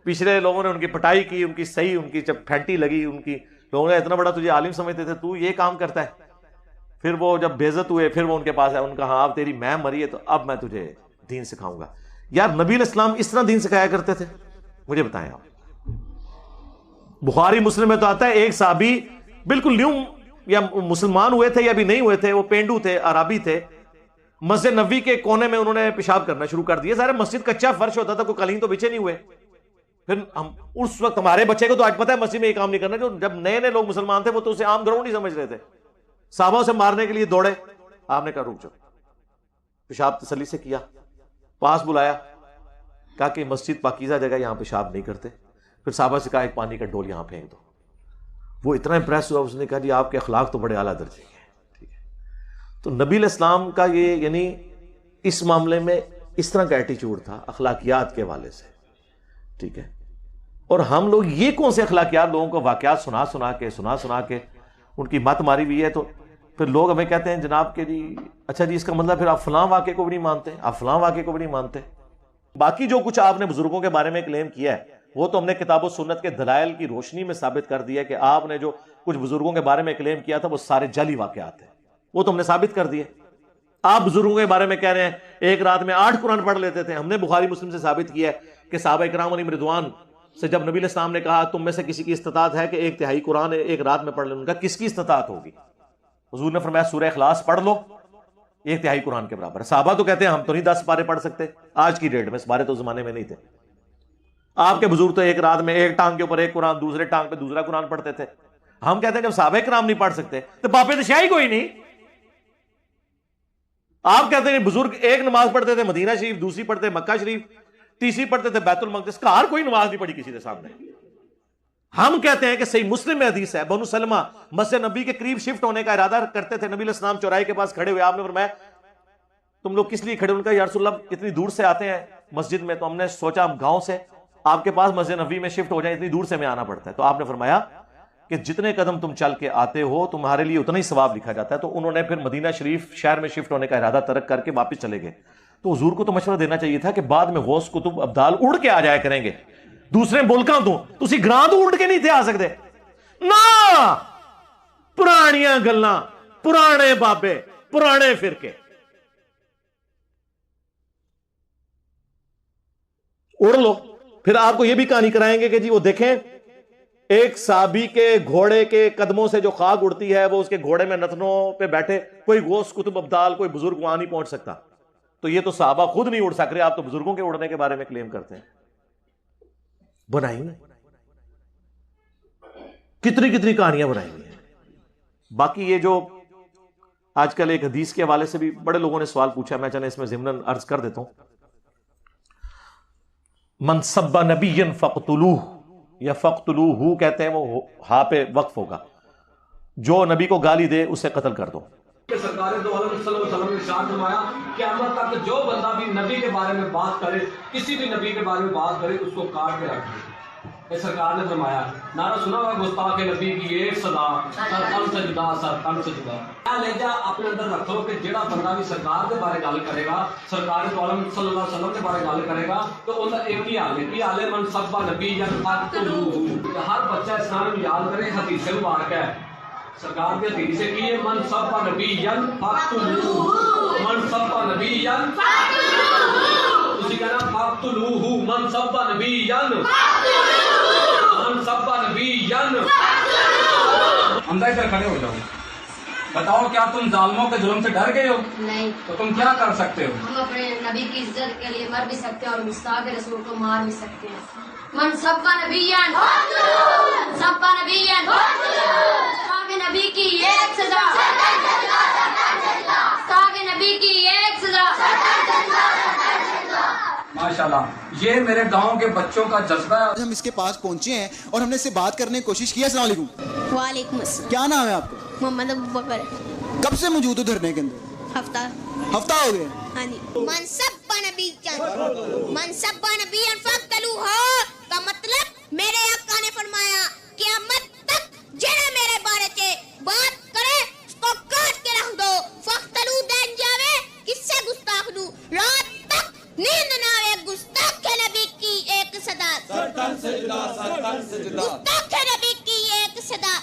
پچھلے لوگوں نے ان کی پٹائی کی, ان کی صحیح, ان کی جب پھینٹی لگی, ان کی لوگوں نے اتنا بڑا تجھے عالم سمجھتے تھے, تو یہ کام کرتا ہے. پھر وہ جب بے عزت ہوئے, پھر وہ ان کے پاس ہے, ان کا ہاں اب تیری میں مری ہے تو اب میں تجھے دین سکھاؤں گا. یار نبی علیہ السلام اس طرح دین سکھایا کرتے تھے, مجھے بتائیں آپ. بخاری مسلم میں تو آتا ہے ایک صحابی بالکل نیو یا مسلمان ہوئے تھے یا بھی نہیں ہوئے تھے, وہ پینڈو تھے, عربی تھے, مسجد نبوی کے کونے میں انہوں نے پیشاب کرنا شروع کر دیا. سارے مسجد کچا فرش ہوتا تھا, کوئی قالین تو بچے نہیں ہوئے. پھر ہم اس وقت ہمارے بچے کو تو آج پتہ ہے مسجد میں یہ کام نہیں کرنا, جو جب نئے نئے لوگ مسلمان تھے وہ تو اسے عام گراؤنڈ نہیں سمجھ رہے تھے. صحابہ سے مارنے کے لیے دوڑے, آپ نے کہا رک جاؤ, پیشاب تسلی سے کیا, پاس بلایا, کہا کہ مسجد پاکیزہ جگہ, یہاں پیشاب نہیں کرتے. پھر صحابہ سے کہا ایک پانی کا ڈول یہاں پھینک دو. وہ اتنا امپریس ہوا, اس نے کہا جی آپ کے اخلاق تو بڑے اعلیٰ درجے کے ہیں. ٹھیک ہے. تو نبی علیہ السلام کا یہ یعنی اس معاملے میں اس طرح کا ایٹیچیوڈ تھا اخلاقیات کے حوالے سے. ٹھیک ہے. اور ہم لوگ یہ کون سے اخلاقیات لوگوں کو واقعات سنا سنا کے ان کی مت ماری ہوئی ہے. تو پھر لوگ ہمیں کہتے ہیں جناب کہ جی اچھا جی اس کا مطلب پھر آپ فلاں واقعے کو بھی نہیں مانتے, آپ فلاں واقعے کو بھی نہیں مانتے. باقی جو کچھ آپ نے بزرگوں کے بارے میں کلیم کیا ہے وہ تو ہم نے کتاب و سنت کے دلائل کی روشنی میں ثابت کر دیا کہ آپ نے جو کچھ بزرگوں کے بارے میں کلیم کیا تھا وہ سارے جعلی واقعات ہیں, وہ تو ہم نے ثابت کر دیے. آپ بزرگوں کے بارے میں کہہ رہے ہیں ایک رات میں 8 قرآن پڑھ لیتے تھے, ہم نے بخاری مسلم سے ثابت کیا ہے کہ صحابہ کرام علیہم رضوان سے جب نبی علیہ السلام نے کہا تم میں سے کسی کی استطاعت ہے کہ 1/3 قرآن ایک رات میں پڑھ لیں, ان کا کس کی استطاعت ہوگی؟ حضور نے فرمایا سورہ اخلاص پڑھ لو, 1/3 قرآن کے برابر. صحابہ تو کہتے ہیں ہم تو نہیں 10 پارے پڑھ سکتے آج کی ڈیٹ میں, اس پارے تو زمانے میں نہیں تھے. آپ کے بزرگ تو ایک رات میں ایک ٹانگ کے اوپر ایک قرآن, دوسرے ٹانگ پہ دوسرا قرآن پڑھتے تھے. ہم کہتے ہیں جب صحابہ کرام نہیں پڑھ سکتے تو باپ دشاہی کوئی نہیں. آپ کہتے ہیں بزرگ ایک نماز پڑھتے تھے مدینہ شریف, دوسری پڑھتے مکہ شریف, تیسری پڑھتے تھے بیت المقدس, کا ہر کوئی نماز نہیں پڑھی کسی کے سامنے. ہم کہتے ہیں کہ صحیح مسلم میں حدیث ہے, بنو سلمہ مسجد نبی کے قریب شفٹ ہونے کا ارادہ کرتے تھے, نبی علیہ السلام چوراہے کے پاس کھڑے ہوئے, آپ نے فرمایا تم لوگ کس لیے کھڑے؟ ان کا یا رسول اللہ اتنی دور سے آتے ہیں مسجد میں، تو ہم نے سوچا ہم گاؤں سے آپ کے پاس مسجد نبوی میں شفٹ ہو جائیں، اتنی دور سے ہمیں آنا پڑتا ہے۔ تو آپ نے فرمایا کہ جتنے قدم تم چل کے آتے ہو تمہارے لیے اتنا ہی ثواب لکھا جاتا ہے۔ تو انہوں نے پھر مدینہ شریف شہر میں شفٹ ہونے کا ارادہ ترک کر کے واپس چلے گئے۔ تو حضور کو تو مشورہ دینا چاہیے تھا کہ بعد میں غوث کتب ابدال اڑ کے آ جایا کریں گے دوسرے ملکاں تو تسی گراں تو اڑ کے نہیں تھے آ سکتے نا۔ پرانیاں گلاں، پرانے بابے، پرانے فرقے، اڑ لو۔ پھر آپ کو یہ بھی کہانی کرائیں گے کہ جی وہ دیکھیں ایک صحابی کے گھوڑے کے قدموں سے جو خاک اڑتی ہے وہ اس کے گھوڑے میں نتنوں پہ بیٹھے کوئی غوث کتب ابدال کوئی بزرگ وہاں نہیں پہنچ سکتا۔ تو یہ تو صحابہ خود نہیں اڑ سک رہے، آپ تو بزرگوں کے اڑنے کے بارے میں کلیم کرتے ہیں۔ بنائی ہوئی کتنی کتنی کہانیاں بنائی ہوئی ہیں۔ باقی یہ جو آج کل ایک حدیث کے حوالے سے بھی بڑے لوگوں نے سوال پوچھا، میں چلے اس میں ضمناً عرض کر دیتا ہوں۔ من سب نبی فقتلوہ، یا فقتلوہ کہتے ہیں، وہ ہاں پہ وقف ہوگا، جو نبی کو گالی دے اسے قتل کر دو۔ کہ سرکار دو عالم صلی اللہ علیہ وسلم نے ارشاد فرمایا کہ قیامت تک جو بندہ بھی نبی کے بارے میں بات کرے، کسی بھی نبی کے بارے میں بات کرے، اس کو کاٹ کے رکھ دے۔ یہ سرکار نے فرمایا، نعرہ سنا ہوگا گستاخ نبی کی ایک سزا، سر تن سے جدا، سر تن سے جدا۔ کیا لہجہ اپنے اندر رکھو کہ جڑا بندہ بھی سرکار کے بارے گل کرے گا، سرکار دو عالم صلی اللہ علیہ وسلم کے بارے گل کرے گا، تو ان کا ایک ہی حال ہے کہ حال ہے من سب نبی یا فقتلوہ۔ ہر بچہ اسلام یاد کرے، حدیث مبارک ہے، سرکار کے حدیث سے کی ہے، من سب نبی فقتلوہ، من سب نبی اسی کہنا فقتلوہ، من سب نبی من سب نبی۔ حمزہ ادھر کھڑے ہو جاؤ، بتاؤ کیا تم ظالموں کے ظلم سے ڈر گئے ہو؟ نہیں۔ تو تم کیا کر سکتے ہو؟ ہم اپنے نبی کی عزت کے لیے مر بھی سکتے ہیں اور گستاخ رسول کو مار بھی سکتے ہیں۔ من سب نبیان سب نبیان، گستاخ نبی کی ایک سزا، گستاخ نبی کی ایک سزا۔ ماشاءاللہ، یہ میرے گاؤں کے بچوں کا جذبہ ہے۔ ہم اس کے پاس پہنچے ہیں اور ہم نے اس سے بات کرنے کی کوشش کی ہے۔ السلام علیکم۔ وعلیکم السلام۔ کیا نام ہے آپ کا؟ محمد ابو بکر۔ کب سے موجود ہو دھرنے کے اندر؟ ہفتہ ہو گیا؟ ہاں جی۔ من سب نبی من سب نبی فقتلوہ کا مطلب میرے آقا نے فرمایا قیامت تک جڑا میرے بارے چے بات کرے اس کو کاٹ کے رکھ دو۔ فقتلو دین جاوے کس سے گستاخ نو رات تک نیند نہ آوے، گستاخ نبی کی ایک صدا، گستاخ نبی کی ایک صدا۔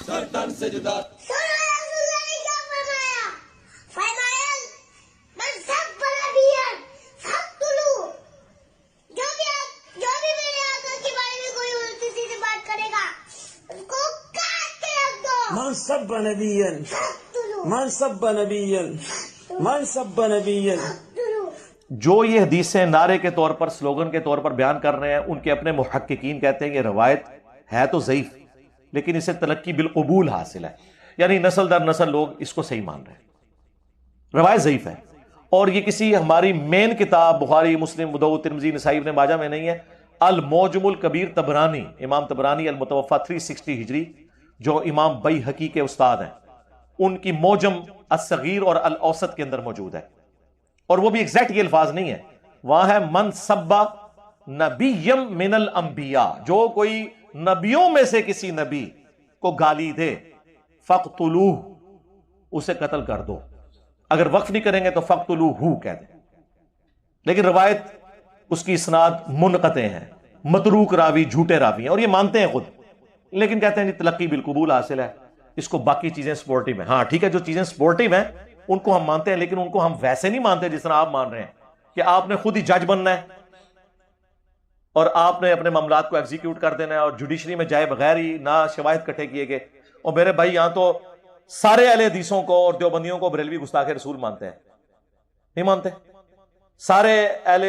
من سب نبیا من سب نبیا من سب نبیا۔ جو یہ حدیثیں نعرے کے طور پر سلوگن کے طور پر بیان کر رہے ہیں، ان کے اپنے محققین کہتے ہیں یہ روایت ہے تو ضعیف، لیکن اسے تلقی بالقبول حاصل ہے، یعنی نسل در نسل لوگ اس کو صحیح مان رہے ہیں۔ روایت ضعیف ہے اور یہ کسی ہماری مین کتاب بخاری، مسلم، ابو داؤد، ترمذی، نسائی، ابن ماجہ میں نہیں ہے۔ المعجم الکبیر طبرانی، امام طبرانی المتوفی 360 ہجری، جو امام بیہقی کے استاد ہیں، ان کی معجم الصغیر اور الاوسط کے اندر موجود ہے، اور وہ بھی ایگزیکٹ یہ الفاظ نہیں ہے، وہاں ہے من سبا نبیم من الانبیاء، جو کوئی نبیوں میں سے کسی نبی کو گالی دے فقتلوہ، اسے قتل کر دو۔ اگر وقف نہیں کریں گے تو فقتلوہ کہہ دیں، لیکن روایت اس کی اسناد منقطع ہیں، متروک راوی، جھوٹے راوی ہیں، اور یہ مانتے ہیں خود، لیکن کہتے ہیں جی تلقی بالقبول حاصل ہے، اس کو باقی چیزیں سپورٹیو ہیں۔ ہاں ٹھیک ہے، جو چیزیں سپورٹیو ہیں ان کو ہم مانتے ہیں، لیکن ان کو ہم ویسے نہیں مانتے جس طرح آپ مان رہے ہیں کہ آپ نے خود ہی جج بننا ہے اور آپ نے اپنے معاملات کو ایگزیکیوٹ کر دینا ہے اور جوڈیشری میں جائے بغیر ہی نہ شواہد کٹھے کیے گئے۔ اور میرے بھائی یہاں تو سارے اہل حدیثوں کو اور دیوبندیوں کو بریلوی گستاخ رسول مانتے ہیں، نہیں مانتے؟ سارے اہل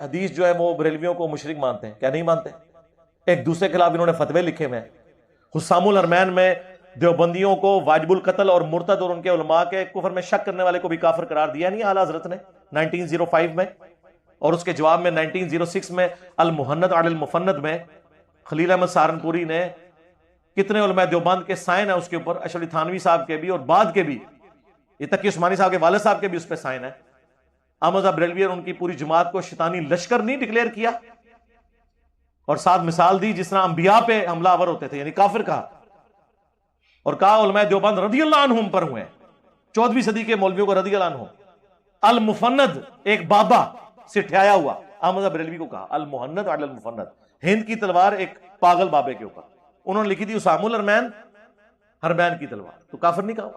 حدیث جو ہے وہ بریلویوں کو مشرک مانتے ہیں، کیا نہیں مانتے؟ ایک دوسرے کے خلاف انہوں نے فتوے لکھے ہوئے ہیں۔ حسام الحرمین میں دیوبندیوں کو واجب القتل اور مرتد اور ان کے علماء کے کفر میں شک کرنے والے کو بھی کافر قرار دیا نہیں اعلیٰ حضرت نے 1905 میں، اور اس کے جواب میں 1906 میں المحند علی المفند میں خلیل احمد سہارنپوری نے کتنے علماء دیوبند کے سائن ہیں اس کے اوپر، اشرف علی تھانوی صاحب کے بھی اور بعد کے بھی، یہ تقی عثمانی صاحب کے والد صاحب کے بھی اس پہ سائن ہے احمد بریلوی اور ان کی پوری جماعت کو شیطانی لشکر نہیں ڈکلیئر کیا، اور ساتھ مثال دی جس طرح انبیاء پہ حملہ آور ہوتے تھے، یعنی کافر کہا، اور کہا علماء دیوبند رضی اللہ عنہم پر ہوئے، 14ویں صدی کے مولویوں کو رضی اللہ عنہ۔ المفند ایک بابا سے ٹھہرایا ہوا، احمد بریلوی کو کہا المحند علی المفند، ہند کی تلوار ایک پاگل بابے کے اوپر، انہوں نے لکھی تھی اسام الحرمین، حرمین کی تلوار، تو کافر نہیں کہا،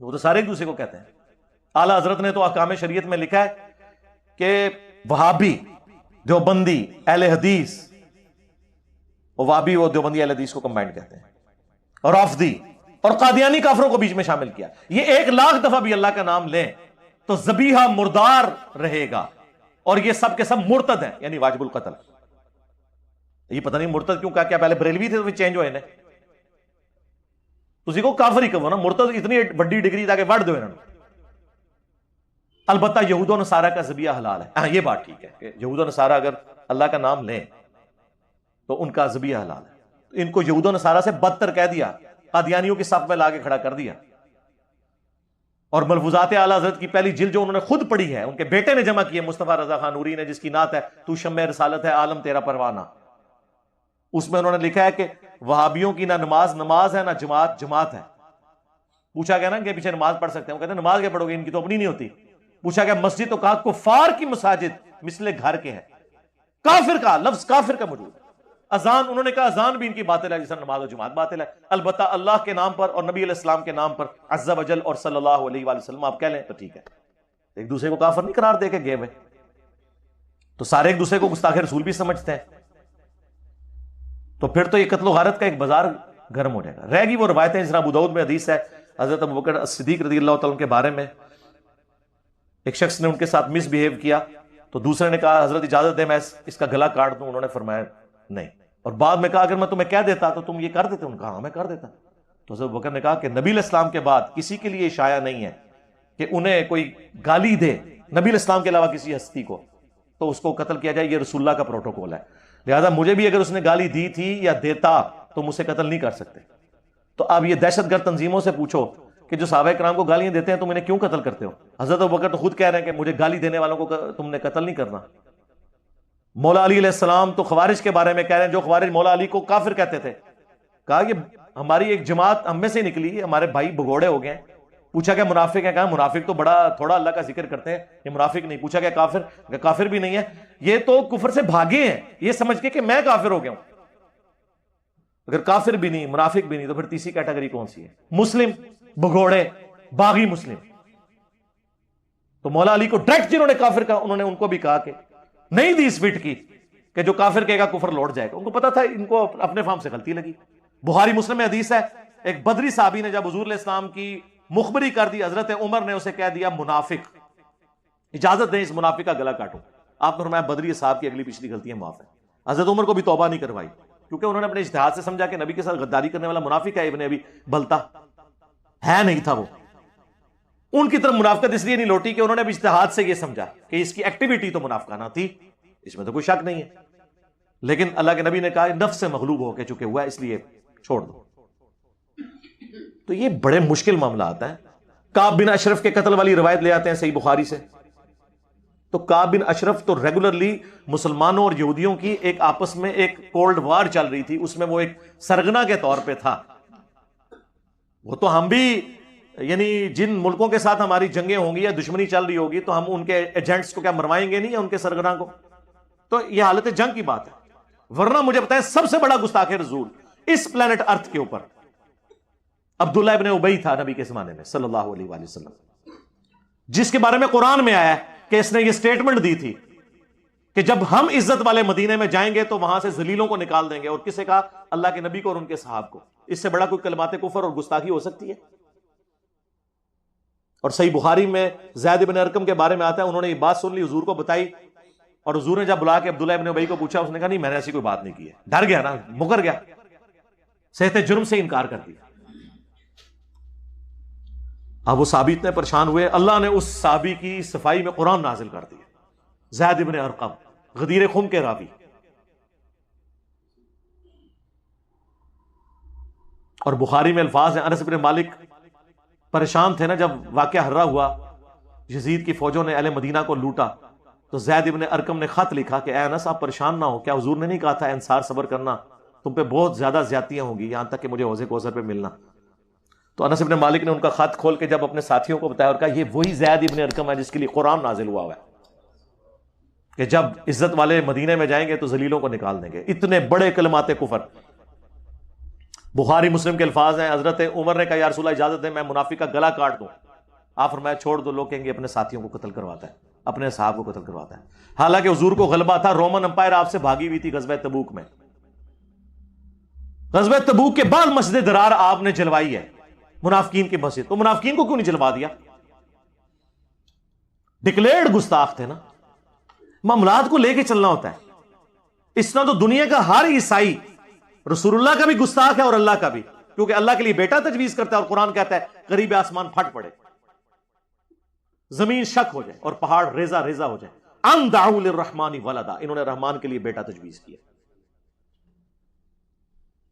وہ تو سارے ایک دوسرے کو کہتے ہیں۔ اعلیٰ حضرت نے تو احکام شریعت میں لکھا ہے کہ وہابی، دیوبندی، اہل حدیث، وہابی و دیوبندی اہل حدیث کو کمبائنڈ کہتے ہیں، اور رافضی اور قادیانی کافروں کو بیچ میں شامل کیا۔ یہ 1,00,000 دفعہ بھی اللہ کا نام لیں تو ذبیحہ مردار رہے گا، اور یہ سب کے سب مرتد ہیں، یعنی واجب القتل۔ یہ پتہ نہیں مرتد کیوں کہا، کیا پہلے بریلوی تھے تو پھر چینج ہوئے نا، اسی کو کافر ہی کہو نا، مرتد اتنی بڑی ڈگری تاکہ وڑ دو انہوں نے۔ البتہ یہود و نصارہ کا ذبیحہ حلال ہے، ہاں یہ بات ٹھیک ہے کہ یہود و نصارہ اگر اللہ کا نام لیں تو ان کا ذبیحہ حلال ہے۔ ان کو یہود و نصارہ سے بدتر کہہ دیا، قادیانیوں کی صف میں لا کے کھڑا کر دیا، اور ملفوظات اعلیٰ حضرت کی پہلی جلد جو انہوں نے خود پڑھی ہے، ان کے بیٹے نے جمع کی ہے، مصطفیٰ رضا خان نوری نے، جس کی نعت ہے تو شمع رسالت ہے عالم تیرا پروانہ، اس میں انہوں نے لکھا ہے کہ وہابیوں کی نہ نماز نماز ہے، نہ جماعت جماعت ہے۔ پوچھا گیا نا کہ پیچھے نماز پڑھ سکتے ہیں، وہ کہتے ہیں نماز کیا پڑھو گے، ان کی تو اپنی نہیں ہوتی۔ پوچھا گیا مسجد، تو کہا کفار کی مساجد مثل گھر کے ہیں، کافر کا لفظ کافر کا موجود ہے۔ اذان، انہوں نے کہا اذان بھی ان کی باطل ہے، جیسا نماز و جماعت باطل ہے۔ البتہ اللہ کے نام پر اور نبی علیہ السلام کے نام پر عز و جل اور صلی اللہ علیہ وآلہ وسلم آپ کہہ لیں تو ٹھیک ہے، ایک دوسرے کو کافر نہیں قرار دے کے گئے ہوئے، تو سارے ایک دوسرے کو گستاخ رسول بھی سمجھتے ہیں، تو پھر تو یہ قتل و غارت کا ایک بازار گرم ہو جائے گا۔ رہ گی وہ روایتیں، جس طرح ابو داؤد میں حدیث ہے حضرت ابوبکر صدیق رضی اللہ تعالیٰ کے بارے میں، ایک شخص نے ان کے ساتھ مس بہیو کیا تو دوسرے نے کہا حضرت اجازت دے میں اس کا گلا کاٹ دوں، انہوں نے فرمایا نہیں، اور بعد میں کہا اگر میں تمہیں کہہ دیتا تو تم یہ کر دیتے، انہوں نے کہا ہاں میں کر دیتا۔ تو حضرت ابوبکر نے کہا کہ نبی علیہ السلام کے بعد کسی کے لیے شایع نہیں ہے کہ انہیں کوئی گالی دے نبی علیہ السلام کے علاوہ کسی ہستی کو تو اس کو قتل کیا جائے، یہ رسول اللہ کا پروٹوکول ہے، لہذا مجھے بھی اگر اس نے گالی دی تھی یا دیتا تو مجھ سے قتل نہیں کر سکتے۔ تو اب یہ دہشت گرد تنظیموں سے پوچھو کہ جو صحابہ کرام کو گالیاں دیتے ہیں تم انہیں کیوں قتل کرتے ہو؟ حضرت ابوبکر تو خود کہہ رہے ہیں کہ مجھے گالی دینے والوں کو تم نے قتل نہیں کرنا۔ مولا علی علیہ السلام تو خوارج کے بارے میں کہہ رہے ہیں، جو خوارج مولا علی کو کافر کہتے تھے، کہا کہ ہماری ایک جماعت ہم میں سے نکلی، ہمارے بھائی بھگوڑے ہو گئے ہیں۔ پوچھا کہ منافق ہے، کہا منافق تو بڑا تھوڑا اللہ کا ذکر کرتے ہیں، یہ منافق نہیں۔ پوچھا کہ کافر، کہ کافر بھی نہیں ہے، یہ تو کفر سے بھاگے ہیں یہ سمجھ کے کہ میں کافر ہو گیا ہوں۔ اگر کافر بھی نہیں، منافق بھی نہیں، تو پھر تیسری کیٹیگری کون سی ہے؟ مسلم، بھگوڑے، باغی مسلم۔ تو مولا علی کو ڈائریکٹ جنہوں نے کافر کہا، انہوں نے ان کو بھی کہا کہ نہیں دی اس فٹ کی کہ جو کافر کہے گا کفر لوٹ جائے گا، ان کو پتا تھا، ان کو اپنے فہم سے غلطی لگی۔ بخاری مسلم میں حدیث ہے، ایک بدری صحابی نے جب حضور علیہ السلام کی مخبری کر دی، حضرت عمر نے اسے کہہ دیا منافق، اجازت دیں اس منافق کا گلا کاٹو۔ آپ نے فرمایا بدری صاحب کی اگلی پچھلی غلطیاں معاف ہیں۔ حضرت عمر کو بھی توبہ نہیں کروائی، کیونکہ انہوں نے اپنے اجتہاد سے سمجھا کہ نبی کے ساتھ غداری کرنے والا منافق ہے، ابن ابی بلتا ہے نہیں تھا وہ۔ ان کی طرف منافقت اس لیے نہیں لوٹی کہ انہوں نے اجتہاد سے یہ سمجھا کہ اس کی ایکٹیویٹی تو منافقانہ تھی، اس میں تو کوئی شک نہیں ہے، لیکن اللہ کے نبی نے کہا نفس سے مغلوب ہو کے چکے ہوا ہے، اس لیے چھوڑ دو۔ تو یہ بڑے مشکل معاملات ہیں۔ کعب بن اشرف کے قتل والی روایت لے آتے ہیں صحیح بخاری سے، تو کعب بن اشرف تو ریگولرلی مسلمانوں اور یہودیوں کی ایک آپس میں ایک کولڈ وار چل رہی تھی، اس میں وہ ایک سرگنا کے طور پہ تھا۔ وہ تو ہم بھی، یعنی جن ملکوں کے ساتھ ہماری جنگیں ہوں گی یا دشمنی چل رہی ہوگی تو ہم ان کے ایجنٹس کو کیا مروائیں گے نہیں، یا ان کے سرگنا کو؟ تو یہ حالت جنگ کی بات ہے۔ ورنہ مجھے بتائیں سب سے بڑا گستاخ رسول اس پلانٹ ارتھ کے اوپر عبداللہ ابن ابی تھا نبی کے زمانے میں صلی اللہ علیہ وآلہ وسلم، جس کے بارے میں قرآن میں آیا ہے کہ اس نے یہ سٹیٹمنٹ دی تھی کہ جب ہم عزت والے مدینے میں جائیں گے تو وہاں سے ذلیلوں کو نکال دیں گے، اور کسے کہا؟ اللہ کے نبی کو اور ان کے صحاب کو۔ اس سے بڑا کوئی کلمات کفر اور گستاخی ہو سکتی ہے؟ اور صحیح بخاری میں زید بن ارقم کے بارے میں آتا ہے، انہوں نے یہ بات سن لی، حضور کو بتائی، اور حضور نے جب بلا کے عبداللہ ابن ابی کو پوچھا، اس نے کہا نہیں میں نے ایسی کوئی بات نہیں کی ہے۔ ڈر گیا نا، مکر گیا، صحت جرم سے انکار کر دیا۔ اب وہ صحابی اتنے پریشان ہوئے، اللہ نے اس صحابی کی صفائی میں قرآن نازل کر دیا۔ زید بن ارقم غدیر خم کے راوی، اور بخاری میں الفاظ ہیں، انس بن مالک پریشان تھے نا جب واقعہ ہررا ہوا، یزید کی فوجوں نے اہل مدینہ کو لوٹا تو زید ابن ارقم نے خط لکھا کہ اے انس آپ پریشان نہ ہو، کیا حضور نے نہیں کہا تھا انصار صبر کرنا، تم پہ بہت زیادہ زیادتیاں ہوں گی یہاں تک کہ مجھے حوض کوثر پہ ملنا۔ تو انس ابن مالک نے ان کا خط کھول کے جب اپنے ساتھیوں کو بتایا اور کہا یہ وہی زید ابن ارقم ہے جس کے لیے قرآن نازل ہوا ہے کہ جب عزت والے مدینے میں جائیں گے تو ذلیلوں کو نکال دیں گے۔ اتنے بڑے کلمات کفر، بخاری مسلم کے الفاظ ہیں، حضرت عمر نے کہا یا رسول اللہ اجازت ہے میں منافق کا گلا کاٹ دوں، آپ فرمایا چھوڑ دو، لوگ کہیں گے اپنے ساتھیوں کو قتل کرواتا ہے، اپنے اصحاب کو قتل کرواتا ہے۔ حالانکہ حضور کو غلبہ تھا، رومن امپائر آپ سے بھاگی ہوئی تھی غزوہ تبوک میں۔ غزوہ تبوک کے بعد مسجد درار آپ نے جلوائی ہے منافقین کی مسجد، تو منافقین کو کیوں نہیں جلوا دیا؟ ڈکلیئرڈ گستاخ تھے نا۔ معاملات کو لے کے چلنا ہوتا ہے، اس طرح تو دنیا کا ہر عیسائی رسول اللہ کا بھی گستاخ ہے اور اللہ کا بھی، کیونکہ اللہ کے لیے بیٹا تجویز کرتا ہے اور قرآن کہتا ہے قریب آسمان پھٹ پڑے، زمین شک ہو جائے اور پہاڑ ریزہ ریزہ ہو جائے۔ ان دعوا للرحمن ولدا، انہوں نے رحمان کے لیے بیٹا تجویز کیا۔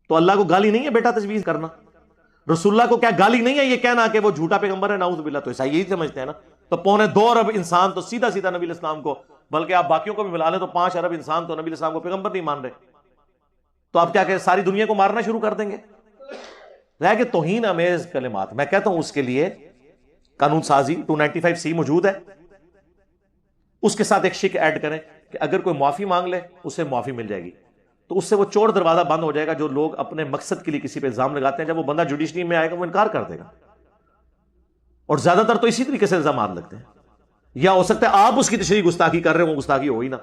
تو اللہ کو گالی نہیں ہے بیٹا تجویز کرنا، رسول اللہ کو کیا گالی نہیں ہے یہ کہنا کہ وہ جھوٹا پیغمبر ہے، نعوذ باللہ۔ تو ایسا یہی سمجھتے ہیں نا، تو 2.25 ارب انسان تو سیدھا سیدھا نبی الاسلام کو، بلکہ آپ باقیوں کو بھی ملا لیں تو 5 ارب انسان تو نبی الاسلام کو پیغمبر نہیں مان رہے، تو آپ کیا کہ ساری دنیا کو مارنا شروع کر دیں گے؟ رہ کے توہین امیز کلمات۔ میں کہتا ہوں اس کے لیے قانون سازی 295C موجود ہے، اس کے ساتھ ایک شک ایڈ کریں کہ اگر کوئی معافی مانگ لے اسے معافی مل جائے گی، تو اس سے وہ چور دروازہ بند ہو جائے گا جو لوگ اپنے مقصد کے لیے کسی پہ الزام لگاتے ہیں۔ جب وہ بندہ جوڈیشری میں آئے گا وہ انکار کر دے گا، اور زیادہ تر تو اسی طریقے سے الزامات لگتے ہیں۔ یا ہو سکتا ہے آپ اس کی تشریح گستاخی کر رہے ہو، وہ گستاخی ہو ہی نہ،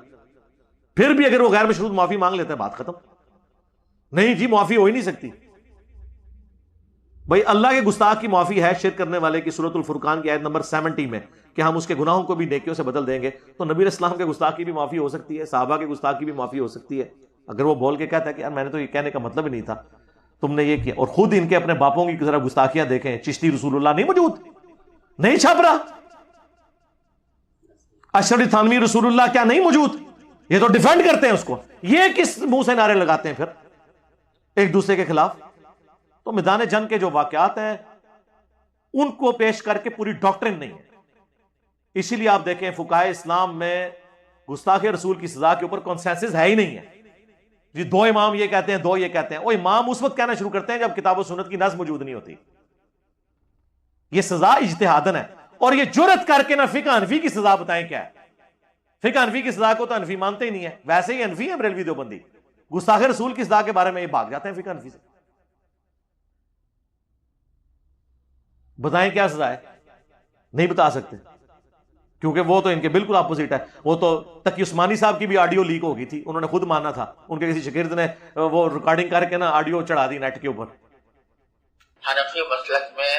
پھر بھی اگر وہ غیر مشروط معافی مانگ لیتے ہیں بات ختم۔ نہیں جی معافی ہو ہی نہیں سکتی بھائی، اللہ کے گستاخ کی معافی ہے شرک کرنے والے کی سورۃ الفرقان کی آیت نمبر 70 میں کہ ہم اس کے گناہوں کو بھی نیکیوں سے بدل دیں گے۔ تو نبی اسلام کے گستاخ کی بھی معافی ہو سکتی ہے، صحابہ کے گستاخ کی بھی معافی ہو سکتی ہے، اگر وہ بول کے کہتا ہے کہ یار میں نے تو یہ کہنے کا مطلب ہی نہیں تھا، تم نے یہ کیا۔ اور خود ان کے اپنے باپوں کی ذرا گستاخیاں دیکھیں، چشتی رسول اللہ نہیں موجود، نہیں چھاپ رہا، اشرف تھانوی رسول اللہ کیا نہیں موجود، یہ تو ڈیفینڈ کرتے ہیں اس کو۔ یہ کس منہ سے نعرے لگاتے ہیں پھر ایک دوسرے کے خلاف؟ تو میدان جنگ کے جو واقعات ہیں ان کو پیش کر کے پوری ڈاکٹرن نہیں ہے۔ اسی لیے آپ دیکھیں فقہائے اسلام میں گستاخ رسول کی سزا کے اوپر کنسنسس ہے ہی نہیں ہے جی، 2 امام یہ کہتے ہیں 2 یہ کہتے ہیں۔ وہ امام اس وقت کہنا شروع کرتے ہیں جب کتاب و سنت کی نظم موجود نہیں ہوتی۔ یہ سزا اجتہادن ہے، اور یہ جرت کر کے نہ فقہ حنفی کی سزا بتائیں کیا ہے۔ فقہ حنفی کی سزا کو تو حنفی مانتے ہی نہیں ہے، ویسے ہی حنفی ہے بریلوی دیوبندی، گستاخ رسول کی سزا کے بارے میں یہ بھاگ جاتے ہیں فقہ حنفی سے۔ بتائیں کیا سزا ہے؟ نہیں بتا سکتے، کیونکہ وہ تو ان کے بالکل اپوزٹ ہے۔ وہ تو تقی عثمانی صاحب کی بھی آڈیو لیک ہو گئی تھی، انہوں نے خود مانا تھا، ان کے کسی شاگرد نے وہ ریکارڈنگ کر کے نا آڈیو چڑھا دی نیٹ کے اوپر۔ حنفی مسلک میں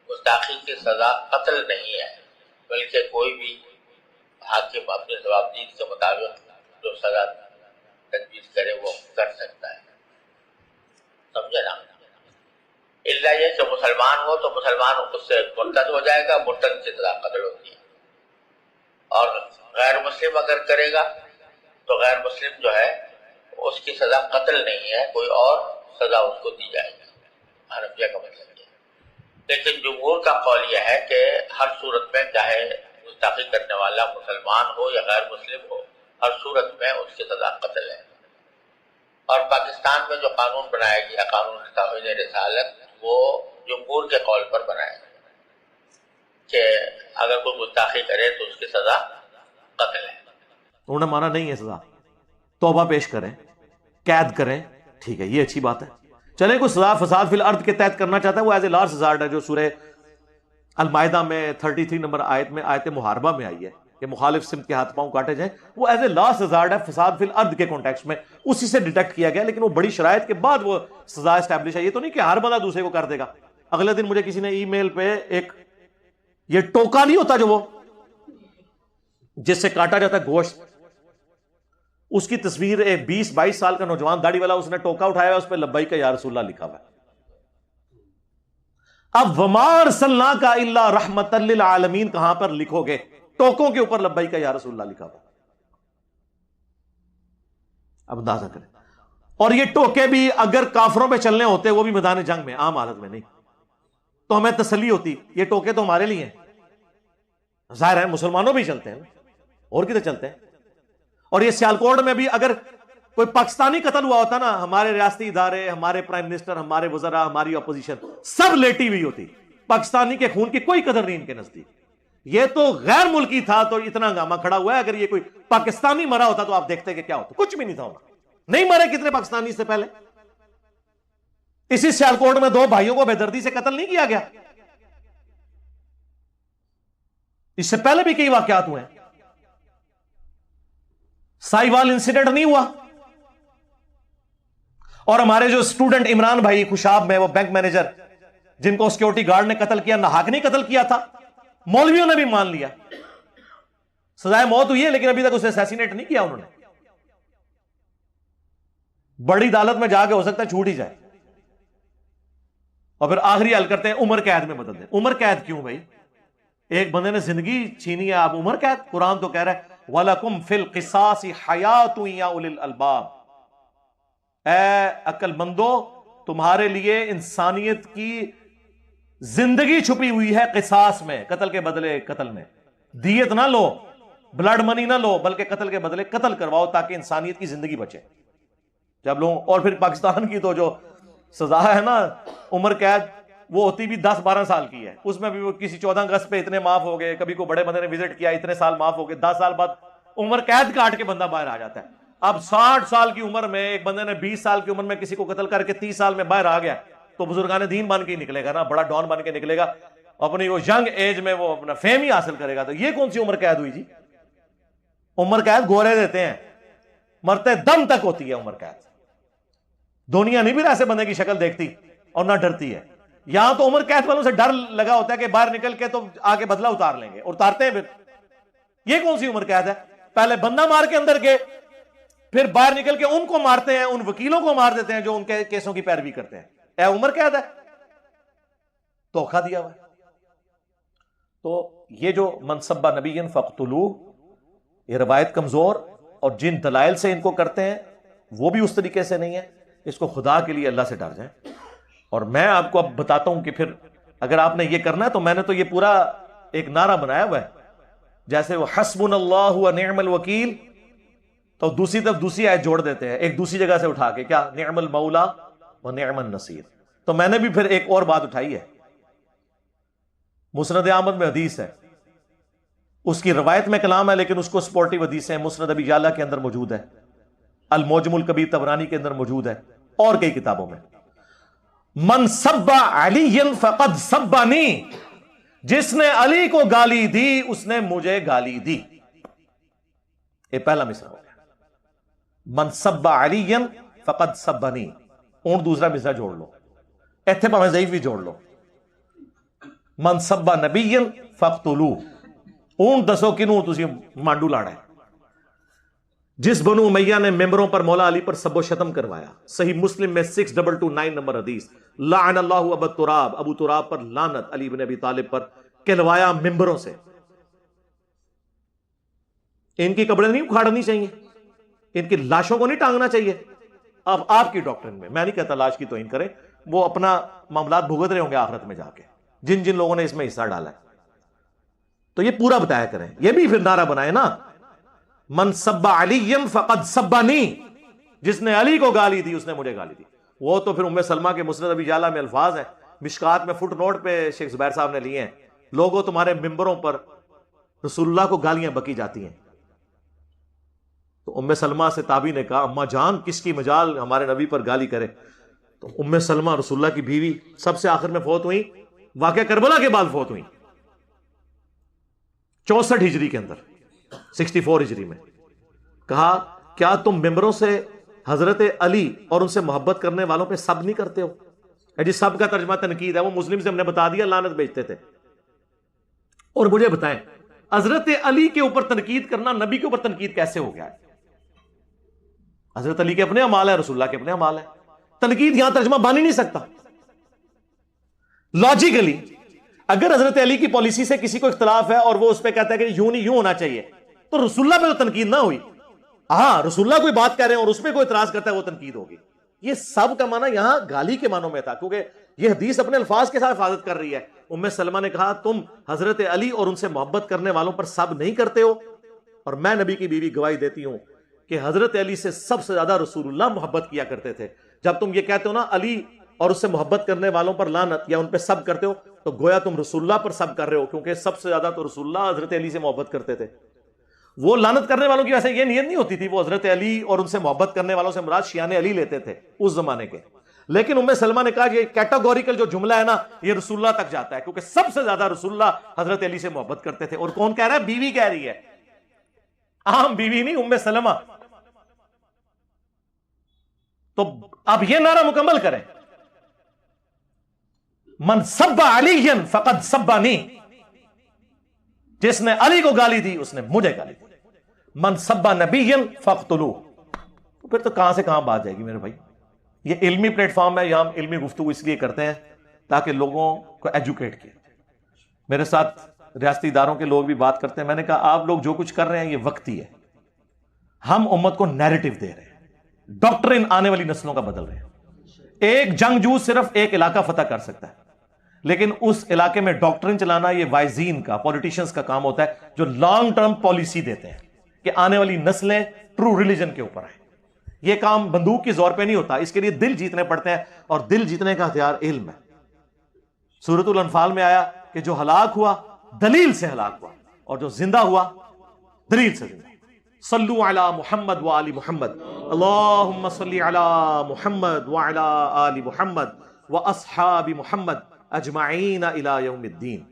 گستاخی کی سزا قتل نہیں ہے، بلکہ کوئی بھی حاکم اپنے ضوابطین کے مطابق جو سزا تجویز کرے وہ کر سکتا ہے، سمجھے نا؟ الا یہ کہ مسلمان ہو تو مسلمان اس سے مرتد ہو جائے گا، مرتد کی سزا قتل ہوتی ہے، اور غیر مسلم اگر کرے گا تو غیر مسلم جو ہے اس کی سزا قتل نہیں ہے، کوئی اور سزا اس کو دی جائے گی۔ حنفیہ کا مطلب یہ ہے، لیکن جمہور کا قول یہ ہے کہ ہر صورت میں چاہے گستاخی کرنے والا مسلمان ہو یا غیر مسلم ہو، ہر صورت میں اس کی سزا قتل ہے۔ اور پاکستان میں جو قانون بنایا گیا، قانون توہین رسالت، وہ جمہور کے قول پر بنایا گیا کہ اگر کوئی گستاخی کرے تو اس کی سزا قتل ہے۔ انہوں نے مانا نہیں ہے سزا، توبہ پیش کریں، قید کریں، ٹھیک ہے یہ اچھی بات ہے۔ چلے کوئی سزا فساد فی الارض کے تحت کرنا چاہتا ہے، وہ ایز اے لارج ہزارڈ ہے جو سورہ المائدہ میں 33 نمبر آیت میں آیت محاربہ میں آئی ہے کہ مخالف سمت کے ہاتھ پاؤں کاٹے جائیں، وہ ایز اے لاسٹ ہزارڈ ہے فساد فی الارض کے کانٹیکسٹ میں، اسی سے ڈیٹیکٹ کیا گیا، لیکن وہ بڑی شرائط کے بعد وہ سزا اسٹیبلش ہے۔ یہ تو نہیں کہ ہر بندہ دوسرے کو کر دے گا۔ اگلے دن مجھے کسی نے ای میل پہ ایک یہ ٹوکا نہیں ہوتا جو وہ جس سے کاٹا جاتا ہے گوشت، اس کی تصویر ایک 20-22 سال کا نوجوان داڑھی والا، اس نے ٹوکا اٹھایا ہے، اس پہ لبیک یا رسول اللہ لکھا ہوا ہے۔ اب وما ارسلناک الا رحمۃ للعالمین کہاں پر لکھو گے؟ ٹوکوں کے اوپر لبیک یا رسول اللہ لکھا ہوا۔ اب اندازہ کریں، اور یہ ٹوکے بھی اگر کافروں پہ چلنے ہوتے وہ بھی میدان جنگ میں، عام حالت میں نہیں۔ تو ہمیں تسلی ہوتی یہ ٹوکے تو ہمارے لیے ہیں، ظاہر ہے مسلمانوں بھی چلتے ہیں اور کدھر چلتے ہیں. اور یہ سیالکوٹ میں بھی اگر کوئی پاکستانی قتل ہوا ہوتا نا، ہمارے ریاستی ادارے، ہمارے پرائم منسٹر، ہمارے وزراء، ہماری اپوزیشن سب لیٹی ہوئی ہوتی. پاکستانی کے خون کی کوئی قدر نہیں ان کے نزدیک. یہ تو غیر ملکی تھا تو اتنا ہنگامہ کھڑا ہوا ہے. اگر یہ کوئی پاکستانی مرا ہوتا تو آپ دیکھتے کہ کیا ہوتا، کچھ بھی نہیں تھا ہونا. نہیں مرے کتنے پاکستانی اس سے پہلے؟ اسی سیالکوٹ میں 2 بھائیوں کو بے دردی سے قتل نہیں کیا گیا؟ اس سے پہلے بھی کئی واقعات ہوئے ہیں. سائیوال انسیڈنٹ نہیں ہوا؟ اور ہمارے جو اسٹوڈنٹ عمران بھائی خوشاب میں، وہ بینک مینیجر جن کو سیکورٹی گارڈ نے قتل کیا، ناحق نہیں قتل کیا تھا، مولویوں نے بھی مان لیا، سزائے موت ہوئی ہے لیکن ابھی تک اسے اسیسینیٹ نہیں کیا انہوں نے. بڑی عدالت میں جا کے ہو سکتا ہے چھوٹ ہی جائے. اور پھر آخری حل کرتے ہیں عمر قید میں بدل دیں. عمر قید کیوں بھائی؟ ایک بندے نے زندگی چھینی ہے، آپ عمر قید؟ قرآن تو کہہ رہا ہے وَلَكُمْ فِي الْقِصَاصِ حَيَاتٌ يَا أُولِي الْأَلْبَابِ، اے عقل مندو تمہارے لیے انسانیت کی زندگی چھپی ہوئی ہے قصاص میں، قتل کے بدلے قتل میں. دیت نہ لو، بلڈ منی نہ لو، بلکہ قتل کے بدلے قتل کرواؤ تاکہ انسانیت کی زندگی بچے. جب لوگ اور پھر پاکستان کی تو جو سزا ہے نا عمر قید، وہ ہوتی بھی 10-12 سال کی ہے. اس میں بھی وہ کسی 14 اگست پہ اتنے معاف ہو گئے، کبھی کو بڑے بندے نے وزٹ کیا اتنے سال معاف ہو گئے، 10 سال بعد عمر قید کاٹ کے بندہ باہر آ جاتا ہے. اب 60 سال کی عمر میں ایک بندے نے 20 سال کی عمر میں کسی کو قتل کر کے 30 سال میں باہر آ گیا تو بزرگان دین بن کے ہی نکلے گا نا، بڑا ڈان بن کے نکلے گا، اپنی وہ ینگ ایج میں وہ اپنا فیم ہی حاصل کرے گا. تو یہ کون سی عمر قید ہوئی جی؟ عمر قید گورے دیتے ہیں، مرتے دم تک ہوتی ہے عمر قید. دنیا نہیں بھی ایسے بندے کی شکل دیکھتی اور نہ ڈرتی ہے. یہاں تو عمر قید والوں سے ڈر لگا ہوتا ہے کہ باہر نکل کے تو آگے بدلہ اتار لیں گے، اور اتارتے ہیں. پھر یہ کون سی عمر قید ہے؟ پہلے بندہ مار کے اندر گئے، پھر باہر نکل کے ان کو مارتے ہیں، ان وکیلوں کو مار دیتے ہیں جو ان کے کیسوں کی پیروی کرتے ہیں. اے عمر قید ہے؟ دھوکہ دیا ہوا ہے. تو یہ جو منصب نبی فقتلوہ، یہ روایت کمزور، اور جن دلائل سے ان کو کرتے ہیں وہ بھی اس طریقے سے نہیں ہے. اس کو خدا کے لیے اللہ سے ڈر جائیں. اور میں آپ کو اب بتاتا ہوں کہ پھر اگر آپ نے یہ کرنا ہے تو میں نے تو یہ پورا ایک نعرہ بنایا ہوا ہے، جیسے وہ حسبنا اللہ و نعم الوکیل، تو دوسری طرف دوسری آیت جوڑ دیتے ہیں ایک دوسری جگہ سے اٹھا کے، کیا نعم المولا و نعم النصیر. تو میں نے بھی پھر ایک اور بات اٹھائی ہے، مسند احمد میں حدیث ہے، اس کی روایت میں کلام ہے لیکن اس کو سپورٹیو حدیث ہے، مسند ابی یعلا کے اندر موجود ہے، المعجم الکبیر طبرانی کے اندر موجود ہے، اور کئی کتابوں میں. من سب علی فقد سبنی، جس نے علی کو گالی دی اس نے مجھے گالی دی. یہ پہلا مصرع ہو گیا، من سب علی فقد سبنی. اور دوسرا مصرع جوڑ لو، ایتھے پہ ضعیف بھی جوڑ لو، من سب نبی فقتلوہ. اون دسو کنوں تسی مانڈو لاڑا ہے. جس بنو امیہ نے ممبروں پر مولا علی پر سب و شتم کروایا، صحیح مسلم میں 6229 نمبر حدیث، لعن اللہ ابو تراب، ابو تراب پر لعنت، علی بن ابی طالب پر، کہلوایا ممبروں سے. ان کی قبریں نہیں اکھاڑنی چاہیے، ان کی لاشوں کو نہیں ٹانگنا چاہیے. اب آپ کی ڈاکٹرن میں، میں نہیں کہتا لاش کی توہین کریں، وہ اپنا معاملات بھگت رہے ہوں گے آخرت میں جا کے، جن جن لوگوں نے اس میں حصہ ڈالا ہے. تو یہ پورا بتایا کریں. یہ بھی پھر نعرہ بنائے نا، من سب علی فقد سبنی، جس نے علی کو گالی دی اس نے مجھے گالی دی. وہ تو پھر ام سلمہ کے مسند ابی یعلا میں الفاظ ہیں، مشکات میں فٹ نوٹ پہ شیخ زبیر صاحب نے لیے ہیں، لوگوں تمہارے ممبروں پر رسول اللہ کو گالیاں بکی جاتی ہیں. تو ام سلمہ سے تابعی نے کہا اماں جان کس کی مجال ہمارے نبی پر گالی کرے. تو ام سلمہ رسول اللہ کی بیوی سب سے آخر میں فوت ہوئی، واقعہ کربلا کے بعد فوت ہوئی 64 ہجری کے اندر، 64 ہجری میں. کہا کیا تم ممبروں سے حضرت علی اور ان سے محبت کرنے والوں پہ سب نہیں کرتے ہو؟ جی سب کا ترجمہ تنقید ہے، وہ مسلم سے ہم نے بتا دیا لعنت بیچتے تھے. اور مجھے بتائیں حضرت علی کے اوپر تنقید کرنا نبی کے اوپر تنقید کیسے ہو گیا ہے؟ حضرت علی کے اپنے اعمال ہیں، رسول اللہ کے اپنے اعمال ہیں، تنقید یہاں ترجمہ بن ہی نہیں سکتا. لاجیکلی اگر حضرت علی کی پالیسی سے کسی کو اختلاف ہے اور وہ اس پہ کہتا ہے کہ یوں نہیں یوں ہونا چاہیے، تو رسول اللہ پہ تو تنقید نہ ہوئی. ہاں رسول اللہ کوئی بات کہہ رہے ہیں اور اس پہ کوئی اعتراض کرتا ہے وہ تنقید ہوگی. یہ سب کا معنی یہاں گالی کے معنوں میں تھا، کیونکہ یہ حدیث اپنے الفاظ کے ساتھ حفاظت کر رہی ہے. ام سلمہ نے کہا تم حضرت علی اور ان سے محبت کرنے والوں پر صبر نہیں کرتے ہو؟ اور میں نبی کی بیوی گواہی دیتی ہوں کہ حضرت علی سے سب سے زیادہ رسول اللہ محبت کیا کرتے تھے. جب تم یہ کہتے ہو نا علی اور اس سے محبت کرنے والوں پر لعنت یا ان پہ صبر کرتے ہو تو گویا تم رسول اللہ پر صبر کر رہے ہو، کیونکہ سب سے زیادہ تو رسول اللہ حضرت علی سے محبت کرتے تھے. وہ لعنت کرنے والوں کی ویسے یہ نیت نہیں ہوتی تھی، وہ حضرت علی اور ان سے محبت کرنے والوں سے مراد شیعان علی لیتے تھے اس زمانے کے. لیکن ام سلمہ نے کہا یہ کیٹاگوریکل جو جملہ ہے نا یہ رسول اللہ تک جاتا ہے، کیونکہ سب سے زیادہ رسول اللہ حضرت علی سے محبت کرتے تھے. اور کون کہہ رہا ہے؟ بیوی کہہ رہی ہے، عام بیوی نہیں، ام سلمہ. تو اب یہ نعرہ مکمل کریں، من سب علی فقد سبانی، جس نے علی کو گالی دی اس نے مجھے گالی دی. من سب نبی فاقتلوہ. پھر تو کہاں سے کہاں بات جائے گی میرے بھائی. یہ علمی پلیٹ فارم ہے، یہاں ہم علمی گفتگو اس لیے کرتے ہیں تاکہ لوگوں کو ایجوکیٹ کیا. میرے ساتھ ریاستی اداروں کے لوگ بھی بات کرتے ہیں، میں نے کہا آپ لوگ جو کچھ کر رہے ہیں یہ وقتی ہے، ہم امت کو نیریٹو دے رہے ہیں، ڈاکٹرن آنے والی نسلوں کا بدل رہے ہیں. ایک جنگجو صرف ایک علاقہ فتح کر سکتا ہے، لیکن اس علاقے میں ڈاکٹرن چلانا یہ وائزین کا، پولیٹیشنز کا کام ہوتا ہے جو لانگ ٹرم پالیسی دیتے ہیں کہ آنے والی نسلیں ٹرو ریلیجن کے اوپر آئیں. یہ کام بندوق کی زور پہ نہیں ہوتا، اس کے لیے دل جیتنے پڑتے ہیں، اور دل جیتنے کا ہتھیار علم ہے. سورۃ الانفال میں آیا کہ جو ہلاک ہوا دلیل سے ہلاک ہوا، اور جو زندہ ہوا دلیل سے زندہ. صلو علی محمد وآل محمد، اللہم صلی علی محمد وعلی آل محمد واصحاب محمد اجمعین الی یوم الدین.